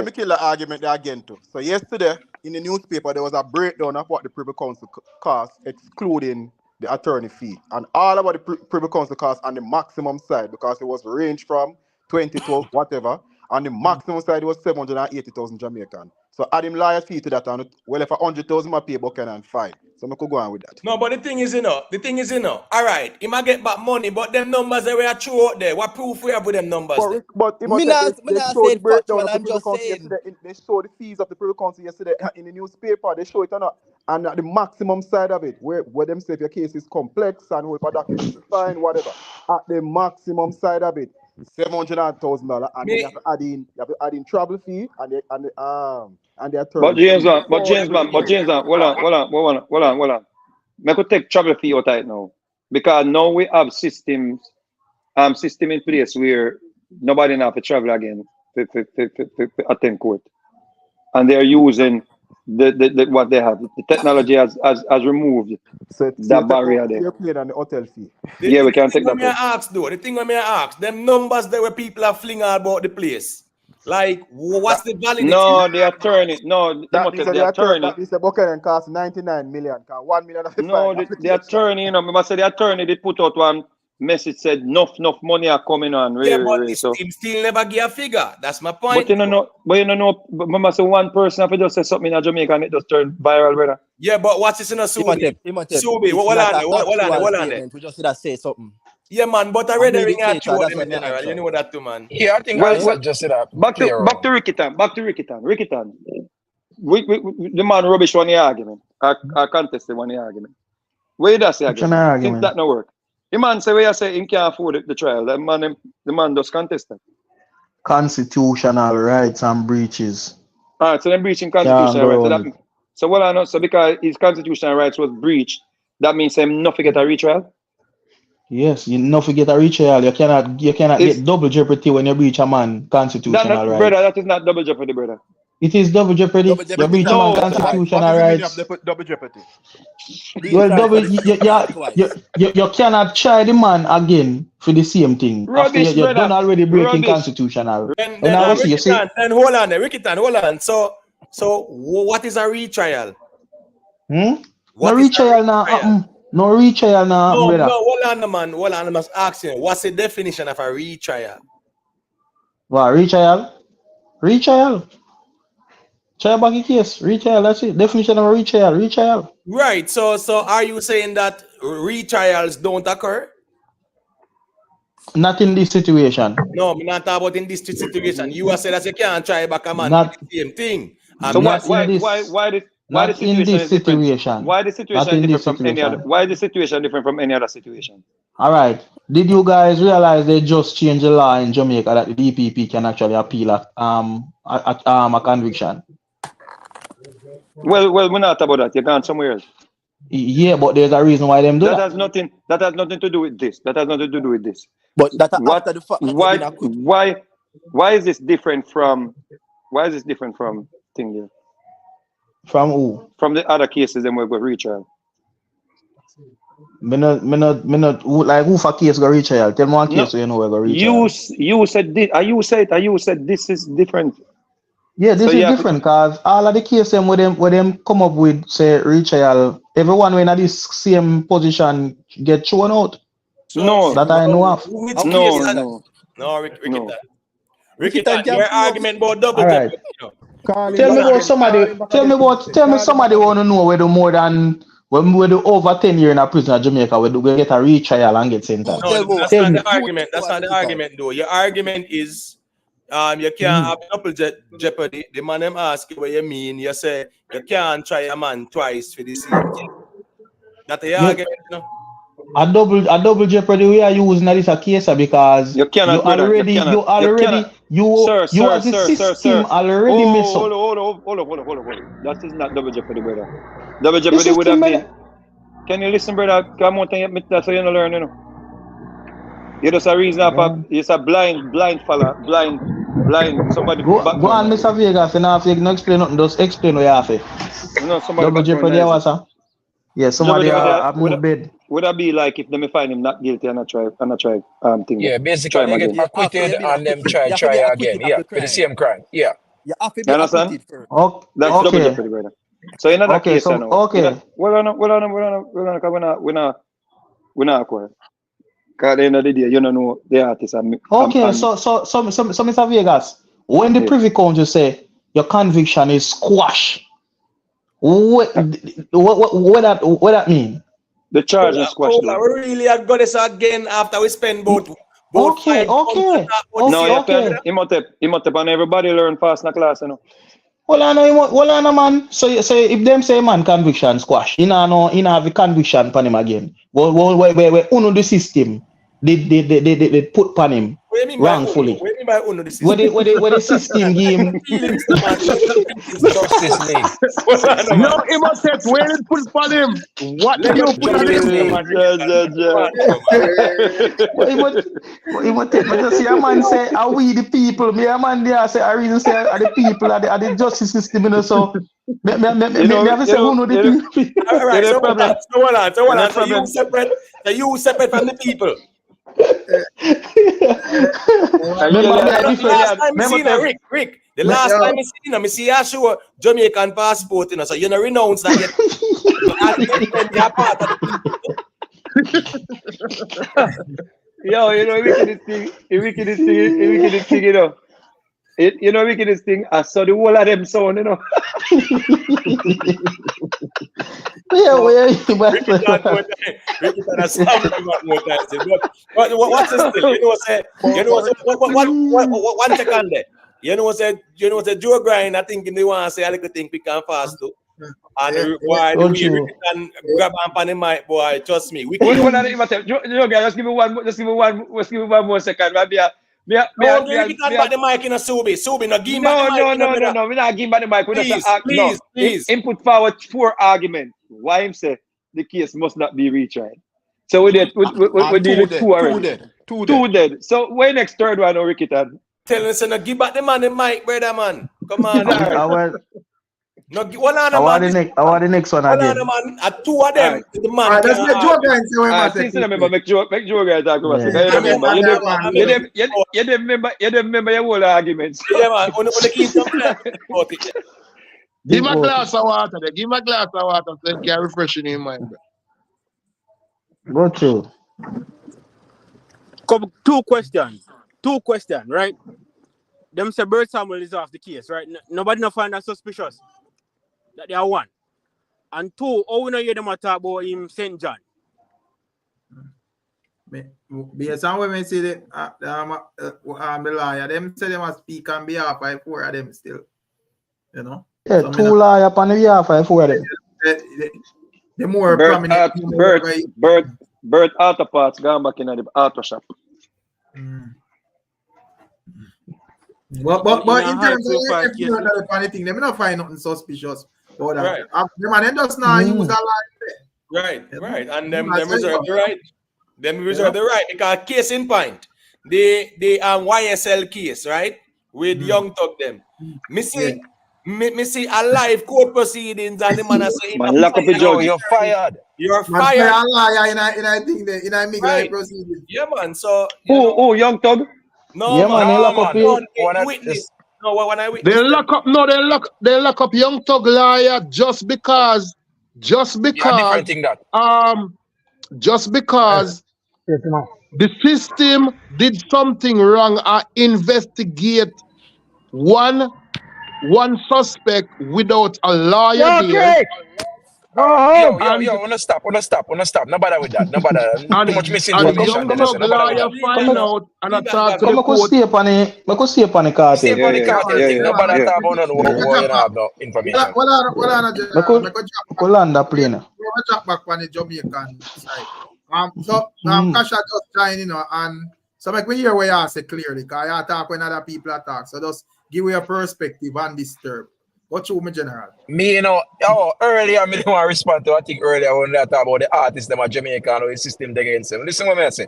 me kill the argument there again too. So yesterday in the newspaper there was a breakdown of what the Privy Council cost, excluding the attorney fee, and all about the Privy Council cost on the maximum side, because it was range from 20 to whatever, and the maximum side was 780,000 Jamaican. So add him lawyer fee to that, and well, if 100,000 I pay Buchanan fine. So I could go on with that. No, but the thing is, all right, he might get back money, but them numbers that we are true out there, what proof we have with them numbers? But they showed the breakdown of the Privy Council yesterday. They showed the fees of the Privy Council yesterday in the newspaper. They show it or not. And at the maximum side of it, where them say if your case is complex and if a document is fine, whatever, at the maximum side of it, $700,000, and then you have to add in travel fee and the attorney. But James, hold on. I could take travel fee out of it now, because now we have system in place where nobody have to travel again to attend court, and they're using the what they have. The technology has removed that barrier there. You're paying on the hotel fee. Yeah, we can take that. The thing I may ask, them numbers there where people are flinging about the place. Like, what's the validity? No, the attorney. No, the attorney. This Buchanan cost 99 million. 1 million of no, the attorney. You know, I must say the attorney did put out one message said enough money are coming on. So still never give a figure. That's my point. But you know, I must say one person if you just say something in Jamaica and it just turn viral, brother. Yeah, but what's this in a Subi? Subi, what on there? We just did say something. Yeah, man, but I read the ring at general. You know that too, man. Yeah, I think I just said that. Back to Ricstorm. The man rubbish one the argument. I contested one the argument. Where does he again? Think that no work. The man say where you say he can't afford the trial. The man does contest that. Constitutional rights and breaches. Alright, so they're breaching constitutional rights. So what I know, so because his constitutional rights was breached, that means him not forget a retrial? Yes, you not forget a retrial. You cannot get double jeopardy when you breach a man constitutional rights. Brother, that is not double jeopardy, brother. It is double jeopardy. You breach a man constitutional rights. Double jeopardy. Well, you cannot try the man again for the same thing. Rubbish, after you're done already breaking constitutional. Then hold on, Rickitan, hold on. So what is a retrial? No retrial now. No retrial now. No, hold on, man. Hold on, I must ask you. What's the definition of a retrial? What, retrial? Retrial. Try back a case. Retrial, that's it. Definition of a retrial. Retrial. Right. So are you saying that retrials don't occur? Not in this situation. No, I'm not talking about in this situation. You are saying that you can't try back a man not, the same thing. So why the situation? Why the situation different from any other? Why the situation different from any other situation? All right. Did you guys realize they just changed the law in Jamaica that the DPP can actually appeal a conviction? Well, we're not about that. You can't somewhere else. Yeah, but there's a reason why them do that. That has nothing to do with this. That has nothing to do with this. But that after the fact. Why is this different from? Why is this different from thing here? From who? From the other cases, then we go retrial. Me not like who for case go retrial. Tell me one case so you know we go retrial. You said this. You said this is different. Yeah, this is different because all of the cases where them come up with say retrial, everyone when at this same position get thrown out. No, that I know of. Rickitan, your argument about double jeopardy. Tell me somebody want to know whether more than when we do over 10 years in a prison in Jamaica, we get a retrial and get sentenced. No, that's not the argument. That's not the argument, though. Your argument is you can't have double jeopardy. The man them ask you what you mean. You say you can't try a man twice for the same thing. That's the argument, no? A double jeopardy we are using this a case because You cannot, brother. already You as a system already mess up. Hold on. That is not double jeopardy, brother. Double jeopardy would have been. Can you listen, brother? Come on, that's how you don't learn, you know. You're just a reason for it's a blind fella, blind. Somebody go on, Mr. Vegas, and if you can explain nothing, just explain what you have to. No, somebody double jeopardy was sir. Yeah, somebody have moved bed. Would that be like if them find him not guilty and I try thing? Yeah, basically they get acquitted and them try again. Yeah, for the same crime. Yeah. You have to be acquitted first. That's double jeopardy, brother. So in that case, so, okay. We're not acquire. Because at the end of the day, you don't know the artist. So Mr. Vegas, when the Privy Council say your conviction is squashed, what that mean? The charge is squashed. We really have got this again after we spend both. Okay. No, Imhotep and everybody learn fast in the class, you know. Well, I know, man. So if them say man conviction squash, you know, have a conviction upon him again. Well, where uno the system, they put upon him wrongfully. What do you mean by uno the system? Where the system give him Justice League. No, Imhotep, where did put upon him? What did you put on him? Imhotep, but you see a man say, are we the people? Me a man there say, I reason say, are the people, are the justice system, you know, so me have to say, who know the people? All right, so hold on. So you separate from the people. Rick, the last time I seen him, I see you show Jamaican passport, you know, so you know renounce that. Yo, you know, wickedest thing, you know. You know, wickedest thing, I saw the whole of them sound, you know. What's this thing? One second there. You know what Joe Grind, I think they want to say a little thing pick and fast too. And why do we can grab on the mic, boy? Trust me. Joe, just give me one more second. Me back the mic in a Subi, no give back the mic. No, we not give back the mic. Please. Input forward 4 arguments. Why him say the case must not be retried? So we did. We did 2 already. Two dead. So why next third one, Rikitan? Tell us no give back the man the mic, brother man. Come on. No, I want the next one again. Man, 2 of them. The man. That's the Joe Grind. Since remember, make Joe Grind talk about it. You remember your whole arguments. Yeah, man. Give him a glass of water. So he can refresh in his mind. Go through. Two questions, right? Them say Bert Samuel is off the case, right? Nobody no find that suspicious. That they are 1. And 2, how we know hear them talk about him St. John? Based on when we see the lawyer, them say they must speak on behalf of 4 of them still. You know? Yeah, so 2 lawyers on behalf of 4 of them. The more prominent. Bert auto parts gone back in the auto shop. But in terms of the funny thing, they may not find nothing suspicious about that. Right. The man just now use a lie. Right. And them reserve the right. Them reserve the right because case in point, the YSL case, right? With Young Thug them. Me see a live court proceedings and the man say, man, lock up the judge. You're fired. You're fired. In a thing there, in a big live proceedings. Yeah, man. So Young Thug? No, yeah, man. They lock up Young Thug lawyer just because the system did something wrong or investigate one suspect without a lawyer there. Yo, wanna stop. No bother with that. No bother. Too much misinformation. Find out and attack to the court. Stay upon the Kartel. Stay upon the Kartel thing. No bother talk about no information. Go land the plane. Drop back on the Jamaican side. Kasha just join, you know, and so make me hear what you say clearly, because you talk when other people talk. So just give me a perspective and disturb. What you me general? Me, you know, earlier, me don't want to respond to, I think earlier when I talk about the artists, them are Jamaican or the system against them. Listen what I say.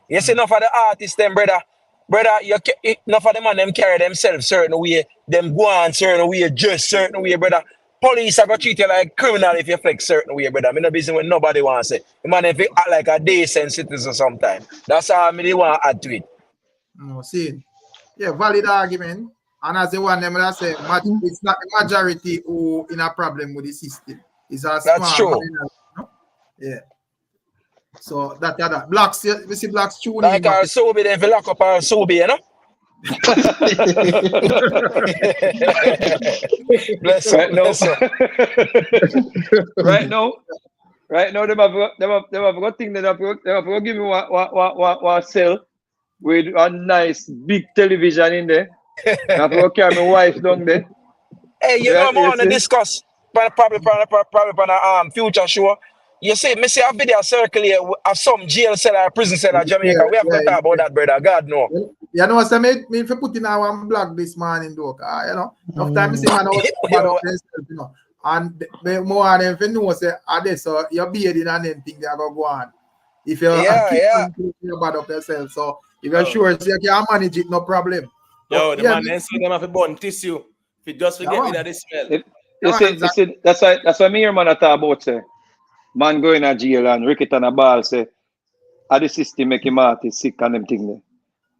You see, enough of the artists, them, brother, enough of them and them carry themselves certain way, them go on certain way, just certain way, brother. Police are going to treat you like criminal if you flex certain way, brother. I'm not busy when nobody wants it. The man, if you act like a decent citizen sometime. That's how I really want to add to it. No, see, yeah, valid argument. And as the one them that say, it's not the majority who in a problem with the system. It's a That's true. Yeah. So that blacks, we see blacks tuning. Like our Sobe, then if you lock up our Sobe, you know? Bless right up, now, bless up. right now, them have got thing that they have got give me one cell with a nice big television in there. I have to carry my wife down there. Hey, you know, I want to discuss probably on a future show. You see, me see a video circulate of some jail cell or prison cell in Jamaica. We have to talk about that, brother. God no. You know what I mean? Me if you put in our blog this morning, though, you know, enough time you see man out about themselves, you know, and more than if you know say this, so you're bearding and then thing they are gonna go on. If you're bad up yourself, so if you're sure so you can manage it, no problem. Yo, the man then see them have a bun tissue. If you just forget rid of the smell. You see, that's why me hear man talk about say, man going to jail and Ricket and a ball say, the system make him artist sick and them thing there.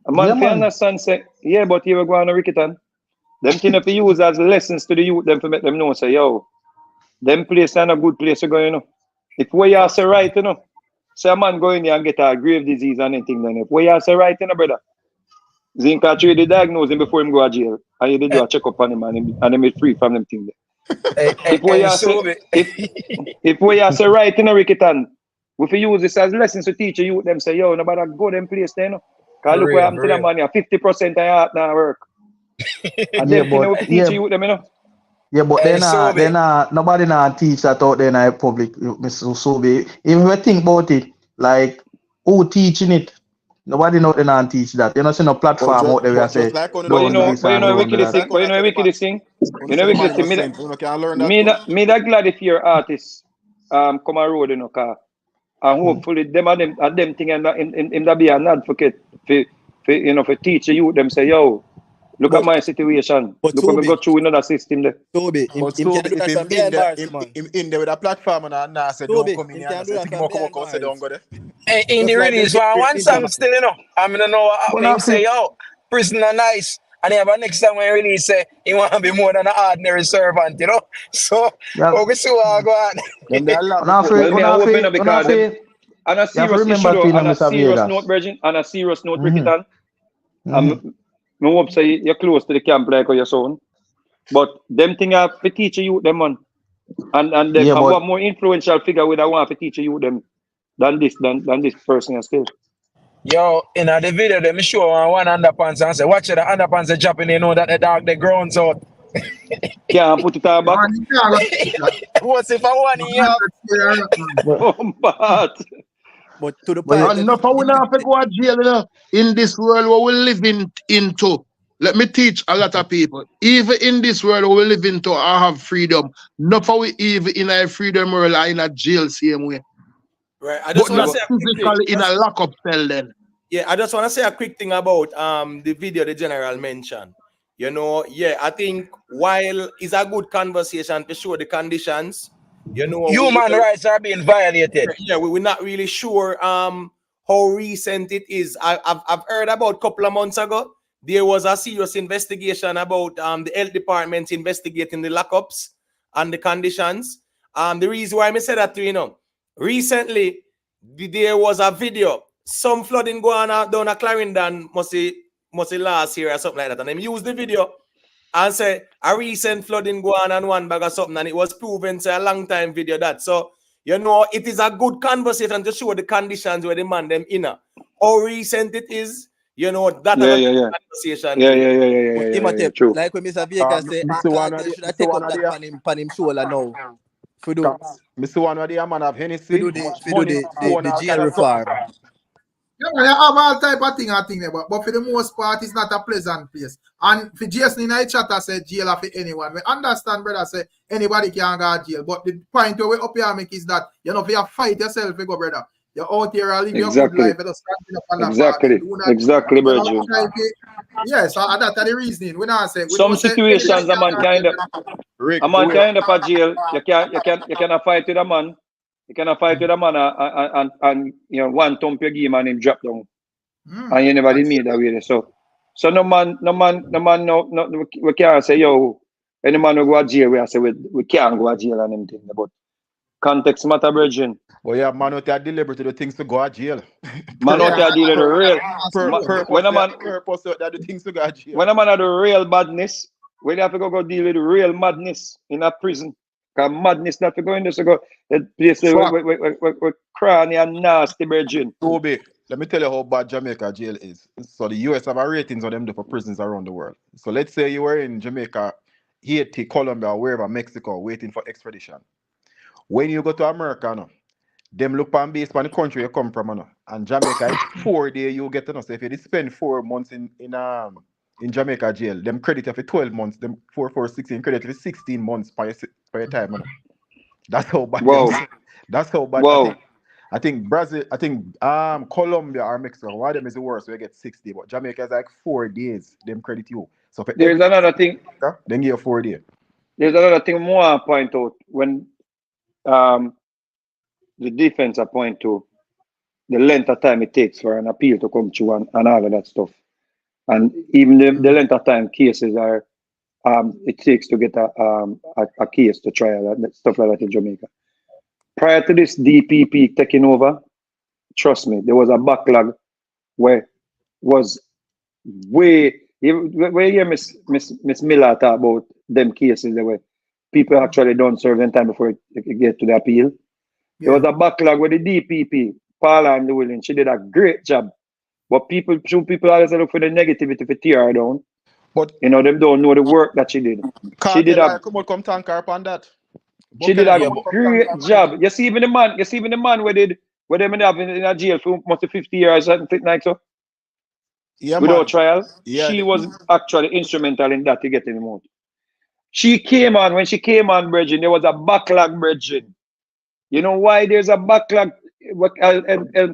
A man can understand say, yeah, but you were going to Ricket and them thing if you use as lessons to the youth, them to make them know say, yo, them place and a good place to go, you know. If we are say right, you know, say a man go in here and get a grave disease and anything, then if we are say right, you know, brother. Zinc actually they diagnose him before him go to jail. And you do a check-up on him and him is free from them thing there. If we are say right in a Ricketon, if you use this as lessons to teach you, them say, yo, nobody go them place there, you know. Because look what happened to them man here, 50% of your heart now work. And them thing we teach you them, you know. Yeah, but then nobody now teach that out there in the public, Mr. Sobe. If we think about it, like who teaching it? Nobody know they not teach that. You know, see no platform out there where I say. But you know, wickedest thing. Me that glad if your artist come a road, you know, car. And hopefully them thing and that be an advocate for you know for teach you them say, yo, look at my situation. Look what we go through another system there. In there with a platform and I said don't come in here. Say don't go there. Hey, in the release one song still, you know. I'm gonna know what happening. Say, yo, prisoner nice. And then next time when he release say he want to be more than an ordinary servant, you know. So we see what I go on. On a serious note, Virgin, on a serious note, Ricketon. I hope say you're close to the camp like your son. But them thing have to teach you them man. And them have one more influential figure with I want to teach you them than this person still. Yo, in the video, them show one underpants and say, watch it, the underpants are dropping, you know that the dog the grounds out. Can't put it on back. What's if I want it? But to the point, enough of we not to go to jail, you know, in this world where we live into. Let me teach a lot of people. Even in this world where we live into, I have freedom. Enough of we even in a freedom world are in a jail same way. Right. I just want to say physically in a lockup cell then. Yeah, I just want to say a quick thing about the video the general mentioned. You know, yeah, I think while it's a good conversation to show the conditions, you know, human rights are being violated. Yeah, we're not really sure how recent it is. I've heard about a couple of months ago there was a serious investigation about the health department investigating the lockups and the conditions. The reason why I said that to you know, recently there was a video, some flooding going on down at Clarendon, must say last year or something like that, and they used the video and say a recent flooding go on and one bag or something, and it was proven to a long time video that. So, you know, it is a good conversation to show the conditions where the man them in. How recent it is, you know, that conversation. Yeah. True. Like when Mr. Vega say, should I take up that pan him shoulder now? For do Mr. One, where the man have Hennessy, for do the jail reform. Yeah, man, you have all type of thing there, but for the most part, it's not a pleasant place. And for Jason in the chat, I say jail for anyone. We understand, brother, say anybody can go to jail. But the point where we up here make is that you know, if you fight yourself, you go, brother. You're out here and live your good life. You just stand up on Exactly, Virgin. Yes, that's the reasoning. We not say Some situations a man kind of for jail. You cannot fight with a man. You cannot fight with a man and you know one thump you give man him drop down. And you never did meet that way. So no man we can't say yo any man will go to jail. We say we can't go to jail and anything. But context matter, Virgin. Well, yeah, man out there deliberate to the things to go to jail. Man out there dealing with the real when a man purpose that the things to go to jail. when a man had the real badness, when you have to go deal with the real madness in a prison. Because madness not to go in there, so go that place with cranny and nasty, Virgin. Toby, let me tell you how bad Jamaica jail is. So the US have a ratings on them for prisons around the world. So let's say you were in Jamaica, Haiti, Colombia, wherever, Mexico, waiting for extradition. When you go to America, no, them look on based on the country you come from, no, and Jamaica is 4 days you get to know. So if you spend 4 months in Jamaica jail, them credit you for 12 months, them 16 credit for 16 months per your time, man. That's how bad. Wow. That's how bad. Wow. I think Brazil, I think Colombia or Mexico, one of them is the worst, so you get 60, but Jamaica is like 4 days, them credit you. So for there's another thing. Then give you 4 days. There's another thing more I point out when the defense I point to the length of time it takes for an appeal to come through and all of that stuff. And even the length of time cases are it takes to get a case to trial and stuff like that in Jamaica. Prior to this DPP taking over, trust me, there was a backlog where was way where you hear Miss Miller talk about them cases the way people actually don't serve them time before it get to the appeal. There was a backlog with the DPP, Paula and Llewellyn. She did a great job. But people always look for the negativity to tear her down. But you know, them don't know the work that she did. She did a come thank her upon that. She did a great job. You see even the man where them have in a jail for almost 50 years and something like so. Yeah, without man. trial. Yeah, she was actually instrumental in that to get him out. She came on, when she came on, Bridget, there was a backlog, Bridget. You know why there's a backlog? What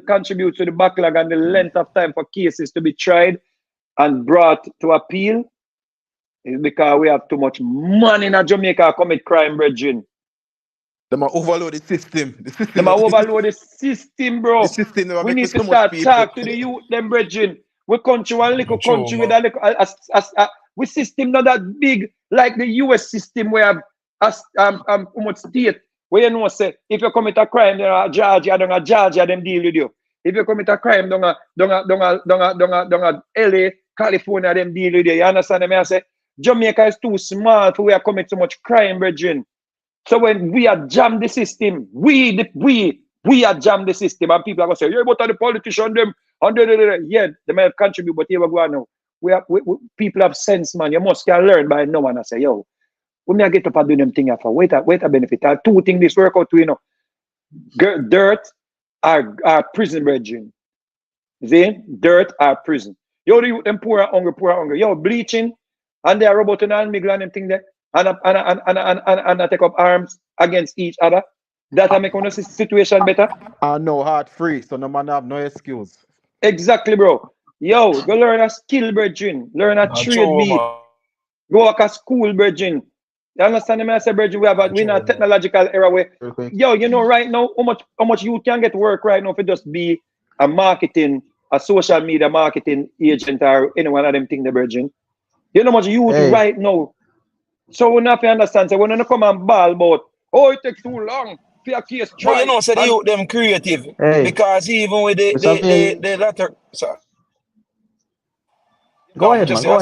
contributes to the backlog and the length of time for cases to be tried and brought to appeal is because we have too much money in Jamaica commit crime, Bridget. Them are overload the system. Them are overload the system, bro. The system, we need to start talk to the youth, them, Bridget. We country, one little country with a little, we system not that big like the US system where how much state where you know say if you commit a crime down a Georgia them deal with you. If you commit a crime down a LA, California them deal with you. You understand me? I say Jamaica is too small for we are commit so much crime, Bridget. So when we are jam the system, we are jam the system, and people are gonna say, yeah, but the politician them yeah, they may have contribute, but here we go now. We people have sense, man. You must can learn by no one. I say, yo, we may get up and do them thing for wait a benefit. And two things this work out to, you know. Dirt are prison, Bridget. See? Dirt are prison. Yo, the youth them poor and hungry. Yo, bleaching, and they are roboting and miggle and them thing there. And I take up arms against each other. That make one situation better. I know heart free, so no man have no excuse. Exactly, bro. Yo, go learn a skill, Bridget. Learn a trade beat. Go work a school, Bridget. You understand me? I say, Bridget, we in a technological era where, yo, you know, right now, how much you can get work right now if it just be a social media marketing agent or any one of them thing, the Bridget. You know how much you do right now. So we have to understand, so when you come and ball about, oh, it takes too long for a case trial. But you know, so they youth them creative. Because even with the latter, sorry. Go ahead, man. Go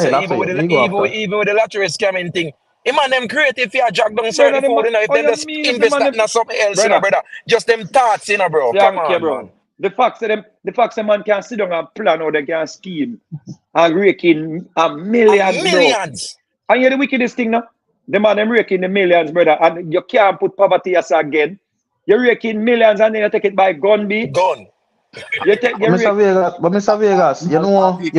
ahead. Even with the lottery scamming thing, man, them creative for drag down certain food, you know, if they just invest that in something else, you know, brother. Just them thoughts, you know, bro. Come on, bro. Man. The fact that man can sit down and plan how they can scheme and rake in millions. Millions. And you're the wickedest thing now. The man them raking the millions, brother, and you can't put poverty aside again. You're raking millions and then you take it by gun, B. Gun. You take you Mr. Vegas, but Mr. Vegas, you know, me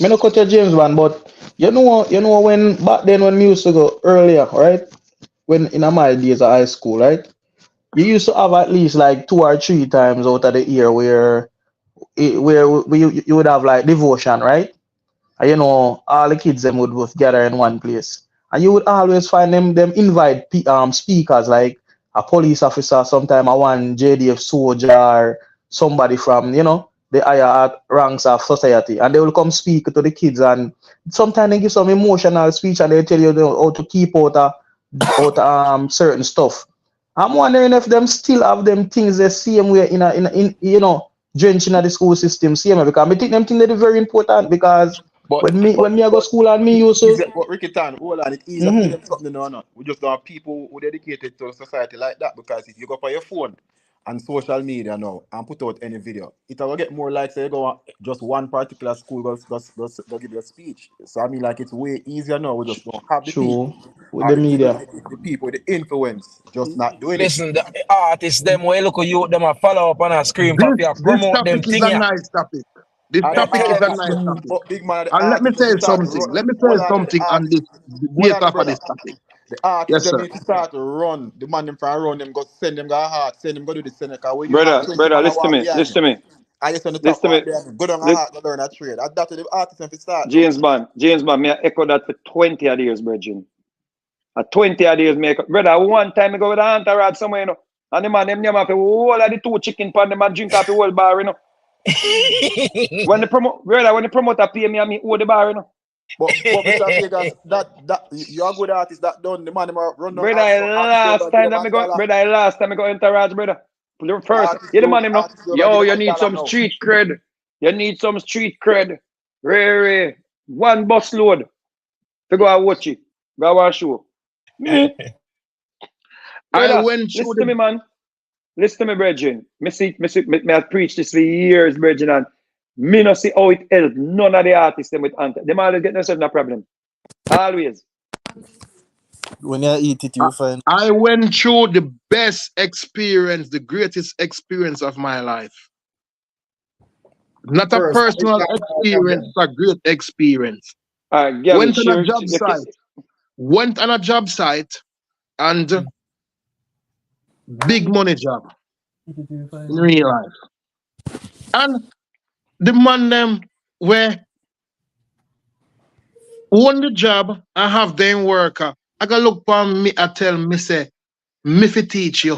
no cut your James man, but you know when back then when we used to go earlier, right? When in my days of high school, right? You used to have at least like 2 or 3 times out of the year where you would have like devotion, right? And you know, all the kids them would both gather in one place. And you would always find them invite speakers like a police officer, sometime a one JDF soldier, or somebody from, you know, the higher ranks of society. And they will come speak to the kids, and sometimes they give some emotional speech and they tell you how to keep out certain stuff. I'm wondering if them still have them things the same way in you know, drenching at the school system same way, because I think them things that are very important, because when me I go school and me used to. But Ricky Tan, hold on, it's easy to tell them something or not. We just don't have people who are dedicated to society like that, because if you go on your phone and social media now and put out any video, it will get more likes. So you go on just one particular school go give you a speech. So I mean, like, it's way easier now. We just don't have the people with the media. The people with the influence just not doing Listen, the artists them way look at you, them a follow up and a scream for you, This promote them topic is thing a yeah. nice topic. This And topic is a nice but topic. big man, the And let me artist say them start to something. run. Let me Hold say on, something on this hold based on, off of brother. this topic. The artists Yes, them sir. need to start to run. The man them for run them go send them go heart, send them go do the send. Because when you brother, have 20 brother, man listen to walk me, behind listen you, to me. I just on the top Listen to walk me. behind you, go down a heart to learn a trade. That's the artist them to start. James Bond, may I echo that for 20 odd years, Virgin. 20 odd years, make brother. One time I go with an entourage somewhere, you know, and the man them have a whole of the 2 chicken pan them and drink off the whole bar, you know. when the promoter pay me, I mean, the bar, you know. But Mr. Vegas, that you're a good artist. That done the man them run down Brother, last time I go entourage, brother. First, you the man him know. Yo, you need some street cred. You need some street cred. Really, one bus load to go and watch it. Go and show. Me. Brother, listen to me, man. Listen to me, brethren. Me have preached this for years, brethren, and me not see how it help none of the artists them with anti. Them always get themselves in a problem. Always. When you eat it, you find. I went through the best experience, the greatest experience of my life. Not a personal experience, a great experience. Went on a job site, and big money job in real life. And the man them were on the job, I have them worker. I gotta look for me, I tell me say, me fi teach you.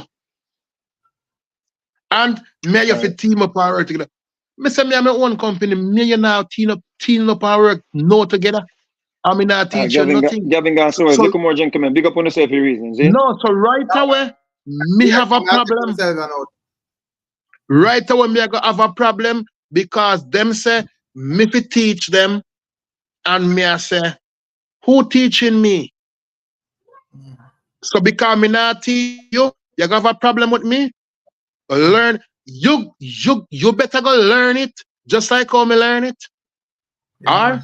And me you fi team up and work together. Me say me have my own company, me you now team up and work no together. I mean I teach you nothing. Gavin gone so look more gentlemen, big up on yourself for reasons. Eh? No, so right away, me have a problem. Right away, me I go have a problem because them say me fi teach them, and me I say, who teaching me? So because me not teach you, you have a problem with me? Learn you better go learn it just like how me learn it. Yeah,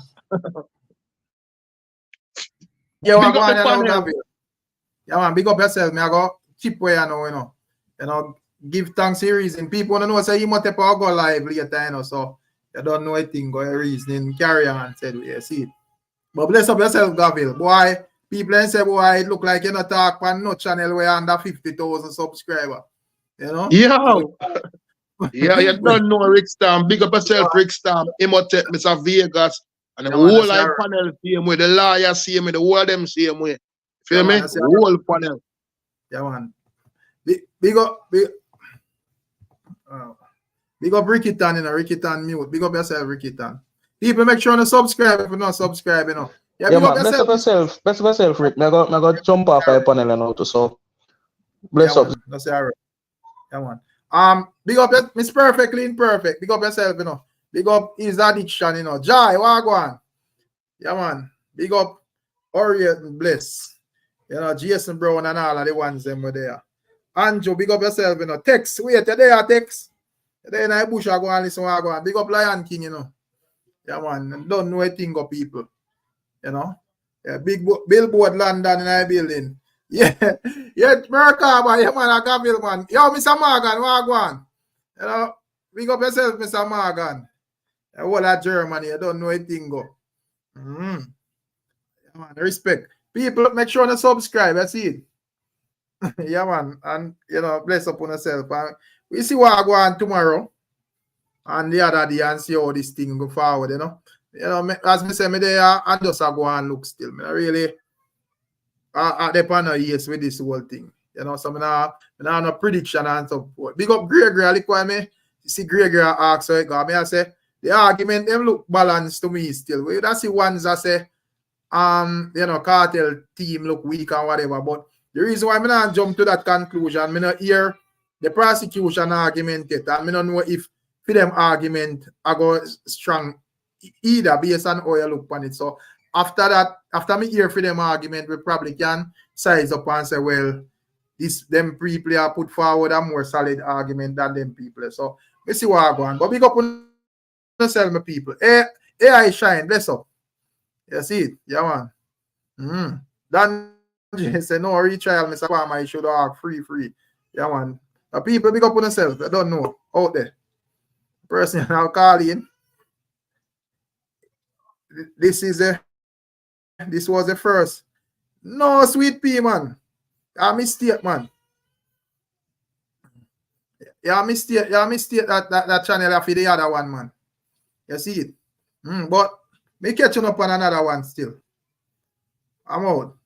man, big up yourself. Me I go cheap way, you know, give thanks to reason. People wanna know say you must go live later, you know, so you don't know anything, go reasoning, carry on, said we see it. But bless up yourself, Gavil. Boy, people say, boy, it look like you're not talk on no channel where under 50,000 subscribers. You know? Yeah. Yeah, you don't know Rickstorm. Big up yourself, Rickstorm. Imhotep, Mr. Vegas. And the whole life panel same way, the lawyer same way, the whole of them same way. Feel me? Whole panel. Yeah, man. Big up Ricky Tan, you know, Ricky Tan mute. Big up yourself, Ricky Tan. People make sure to subscribe if you're not subscribing, you know. Yeah, man, bless up yourself. Bless up yourself, Rick. I got jump off my panel and out, so bless up. Man. That's all right. Yeah, man. Big up Miss Perfectly Imperfect. Big up yourself, you know. Big up His Addiction, you know. Jai, Wagwan. Yeah, man. Big up Oriet and Bliss. You know, Jason Brown and all of the ones them were there. Andrew, big up yourself, you know. Text, wait, you're there, text. You're there in the bush, I go and listen, I go on. Big up Lion King, you know. Yeah, man. Don't know a thing of people. You know? Yeah, big billboard London in a building. Yeah. Yeah, Merkaba, yeah, man, I got bill, man. Yo, Mr. Morgan, what go on? You know, big up yourself, Mr. Morgan. All that Germany, you don't know a thing go. Yeah, man, respect. People, make sure to subscribe, that's it. Yeah, man. And, you know, bless upon yourself. And we see what I go on tomorrow and the other day and see how this thing go forward, you know. You know, as me say, me there and just I go and look still. Me really depend on yes with this whole thing. You know, so I no prediction and so forth. Big up Gregory, look why me see Gregory ask how it go. Me I say the argument them look balanced to me still. We that's the ones that say you know, Kartel team look weak and whatever. But the reason why me not jump to that conclusion, me not hear the prosecution argument yet, and me don't know if for them argument I go strong either based on how you look on it. So after that, after me hear for them argument, we probably can size up and say, well, this them people are put forward a more solid argument than them people. So we see what I go on. But big up on yourself, my people. AI shine, bless up. You see it? Yeah, man. Dan say no retrial, Mr. Kwame, you should have free. Yeah, man. The people big up on themselves. I don't know out there. Person I'll call in. This was the first. No, sweet pea, man. I mistake, man. Yeah, mistake that channel after the other one, man. You see it? But me catching up on another one still. I'm out.